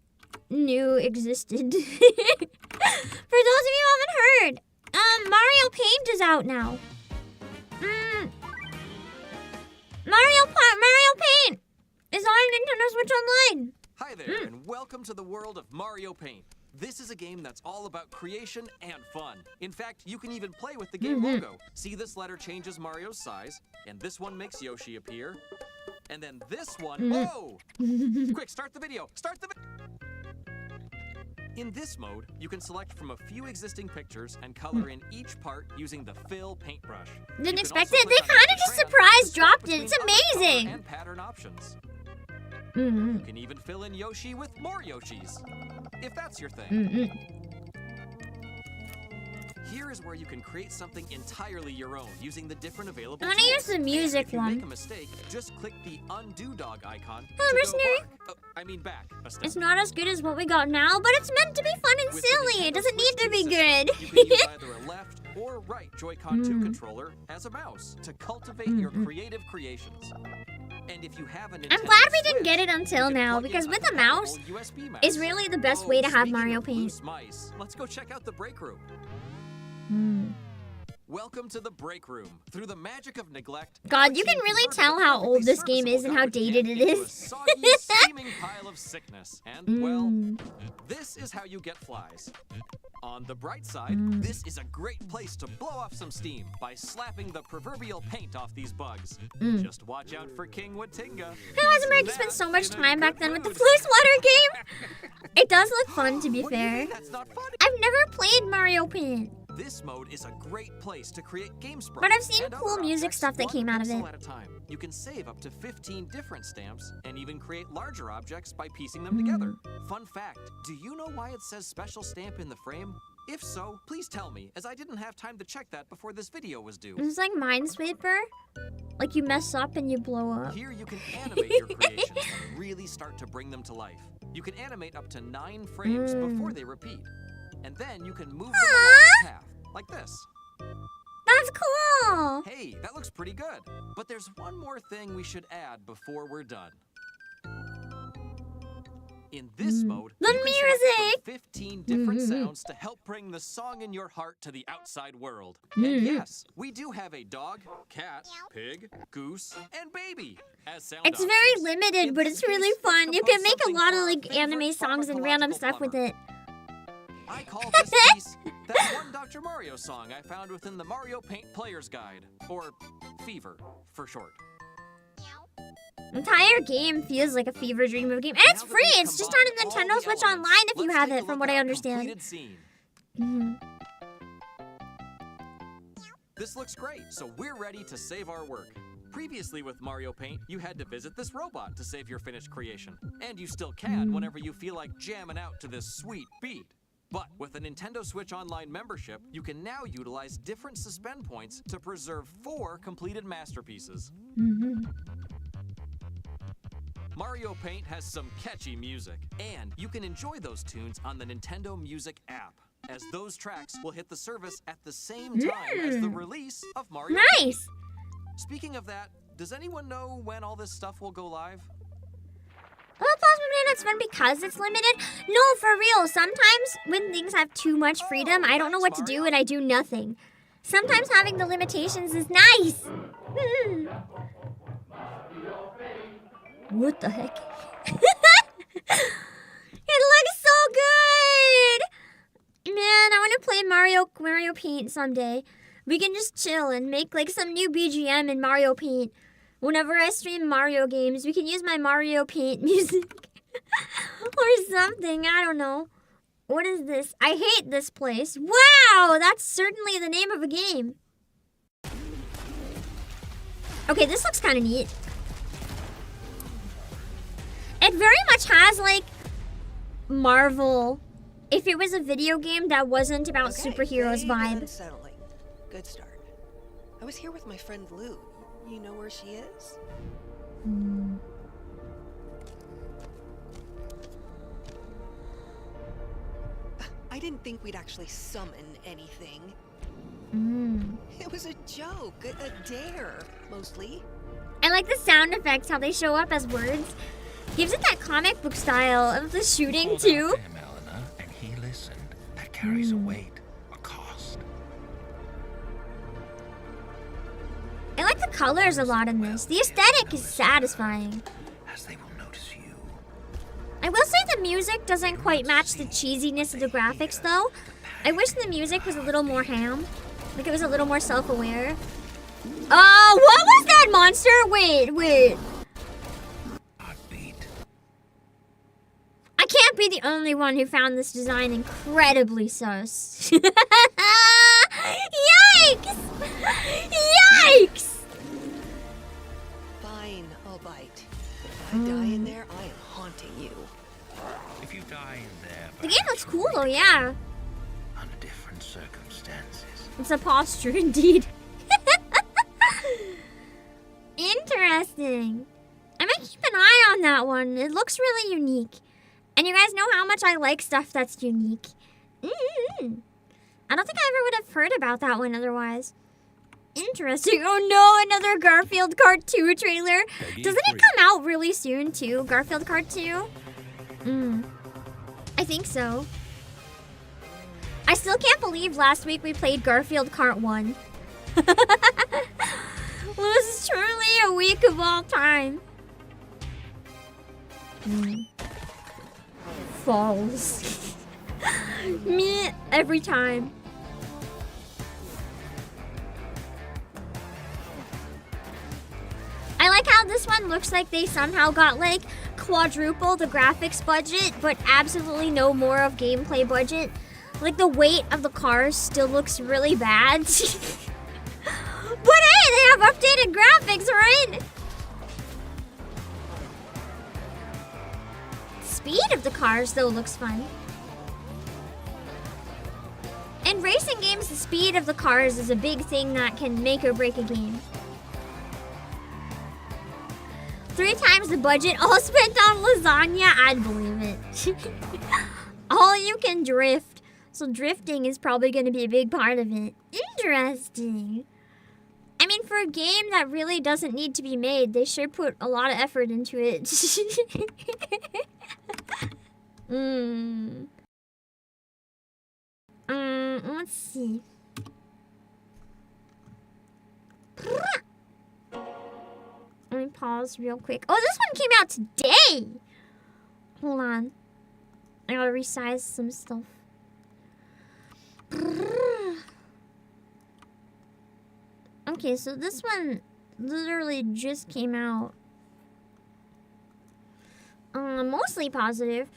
knew existed. For those of you who haven't heard, Mario Paint is out now. Mario Paint is on Nintendo Switch Online. Hi there, and welcome to the world of Mario Paint. This is a game that's all about creation and fun. In fact, you can even play with the game logo. See, this letter changes Mario's size, and this one makes Yoshi appear. And then this one, whoa! Quick, start the video, In this mode, you can select from a few existing pictures and color in each part using the fill paintbrush. Didn't expect it. They kind of just surprise dropped it. It's amazing. And pattern options. You can even fill in Yoshi with more Yoshis, if that's your thing. Here is where you can create something entirely your own using the different available I want to use the music if you one. make a mistake, just click the undo dog icon. Hello, to mercenary. go back a step. It's not as good as what we got now, but it's meant to be fun and With the silly. It Nintendo doesn't need Switch to be 2 good. system, you can use either a left or right Joy-Con 2 controller as a mouse to cultivate your creative creations. And if you have an I'm glad we didn't get it until now, because with a mouse, is really the best way to have Mario Paint. Mice, let's go check out the break room. Welcome to the break room. Through the magic of neglect, God, you can really tell how old this game is and how dated it is. A soggy, steaming pile of sickness. And well, this is how you get flies. On the bright side, this is a great place to blow off some steam by slapping the proverbial paint off these bugs. Just watch out for King Watinga. How has America spent so much time back then with the Flu Sweater game? It does look fun, to be fair. That's not funny. I've never played Mario Paint. This mode is a great place to create game sprites. But I've seen and cool other music objects stuff that one came out of pixel it. At a time. You can save up to 15 different stamps and even create larger objects by piecing them together. Fun fact, do you know why it says special stamp in the frame? If so, please tell me, as I didn't have time to check that before this video was due. It's like Minesweeper. Like you mess up and you blow up. Here you can animate your creations and really start to bring them to life. You can animate up to 9 frames before they repeat. And then you can move them along the path, like this. That's cool. Hey, that looks pretty good. But there's one more thing we should add before we're done. In this mode, The you can select music. from 15 different sounds to help bring the song in your heart to the outside world. And yes, we do have a dog, cat, pig, goose, and baby as sound It's very options. limited, In but this it's really case, fun. let's You compose can make a something lot of for our like anime favorite songs and random pharmacological stuff with plumber. it. I call this piece that one Dr. Mario song I found within the Mario Paint Player's Guide, or Fever for short. The entire game feels like a fever dream of a game. And it's Now that free. we've It's just combined on all Nintendo the Switch elements, Online if you let's have take a it, from look what I at understand. completed scene. This looks great, so we're ready to save our work. Previously with Mario Paint, you had to visit this robot to save your finished creation. And you still can whenever you feel like jamming out to this sweet beat. But with a Nintendo Switch Online membership, you can now utilize different suspend points to preserve 4 completed masterpieces. Mario Paint has some catchy music, and you can enjoy those tunes on the Nintendo Music app, as those tracks will hit the service at the same time as the release of Mario Paint. Nice. Speaking of that, does anyone know when all this stuff will go live? Well, Plasma Banana's fun because it's limited. No, for real. Sometimes when things have too much freedom, I don't know what to do and I do nothing. Sometimes having the limitations is nice. What the heck? It looks so good. Man, I want to play Mario Paint someday. We can just chill and make like some new BGM in Mario Paint. Whenever I stream Mario games, we can use my Mario Paint music. Or something, I don't know. What is this? I hate this place. Wow, that's certainly the name of a game. Okay, this looks kind of neat. It very much has like Marvel. If it was a video game that wasn't about superheroes vibe. Unsettling. Good start. I was here with my friend Lou. You know where she is? I didn't think we'd actually summon anything. It was a joke, a dare, mostly. I like the sound effects, how they show up as words. Gives it that comic book style of the shooting too. Eleanor, and he listened. That carries a weight, a cost. I like the colors a lot in this. The aesthetic is satisfying. As they will notice you. I will say the music doesn't quite match the cheesiness of the graphics though. I wish the music was a little more ham. Like it was a little more self-aware. Oh, what was that monster? Wait. I can't be the only one who found this design incredibly sus. Yikes! Yikes! Fine, I'll bite. If I die in there, I am haunting you. If you die in there, The game looks cool though, yeah. under different circumstances. It's a posture indeed. Interesting. I might keep an eye on that one. It looks really unique. And you guys know how much I like stuff that's unique. I don't think I ever would have heard about that one otherwise. Interesting. Oh no, another Garfield Kart 2 trailer. Doesn't it come out really soon too? Garfield Kart 2? I think so. I still can't believe last week we played Garfield Kart 1. Well, this is truly a week of all time. Falls. Me every time. I like how this one looks like they somehow got like quadruple the graphics budget, but absolutely no more of gameplay budget. Like the weight of the cars still looks really bad. But hey, they have updated graphics, right? Speed of the cars though looks fun. In racing games, the speed of the cars is a big thing that can make or break a game. 3 times the budget, all spent on lasagna, I'd believe it. All you can drift. So drifting is probably going to be a big part of it. Interesting. I mean, for a game that really doesn't need to be made, they sure put a lot of effort into it. Let's see. Let me pause real quick. Oh, this one came out today! Hold on. I gotta resize some stuff. Okay, so this one literally just came out. Mostly positive.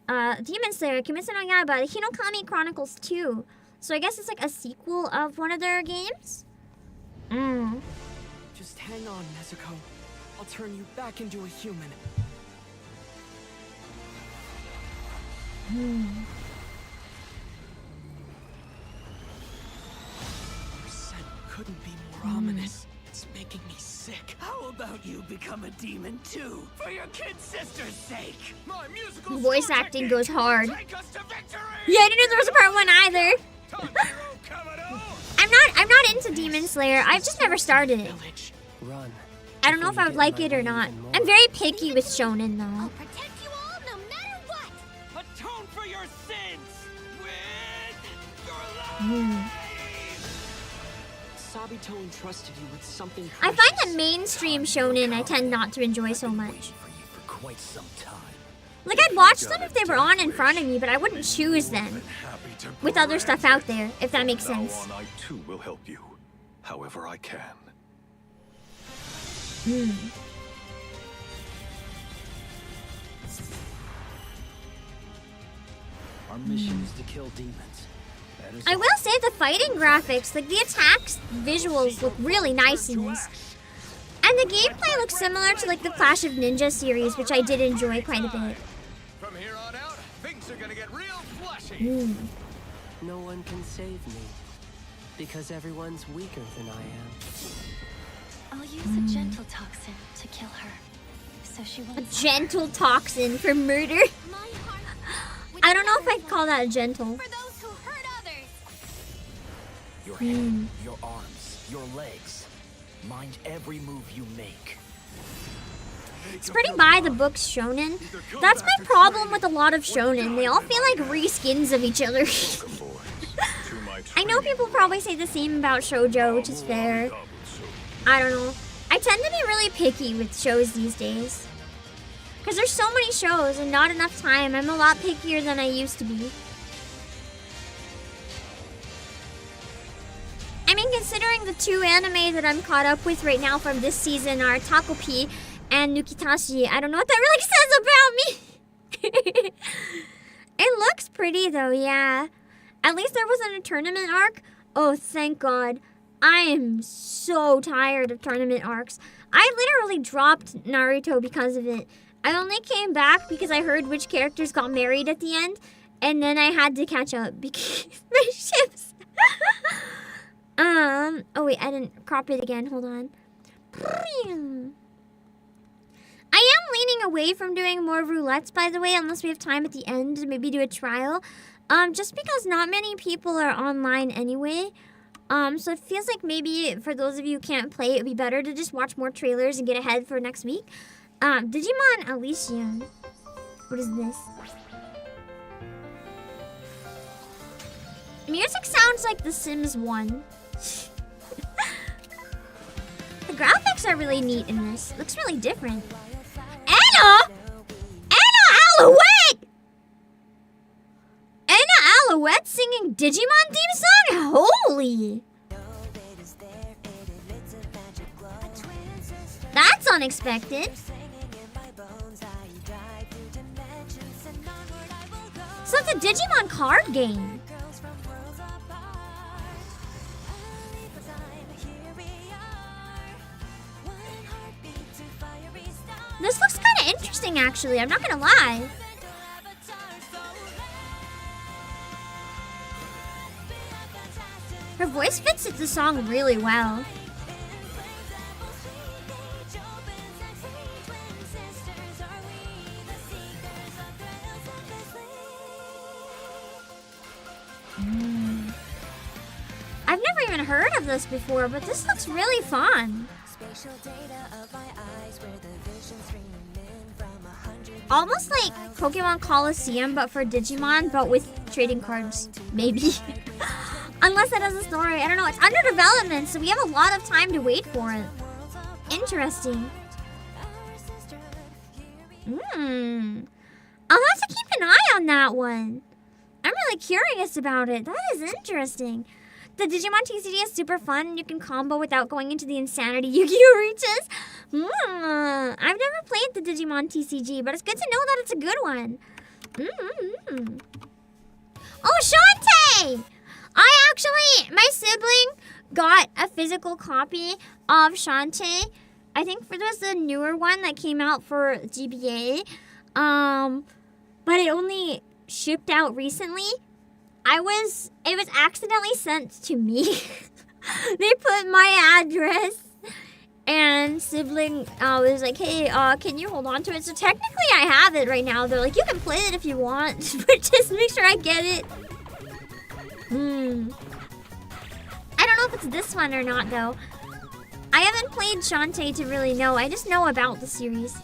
Demon Slayer, Kimetsu no Yaiba, Hinokami Chronicles 2. So I guess it's like a sequel of one of their games? Just hang on, Nezuko. I'll turn you back into a human. Your scent couldn't be more ominous. It's making me sick. How about you become a demon too, for your kid sister's sake? My musical Voice acting goes hard. take us to victory! Yeah, I didn't know there was a part 1 either. I'm not into Demon Slayer. I've just never started it. Run. I don't know if I would like it or not. I'm very picky with shonen though. Protect you all no matter what! Atone for your sins with your life! Sabito entrusted you with something I find the mainstream shonen I tend not to enjoy so much. For you for quite some time. Like, I'd watch them if they were on in front of me, but I wouldn't choose them with other stuff out there, if that makes sense. Now on, I too will help you, however I can. Our mission is to kill demons. I will say the fighting graphics, like the attacks visuals look really nice in this. And the gameplay looks similar to like the Clash of Ninja series, which I did enjoy quite a bit. From here on out, things are gonna get real fleshy. No one can save me, because everyone's weaker than I am. I'll use a gentle toxin to kill her, so she won't. A gentle toxin for murder. I don't know if I'd call that gentle. For those who hurt others. Your head, your arms, your legs. Mind every move you make. It's pretty by the books shonen. That's my problem with a lot of shonen. They all feel like reskins of each other. I know people probably say the same about shoujo, which is fair. I don't know. I tend to be really picky with shows these days. Because there's so many shows and not enough time. I'm a lot pickier than I used to be. I mean, considering the two anime that I'm caught up with right now from this season are Takopi and Nukitashi, I don't know what that really says about me. It looks pretty though, yeah. At least there wasn't a tournament arc. Oh, thank God. I am so tired of tournament arcs. I literally dropped Naruto because of it. I only came back because I heard which characters got married at the end, and then I had to catch up because my ships. Oh wait, I didn't crop it again. Hold on. I am leaning away from doing more roulettes, by the way, unless we have time at the end to maybe do a trial. Just because not many people are online anyway. So it feels like maybe for those of you who can't play, it'd be better to just watch more trailers and get ahead for next week. Digimon Elysium. What is this? Music sounds like The Sims 1. The graphics are really neat in this. Looks really different. Anna! Anna Alouette! Anna Alouette singing Digimon theme song? Holy! That's unexpected. So it's a Digimon card game. This looks kind of interesting, actually. I'm not gonna lie. Her voice fits the song really well. I've never even heard of this before, but this looks really fun. Almost like Pokemon Coliseum, but for Digimon, but with trading cards, maybe. Unless it has a story. I don't know. It's under development, so we have a lot of time to wait for it. Interesting. I'll have to keep an eye on that one. I'm really curious about it. That is interesting. The Digimon TCG is super fun. You can combo without going into the insanity Yu-Gi-Oh reaches. I've never played the Digimon TCG, but it's good to know that it's a good one. Oh, Shantae! My sibling got a physical copy of Shantae. I think there's the newer one that came out for GBA. But it only shipped out recently. It was accidentally sent to me. They put my address, and sibling was like, hey, can you hold on to it? So technically I have it right now. They're like, you can play it if you want, but just make sure I get it. I don't know if it's this one or not, though. I haven't played Shantae to really know. I just know about the series.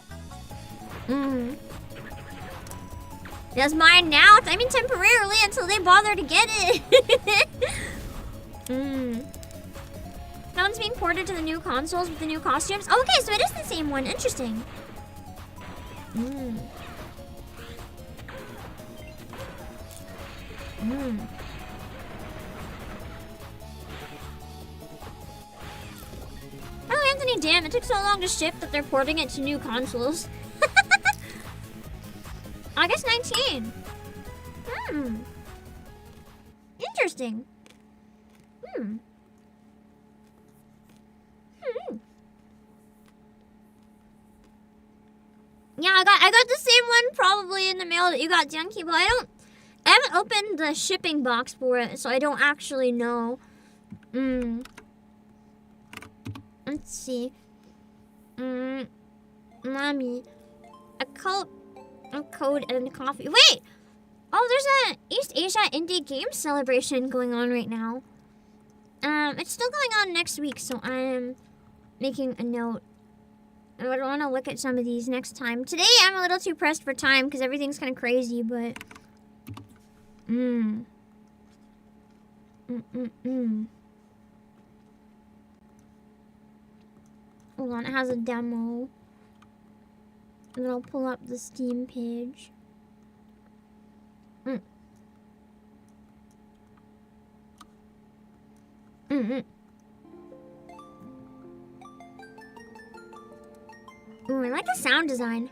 That's mine now. I mean, temporarily until they bother to get it. That one's being ported to the new consoles with the new costumes. Oh, okay, so it is the same one. Interesting. Oh, Anthony, damn, it took so long to ship that they're porting it to new consoles. August 19. Interesting. Yeah, I got the same one probably in the mail that you got, Junkie, but I haven't opened the shipping box for it, so I don't actually know. Let's see. Mommy. A code and coffee. Wait! Oh, there's an East Asia Indie Game Celebration going on right now. It's still going on next week, so I am making a note. I would want to look at some of these next time. Today, I'm a little too pressed for time because everything's kind of crazy, but... Hold on, it has a demo. And then I'll pull up the Steam page. Ooh, I like the sound design.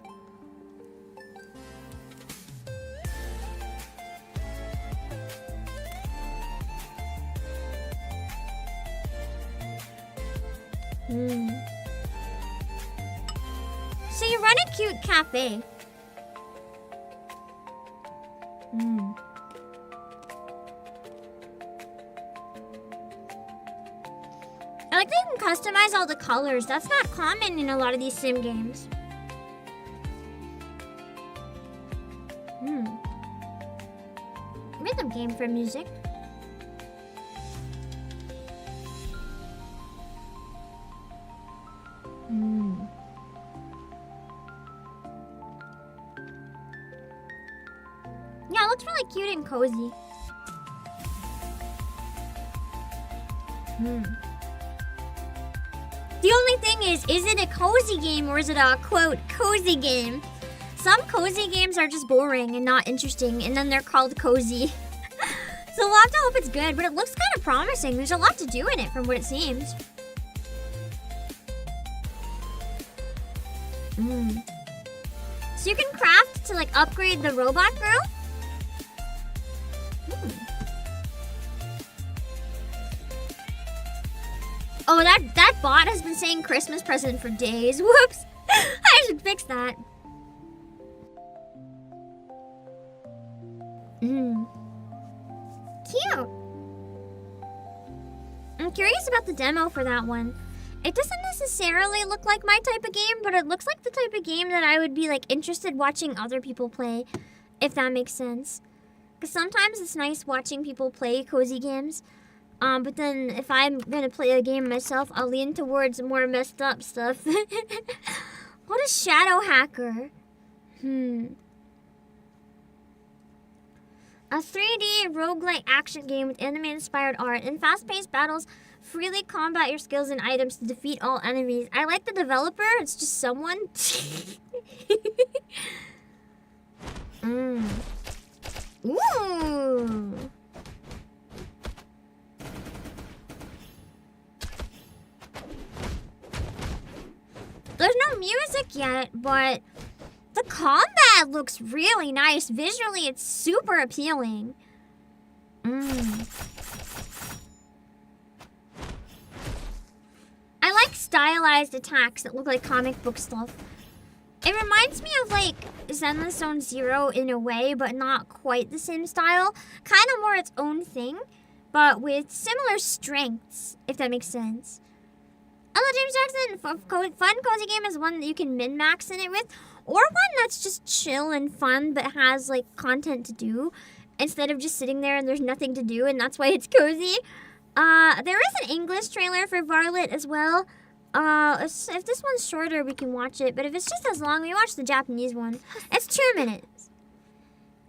So you run a cute cafe. I like that you can customize all the colors. That's not common in a lot of these sim games. Rhythm game for music. Yeah, it looks really cute and cozy. The only thing is it a cozy game or is it a, quote, cozy game? Some cozy games are just boring and not interesting, and then they're called cozy. So we'll have to hope it's good, but it looks kind of promising. There's a lot to do in it from what it seems. So you can craft to, like, upgrade the robot girl? Oh, that bot has been saying Christmas present for days. Whoops. I should fix that. Cute. I'm curious about the demo for that one. It doesn't necessarily look like my type of game, but it looks like the type of game that I would be like interested watching other people play, if that makes sense. Because sometimes it's nice watching people play cozy games. But then if I'm gonna play a game myself, I'll lean towards more messed up stuff. What is Shadow Hacker? A 3D roguelike action game with anime-inspired art. In fast-paced battles, freely combat your skills and items to defeat all enemies. I like the developer. It's just someone. Ooh. There's no music yet, but the combat looks really nice. Visually, it's super appealing. I like stylized attacks that look like comic book stuff. It reminds me of like Zenless Zone Zero in a way, but not quite the same style. Kind of more its own thing, but with similar strengths, if that makes sense. Hello, James Jackson. Fun cozy game is one that you can min-max in it with, or one that's just chill and fun but has like content to do instead of just sitting there and there's nothing to do, and that's why it's cozy. There is an English trailer for Varlet as well. If this one's shorter, we can watch it, but if it's just as long, we watch the Japanese one. It's 2 minutes.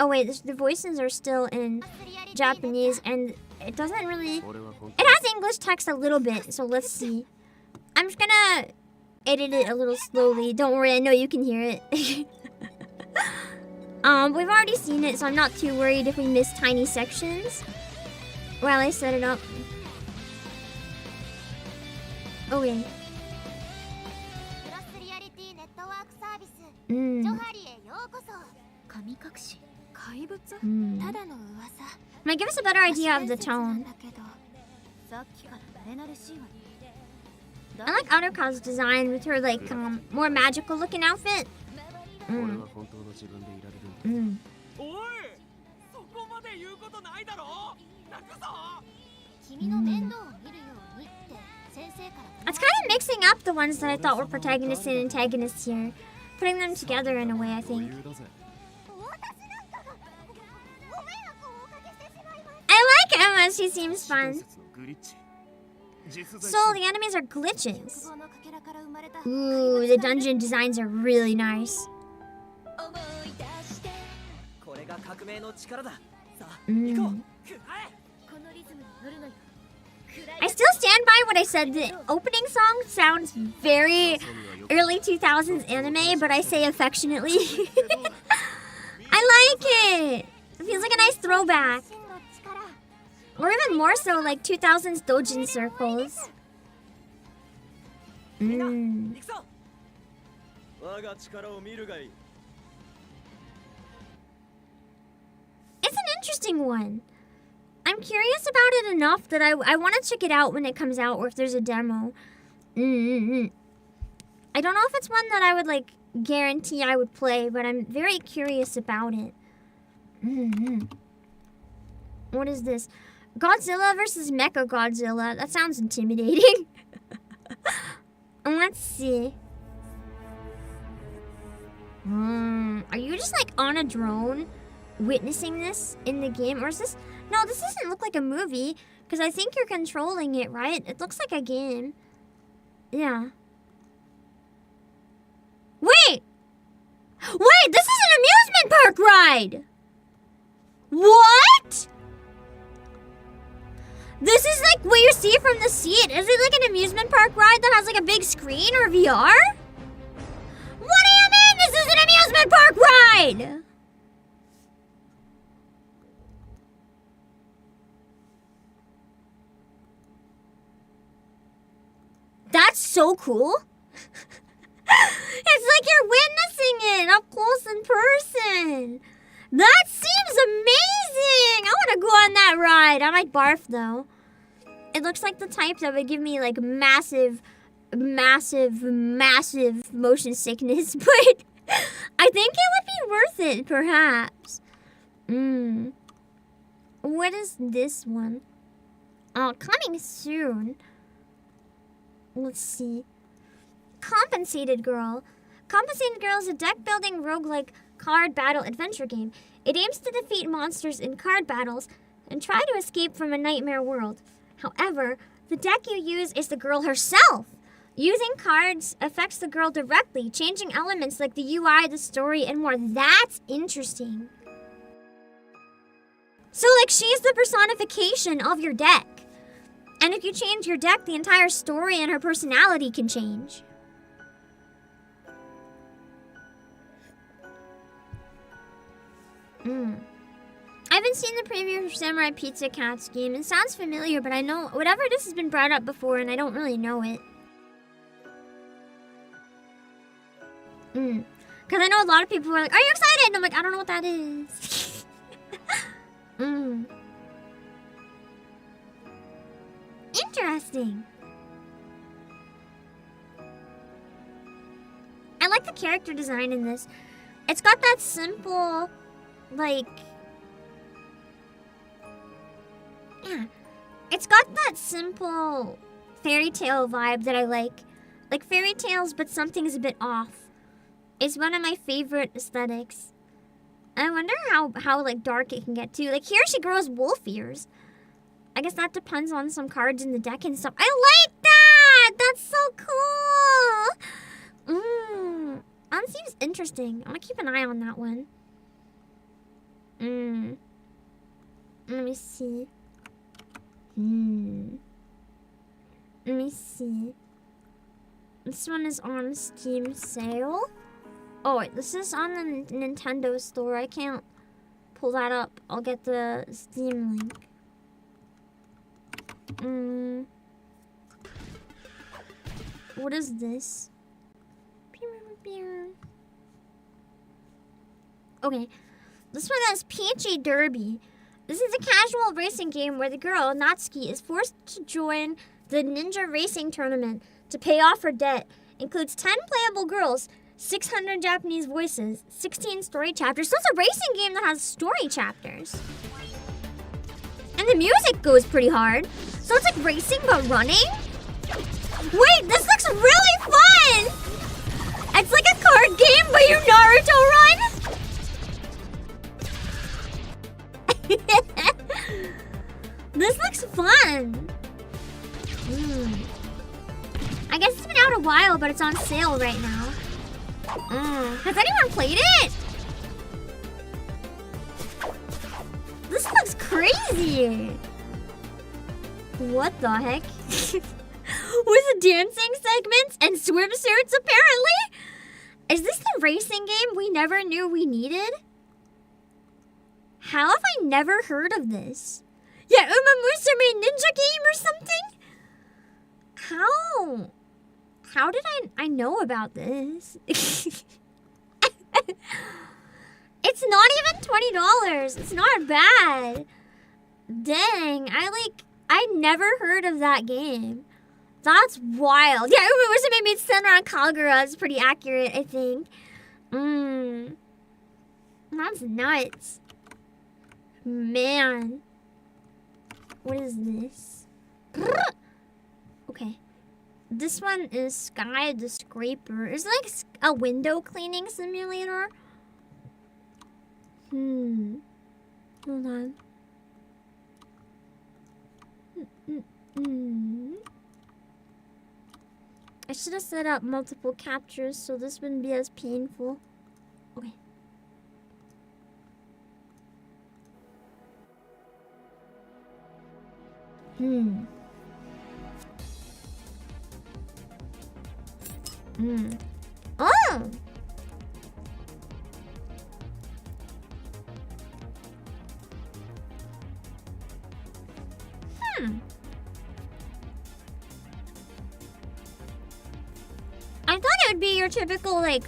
Oh wait, the voices are still in Japanese, and it doesn't really... It has English text a little bit, so let's see. I'm just gonna edit it a little slowly. Don't worry, I know you can hear it. We've already seen it, so I'm not too worried if we miss tiny sections while I set it up. Okay. Might give us a better idea of the tone. I like Aruka's design with her like more magical looking outfit. It's kind of mixing up the ones that I thought were protagonists and antagonists here, putting them together in a way, I think. I like Emma, she seems fun. So the enemies are glitches. Ooh, the dungeon designs are really nice. I still stand by what I said. The opening song sounds very early 2000s anime, but I say affectionately. I like it. It feels like a nice throwback. Or even more so, like 2000s doujin circles. It's an interesting one. I'm curious about it enough that I want to check it out when it comes out, or if there's a demo. I don't know if it's one that I would like guarantee I would play, but I'm very curious about it. What is this? Godzilla versus Mecha Godzilla. That sounds intimidating. Let's see. Are you just like on a drone witnessing this in the game? Or is this... No, this doesn't look like a movie, because I think you're controlling it, right? It looks like a game. Yeah. Wait! Wait, this is an amusement park ride! What? This is like what you see from the seat. Is it like an amusement park ride that has like a big screen or VR? What do you mean this is an amusement park ride? That's so cool. It's like you're witnessing it up close in person. That seems amazing. I want to go on that ride. I might barf though. It looks like the type that would give me like massive motion sickness, but I think it would be worth it, perhaps. What is this one? Oh, coming soon. Let's see. Compensated Girl. Compensated Girl is a deck-building roguelike card battle adventure game. It aims to defeat monsters in card battles and try to escape from a nightmare world. However, the deck you use is the girl herself. Using cards affects the girl directly, changing elements like the UI, the story, and more. That's interesting. So, like, she's the personification of your deck. And if you change your deck, the entire story and her personality can change. I haven't seen the preview for Samurai Pizza Cat's game. It sounds familiar, but I know whatever it is has been brought up before, and I don't really know it. Because I know a lot of people were like, "Are you excited?" And I'm like, I don't know what that is. Interesting. I like the character design in this. It's got that simple, like... Yeah. It's got that simple fairy tale vibe that I like. Like fairy tales, but something's a bit off. It's one of my favorite aesthetics. I wonder how like dark it can get too. Like here she grows wolf ears. I guess that depends on some cards in the deck and stuff. I like that! That's so cool! That seems interesting. I'm gonna keep an eye on that one. Let me see. Let me see. This one is on Steam sale. Oh wait, this is on the Nintendo store. I can't pull that up. I'll get the Steam link. What is this? Okay, this one is Peachy Derby. This is a casual racing game where the girl, Natsuki, is forced to join the ninja racing tournament to pay off her debt. Includes 10 playable girls, 600 Japanese voices, 16 story chapters. So it's a racing game that has story chapters. And the music goes pretty hard. So it's like racing but running. Wait, this looks really fun! It's like a card game, but you Naruto run? This looks fun. I guess it's been out a while, but it's on sale right now. Has anyone played it? This looks crazy. What the heck? With the dancing segments and swimsuits, apparently? Is this the racing game we never knew we needed? How have I never heard of this? Yeah, Uma Musume Ninja game or something? How did I know about this? It's not even $20. It's not bad. Dang, I never heard of that game. That's wild. Yeah, Uma Musume meets Senran Kagura. That's pretty accurate, I think. That's nuts. Man. What is this? Okay. This one is Sky the Scraper. Is it like a window cleaning simulator? Hold on. I should have set up multiple captures so this wouldn't be as painful. Okay. Oh! I thought it would be your typical, like,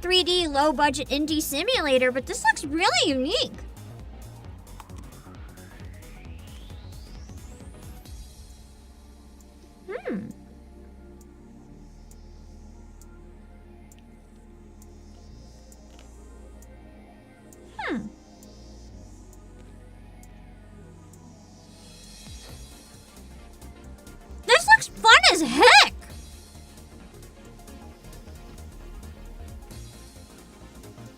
3D low-budget indie simulator, but this looks really unique. This looks fun as heck!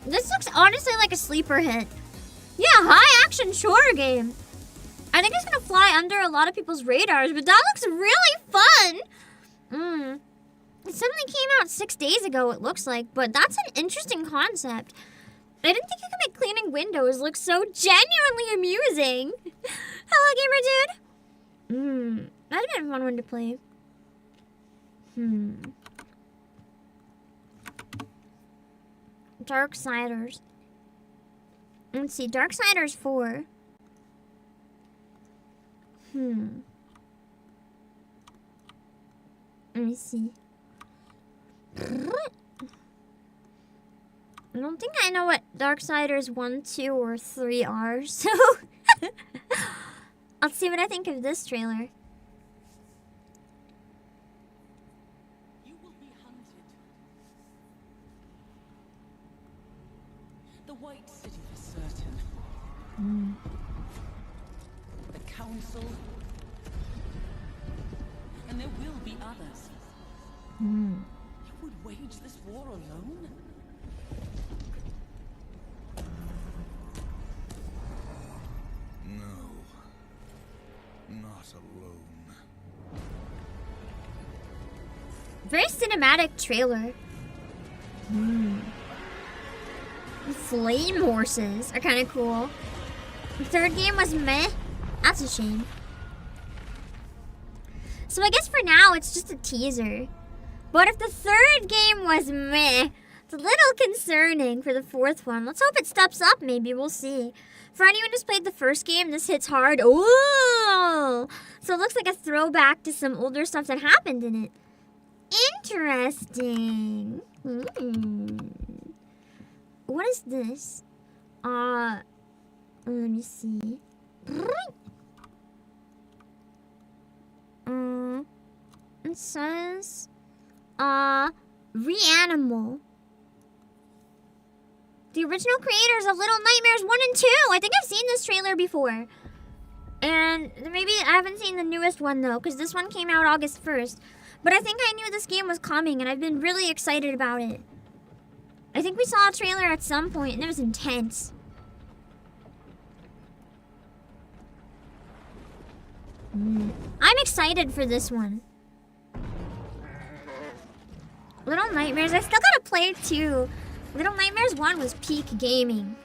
This looks honestly like a sleeper hit. Yeah, high-action shooter game. I think it's gonna fly under a lot of people's radars, but that looks really fun! It suddenly came out 6 days ago, it looks like, but that's an interesting concept. I didn't think you could make cleaning windows look so genuinely amusing. Hello, gamer dude. That'd have been a fun one to play. Darksiders. Let's see, Darksiders 4. Let me see. I don't think I know what Darksiders 1, 2, or 3 are, so I'll see what I think of this trailer. You will be hunted. The White City for certain. The Council. And there will be others. You would wage this war alone? No. Not alone. Very cinematic trailer. Flame horses are kind of cool. The third game was meh. That's a shame. So I guess for now it's just a teaser. But if the third game was meh, It's a little concerning for the fourth one. Let's hope it steps up, maybe. We'll see. For anyone who's played the first game, this hits hard. Ooh! So it looks like a throwback to some older stuff that happened in it. Interesting. What is this? Let me see. It says, Reanimal. The original creators of Little Nightmares 1 and 2. I think I've seen this trailer before. And maybe I haven't seen the newest one though, because this one came out August 1st. But I think I knew this game was coming, and I've been really excited about it. I think we saw a trailer at some point, and it was intense. I'm excited for this one. Little Nightmares, I still gotta play it too. Little Nightmares 1 was peak gaming.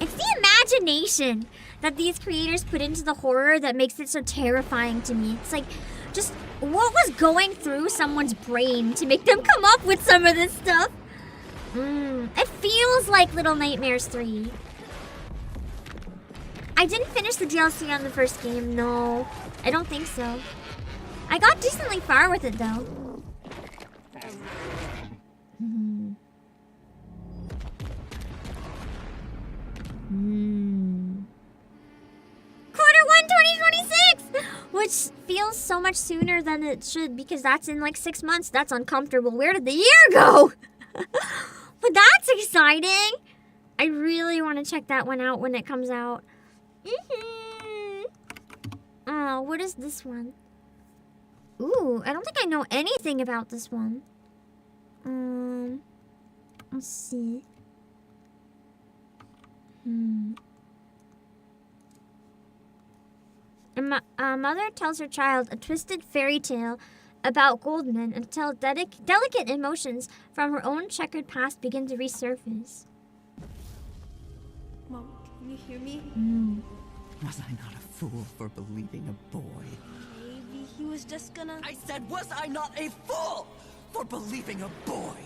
It's the imagination that these creators put into the horror that makes it so terrifying to me. It's like, just what was going through someone's brain to make them come up with some of this stuff? It feels like Little Nightmares 3. I didn't finish the DLC on the first game, no. I don't think so. I got decently far with it though. Quarter 1 2026! Which feels so much sooner than it should, because that's in like 6 months. That's uncomfortable. Where did the year go? But that's exciting. I really want to check that one out when it comes out. Oh, what is this one? Ooh, I don't think I know anything about this one. Let's see. A mother tells her child a twisted fairy tale about Goldman until delicate emotions from her own checkered past begin to resurface. Mom, can you hear me? Was I not a fool for believing a boy? Maybe he was just gonna... I said, was I not a fool for believing a boy?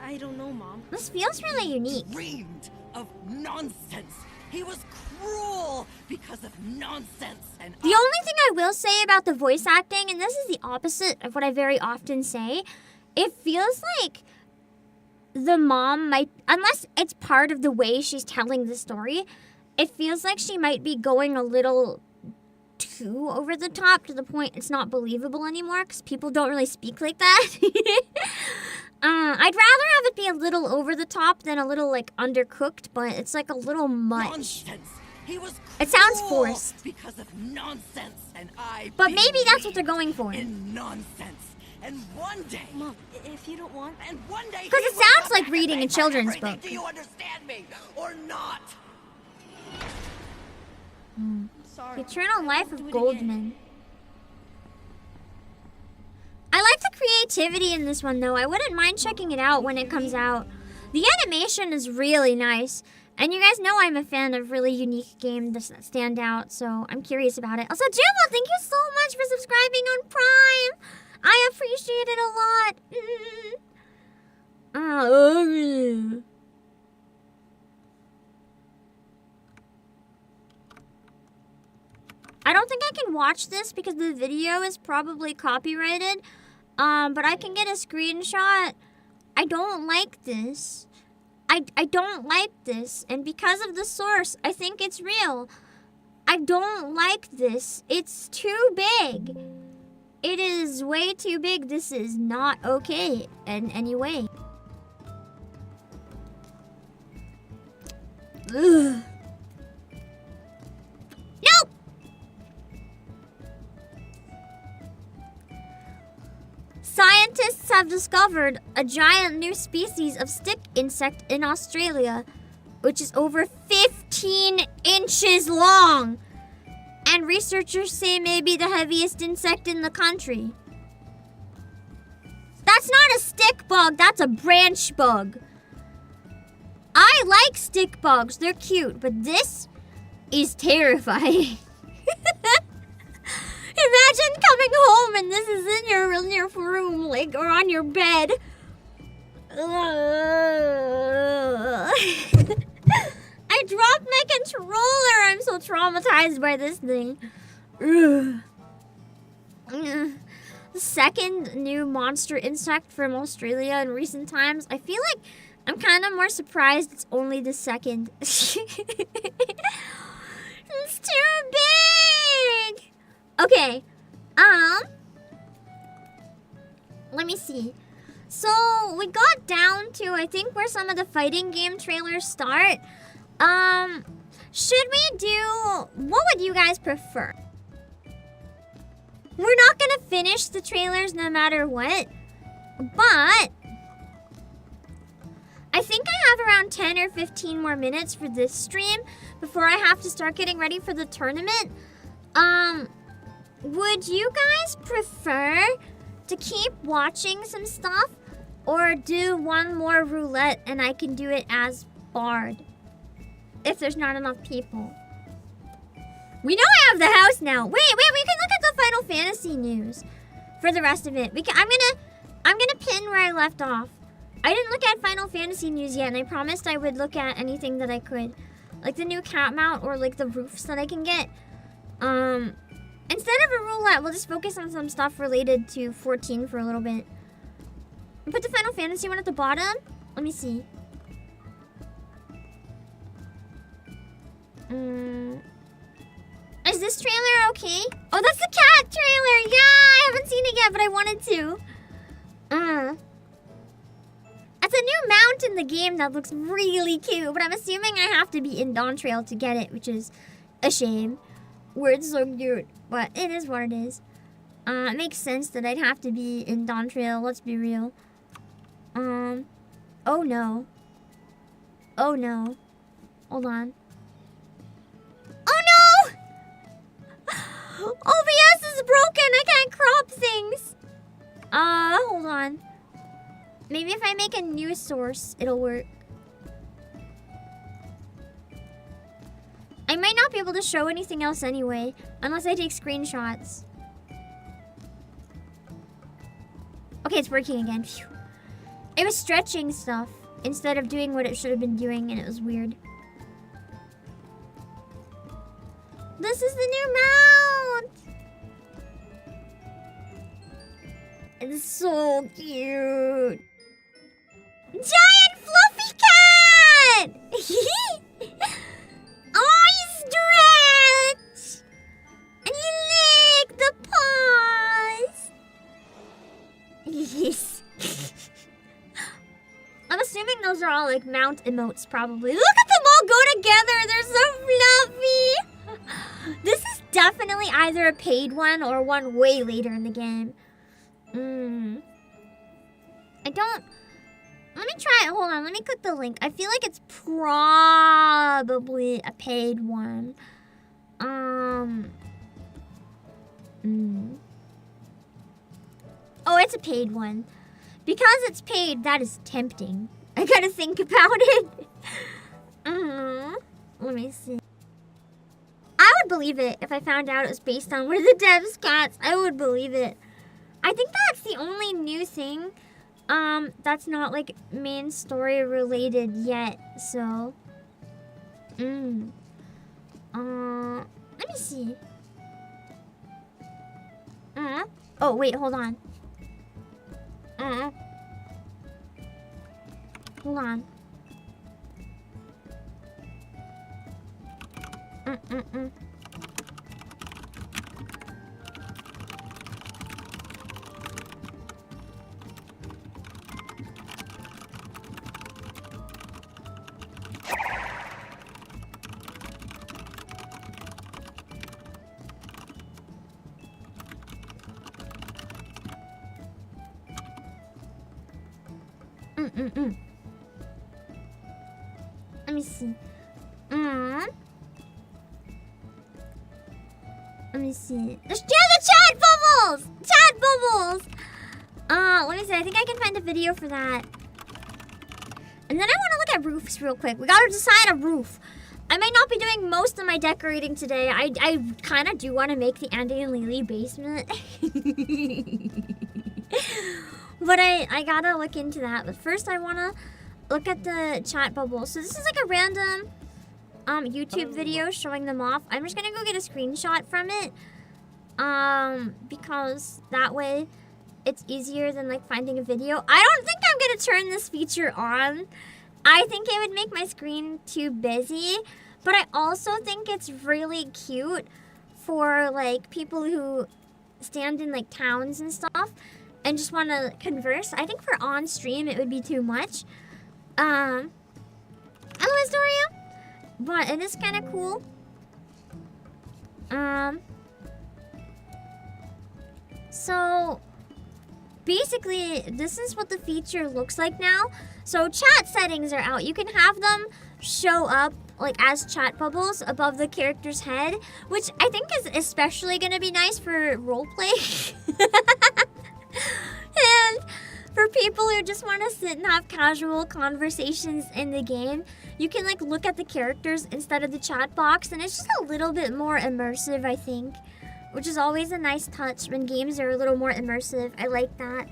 I don't know, Mom. This feels really unique. Dreamed of nonsense. He was cruel because of nonsense. And the only thing I will say about the voice acting, and this is the opposite of what I very often say, it feels like the mom might, unless it's part of the way she's telling the story, it feels like she might be going a little too over the top to the point it's not believable anymore, because people don't really speak like that. I'd rather have it be a little over the top than a little like undercooked, but it's like a little much. Nonsense. He was it sounds forced. Because of nonsense, and I. But maybe that's what they're going for. In nonsense, and one day, Mom, if you don't want, and one day, because it sounds like reading a children's book. Do you understand me or not? Sorry. The Eternal Life of Goldman. I like the creativity in this one, though. I wouldn't mind checking it out when it comes out. The animation is really nice. And you guys know I'm a fan of really unique games that stand out, so I'm curious about it. Also, Jumbo, thank you so much for subscribing on Prime. I appreciate it a lot. I don't think I can watch this because the video is probably copyrighted. But I can get a screenshot. I don't like this. I don't like this. And because of the source, I think it's real. I don't like this. It's too big. It is way too big. This is not okay in any way. Ugh. Nope! Scientists have discovered a giant new species of stick insect in Australia, which is over 15 inches long. And researchers say may be the heaviest insect in the country. That's not a stick bug, that's a branch bug. I like stick bugs, they're cute, but this is terrifying. Imagine coming home and this is in your room, like, or on your bed. I dropped my controller. I'm so traumatized by this thing. Second new monster insect from Australia in recent times. I feel like I'm kind of more surprised it's only the second. It's too big. Okay. Let me see. So we got down to, I think, where some of the fighting game trailers start. Should we do, what would you guys prefer? We're not gonna finish the trailers no matter what, but I think I have around 10 or 15 more minutes for this stream before I have to start getting ready for the tournament. Would you guys prefer to keep watching some stuff or do one more roulette and I can do it as Bard if there's not enough people? We know I have the house now. Wait, we can look at the Final Fantasy news for the rest of it. I'm gonna pin where I left off. I didn't look at Final Fantasy news yet, and I promised I would look at anything that I could. Like the new cat mount or like the roofs that I can get. Instead of a roulette, we'll just focus on some stuff related to 14 for a little bit. Put the Final Fantasy one at the bottom. Let me see. Is this trailer okay? Oh, that's the cat trailer! Yeah, I haven't seen it yet, but I wanted to. That's a new mount in the game that looks really cute, but I'm assuming I have to be in Dawntrail to get it, which is a shame. It's so cute, but it is what it is. It makes sense that I'd have to be in Dawntrail, let's be real. Oh no. Oh no. Hold on. Oh no! OBS is broken, I can't crop things. Hold on. Maybe if I make a new source, it'll work. I might not be able to show anything else anyway, unless I take screenshots. Okay, it's working again. Phew. It was stretching stuff instead of doing what it should have been doing, and it was weird. This is the new mount! It's so cute. Giant fluffy cat! Oh, you stretch! And you lick the paws! Yes. I'm assuming those are all like mount emotes probably. Look at them all go together! They're so fluffy! This is definitely either a paid one or one way later in the game. I don't... Let me try it. Hold on. Let me click the link. I feel like it's probably a paid one. Oh, it's a paid one. Because it's paid, that is tempting. I gotta think about it. Let me see. I would believe it if I found out it was based on one of the devs' cats. I would believe it. I think that's the only new thing that's not like main story related yet, so let me see. Oh wait, hold on. Hold on. Let me see. Let me see. There's the chat bubbles! Chat bubbles! Let me see. I think I can find a video for that. And then I want to look at roofs real quick. We gotta decide a roof. I might not be doing most of my decorating today. I kind of do want to make the Andy and Lily basement. But I gotta look into that. But first I want to look at the chat bubble. So this is like a random YouTube video showing them off. I'm just gonna go get a screenshot from it. Because that way it's easier than like finding a video. I don't think I'm gonna turn this feature on. I think it would make my screen too busy, but I also think it's really cute for like people who stand in like towns and stuff and just want to converse. I think for on stream it would be too much. Hello Astoria, but it is kind of cool. So basically, this is what the feature looks like now. So chat settings are out. You can have them show up like as chat bubbles above the character's head, which I think is especially going to be nice for roleplay. And for people who just want to sit and have casual conversations in the game, you can like look at the characters instead of the chat box, and it's just a little bit more immersive, I think. Which is always a nice touch when games are a little more immersive. I like that.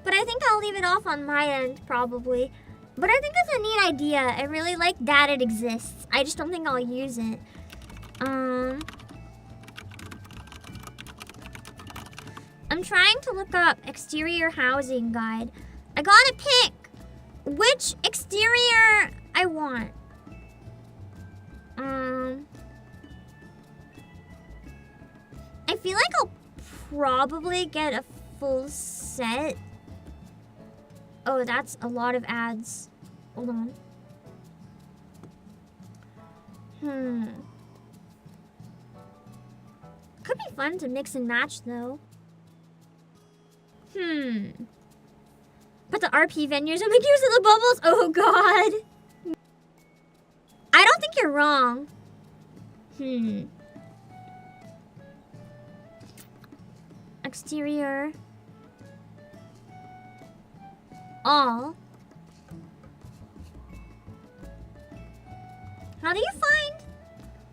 But I think I'll leave it off on my end, probably. But I think it's a neat idea. I really like that it exists. I just don't think I'll use it. I'm trying to look up exterior housing guide. I gotta pick which exterior I want. I feel like I'll probably get a full set. Oh, that's a lot of ads. Hold on. Could be fun to mix and match though. But the RP venues are like using the bubbles. Oh god. I don't think you're wrong. Exterior. All. How do you find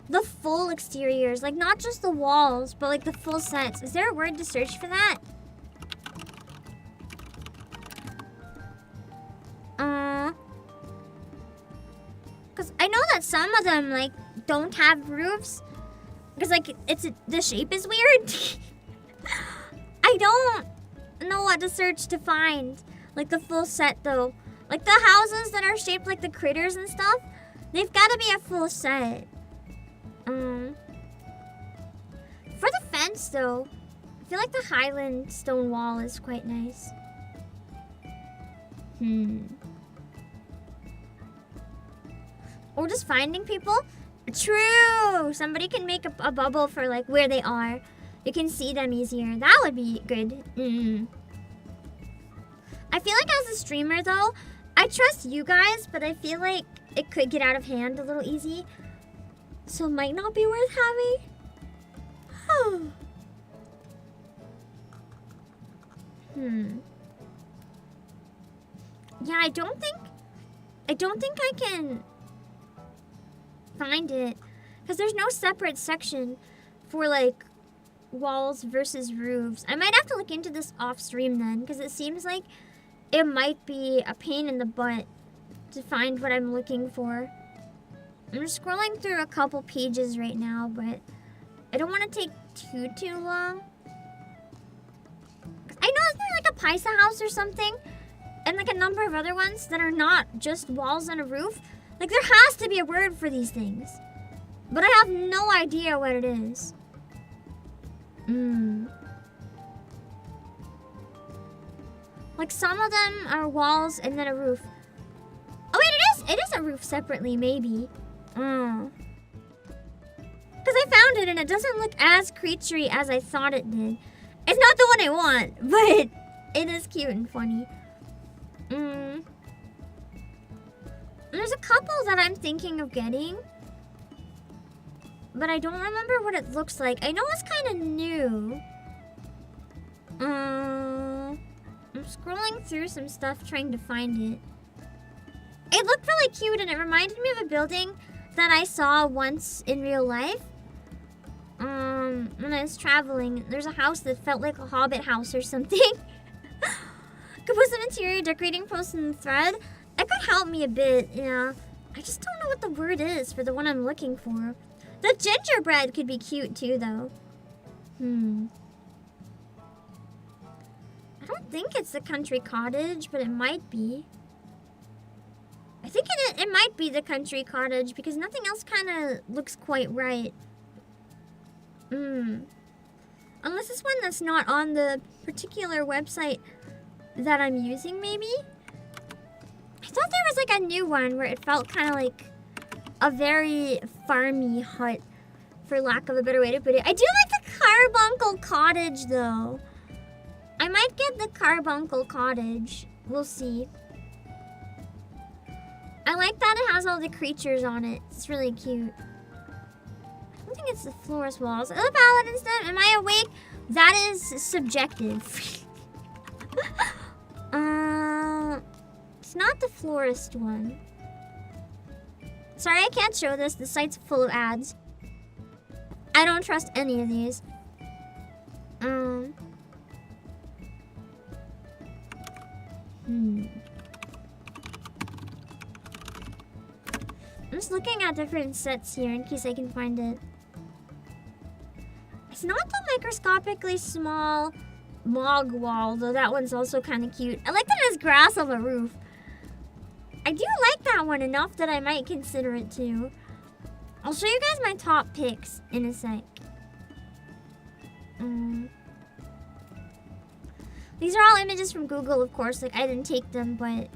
the full exteriors? Like not just the walls, but like the full sets. Is there a word to search for that? Because I know that some of them like don't have roofs. Because like the shape is weird. I don't know what to search to find. Like the full set though. Like the houses that are shaped like the critters and stuff, they've got to be a full set. For the fence though, I feel like the Highland stone wall is quite nice. Or just finding people. True! Somebody can make a bubble for like where they are. You can see them easier. That would be good. I feel like as a streamer though, I trust you guys, but I feel like it could get out of hand a little easy. So it might not be worth having. Yeah, I don't think I can find it. Because there's no separate section for like walls versus roofs. I might have to look into this off stream then, because it seems like it might be a pain in the butt to find what I'm looking for. I'm just scrolling through a couple pages right now, but I don't want to take too long. I know there's like a Paisa house or something, and like a number of other ones that are not just walls and a roof. Like there has to be a word for these things, but I have no idea what it is. Like some of them are walls and then a roof. Oh wait, it is a roof separately, maybe. Because I found it and it doesn't look as creaturey as I thought it did. It's not the one I want, but it is cute and funny. There's a couple that I'm thinking of getting, but I don't remember what it looks like. I know it's kind of new. I'm scrolling through some stuff trying to find it. It looked really cute and it reminded me of a building that I saw once in real life. When I was traveling, there's a house that felt like a Hobbit house or something. Could put some interior decorating posts in the thread. It could help me a bit, yeah. I just don't know what the word is for the one I'm looking for. The gingerbread could be cute too, though. I don't think it's the country cottage, but it might be. I think it might be the country cottage because nothing else kind of looks quite right. Unless it's one that's not on the particular website that I'm using, maybe? I thought there was like a new one where it felt kind of like a very farmy hut, for lack of a better way to put it. I do like the carbuncle cottage, though. I might get the carbuncle cottage. We'll see. I like that it has all the creatures on it. It's really cute. I don't think it's the florist walls. The palette instead. Am I awake? That is subjective. It's not the florist one. Sorry, I can't show this. The site's full of ads. I don't trust any of these. I'm just looking at different sets here in case I can find it. It's not the microscopically small log wall, though that one's also kind of cute. I like that it has grass on the roof. I do like that one enough that I might consider it too. I'll show you guys my top picks in a sec. These are all images from Google, of course. Like, I didn't take them, but...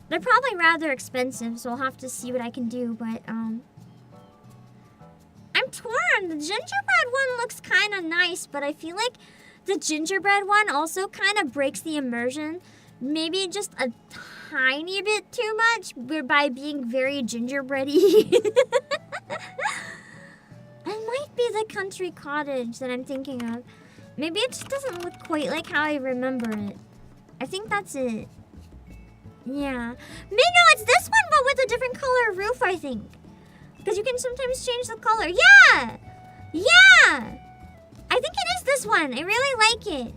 they're probably rather expensive, so I'll have to see what I can do, but, I'm torn. The gingerbread one looks kind of nice, but I feel like the gingerbread one also kind of breaks the immersion. Maybe just a tiny bit too much by being very gingerbready. It might be the country cottage that I'm thinking of. Maybe it just doesn't look quite like how I remember it. I think that's it. Yeah. Maybe no, it's this one, but with a different color roof, I think. Because you can sometimes change the color. Yeah! Yeah! I think it is this one. I really like it.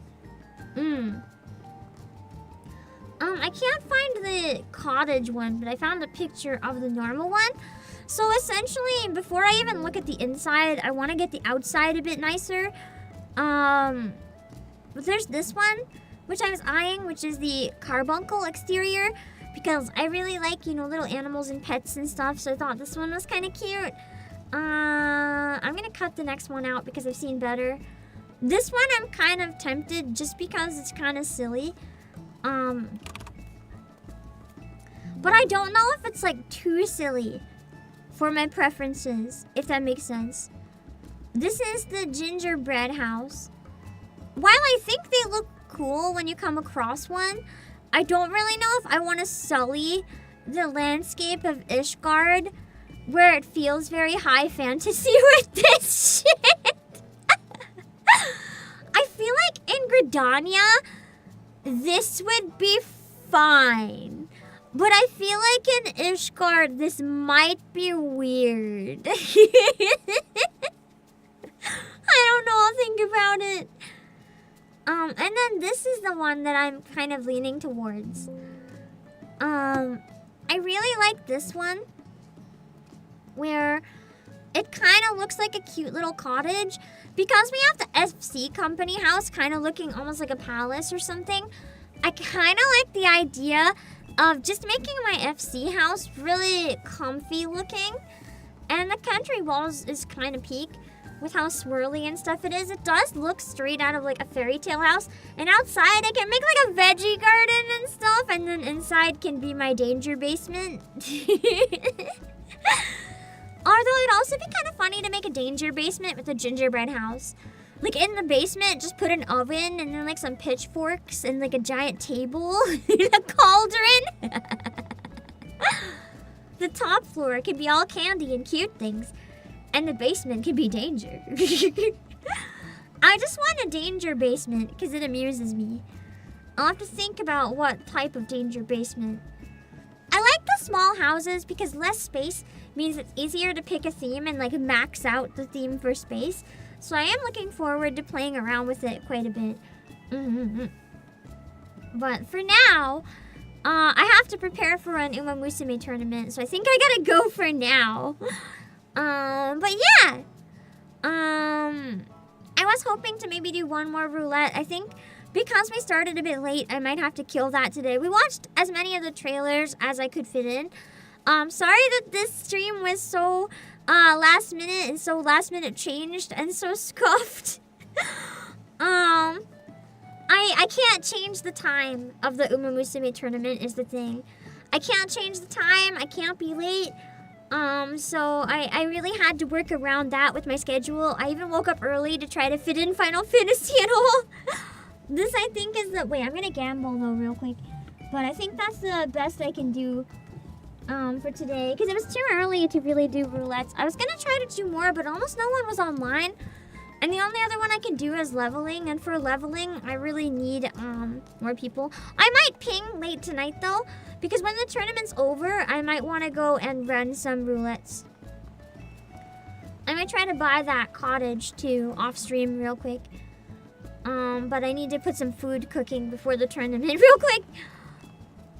I can't find the cottage one, but I found a picture of the normal one. So essentially, before I even look at the inside, I want to get the outside a bit nicer. But there's this one, which I was eyeing, which is the carbuncle exterior, because I really like, you know, little animals and pets and stuff, so I thought this one was kind of cute. I'm gonna cut the next one out because I've seen better. This one I'm kind of tempted just because it's kind of silly. But I don't know if it's like too silly for my preferences, if that makes sense. This is the gingerbread house. While I think they look cool when you come across one, I don't really know if I want to sully the landscape of Ishgard, where it feels very high fantasy with this shit. I feel like in Gridania, this would be fine. But I feel like in Ishgard, this might be weird. I don't know, I'll think about it. And then this is the one that I'm kind of leaning towards. I really like this one, where it kind of looks like a cute little cottage. Because we have the FC company house kind of looking almost like a palace or something, I kind of like the idea of just making my FC house really comfy looking. And the country walls is kind of peak with how swirly and stuff it is. It does look straight out of like a fairy tale house. And outside I can make like a veggie garden and stuff. And then inside can be my danger basement. Although it'd also be kind of funny to make a danger basement with a gingerbread house. Like in the basement, just put an oven and then like some pitchforks and like a giant table and a cauldron. The top floor could be all candy and cute things. And the basement could be danger. I just want a danger basement because it amuses me. I'll have to think about what type of danger basement. I like the small houses because less space means it's easier to pick a theme and like max out the theme for space. So I am looking forward to playing around with it quite a bit. But for now, I have to prepare for an Uma Musume tournament, so I think I gotta go for now. But yeah. I was hoping to maybe do one more roulette. I think because we started a bit late, I might have to kill that today. We watched as many of the trailers as I could fit in. Sorry that this stream was so last minute and so last minute changed and so scuffed. I can't change the time of the Uma Musume tournament is the thing. I can't change the time. I can't be late. So I really had to work around that with my schedule. I even woke up early to try to fit in Final Fantasy and all. This, I think, is the... Wait, I'm gonna gamble, though, real quick. But I think that's the best I can do for today. Because it was too early to really do roulettes. I was gonna try to do more, but almost no one was online. And the only other one I can do is leveling. And for leveling, I really need more people. I might ping late tonight, though. Because when the tournament's over, I might want to go and run some roulettes. I might try to buy that cottage, too, off-stream real quick. But I need to put some food cooking before the tournament real quick.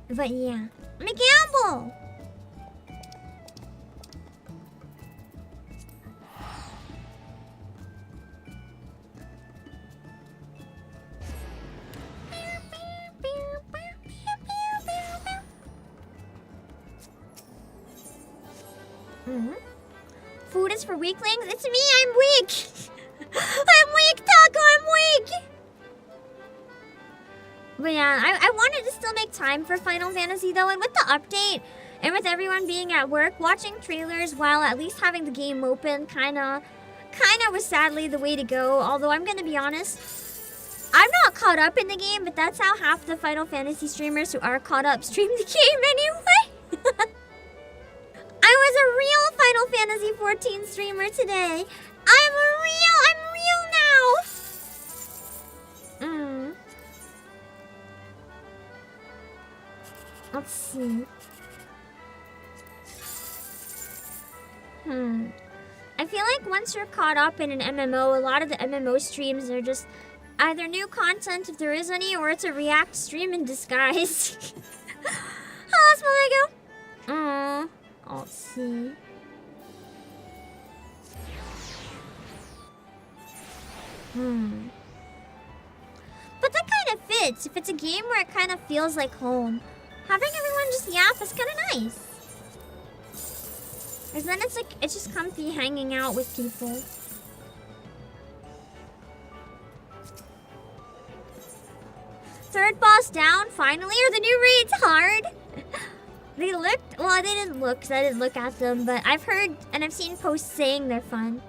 But yeah. I'm a gamble! Food is for weaklings? It's me, I'm weak! I'm weak, Taco, I'm weak! But yeah, I wanted to still make time for Final Fantasy though, and with the update, and with everyone being at work, watching trailers while at least having the game open kinda was sadly the way to go. Although I'm gonna be honest, I'm not caught up in the game, but that's how half the Final Fantasy streamers who are caught up stream the game anyway. I was a real Final Fantasy 14 streamer today. I'm real now. Let's see. I feel like once you're caught up in an MMO, a lot of the MMO streams are just either new content if there is any, or it's a React stream in disguise. How else will I go? Let's see. But that kind of fits. If it's a game where it kind of feels like home, having everyone just yap is kind of nice. Because then it's like, it's just comfy hanging out with people. Third boss down, finally? Are the new raids hard? They looked, well, they didn't look, because I didn't look at them, but I've heard and I've seen posts saying they're fun.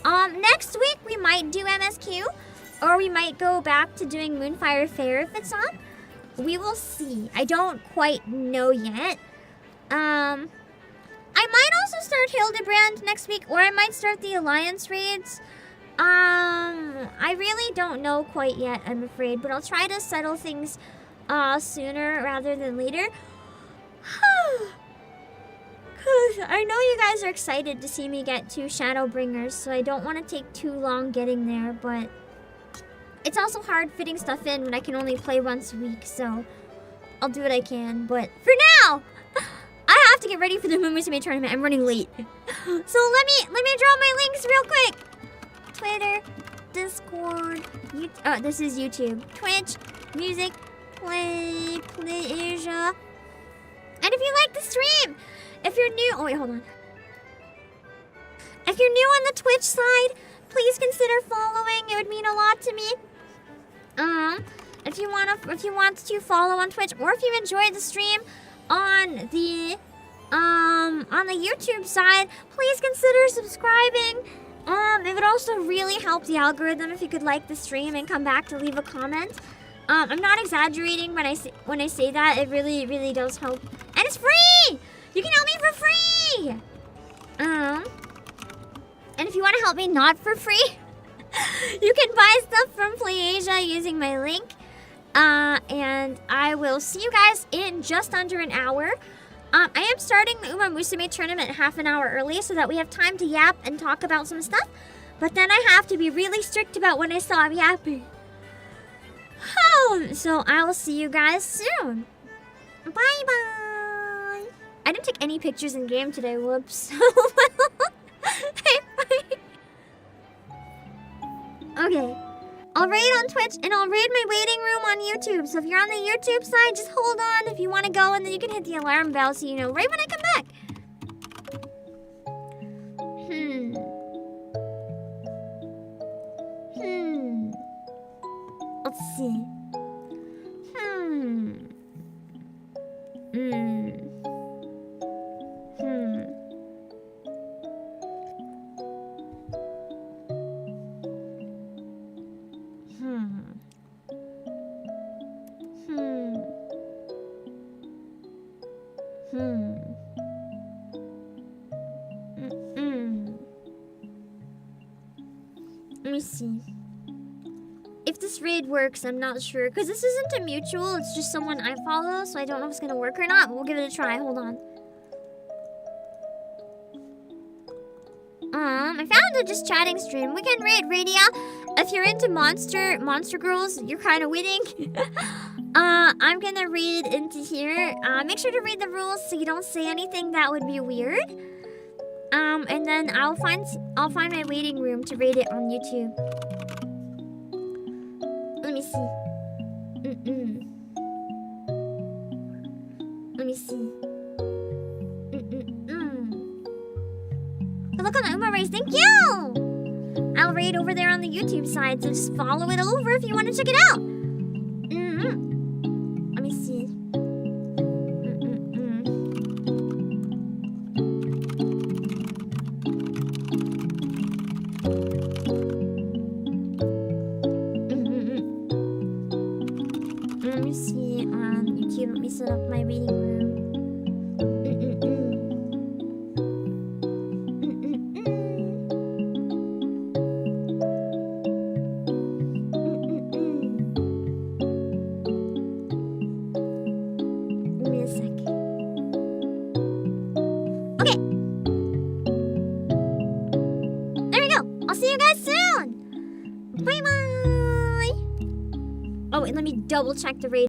Next week we might do MSQ, or we might go back to doing Moonfire Fair if it's on. We will see. I don't quite know yet. I might also start Hildebrand next week, or I might start the Alliance raids. I really don't know quite yet, I'm afraid, but I'll try to settle things sooner rather than later. Cause I know you guys are excited to see me get 2 Shadowbringers, so I don't want to take too long getting there, but it's also hard fitting stuff in when I can only play once a week, so I'll do what I can. But for now, I have to get ready for the Uma Musume tournament. I'm running late. So let me draw my links real quick. Twitter, Discord, this is YouTube, Twitch, music, play, Asia. And if you like the stream, if you're new, oh wait, hold on. If you're new on the Twitch side, please consider following. It would mean a lot to me. If you want to follow on Twitch, or if you enjoyed the stream on the YouTube side, please consider subscribing. It would also really help the algorithm if you could like the stream and come back to leave a comment. I'm not exaggerating when I say that. It really, really does help. And it's free! You can help me for free! And if you want to help me not for free, You can buy stuff from PlayAsia using my link. And I will see you guys in just under an hour. I am starting the Uma Musume tournament half an hour early so that we have time to yap and talk about some stuff. But then I have to be really strict about when I stop yapping. So I will see you guys soon. Bye-bye. I didn't take any pictures in game today, whoops. Okay. I'll raid on Twitch and I'll raid my waiting room on YouTube. So if you're on the YouTube side, just hold on if you want to go, and then you can hit the alarm bell so you know right when I come back. Let's see. Let me see. If this raid works, I'm not sure. Because this isn't a mutual, it's just someone I follow, so I don't know if it's gonna work or not, but we'll give it a try. Hold on. I found a just chatting stream. We can raid Radia. If you're into monster girls, you're kind of winning. I'm gonna read into here. Make sure to read the rules so you don't say anything that would be weird. And then I'll find my waiting room to raid it on YouTube. Let me see. Let me see. Good luck on the Uma race. Thank you! I'll raid over there on the YouTube side, so just follow it over if you want to check it out. Let me see. Let me see on YouTube. Let me set up my reading room. Give me a sec. Okay. There we go. I'll see you guys soon. Bye bye. Oh, and let me double check the rating.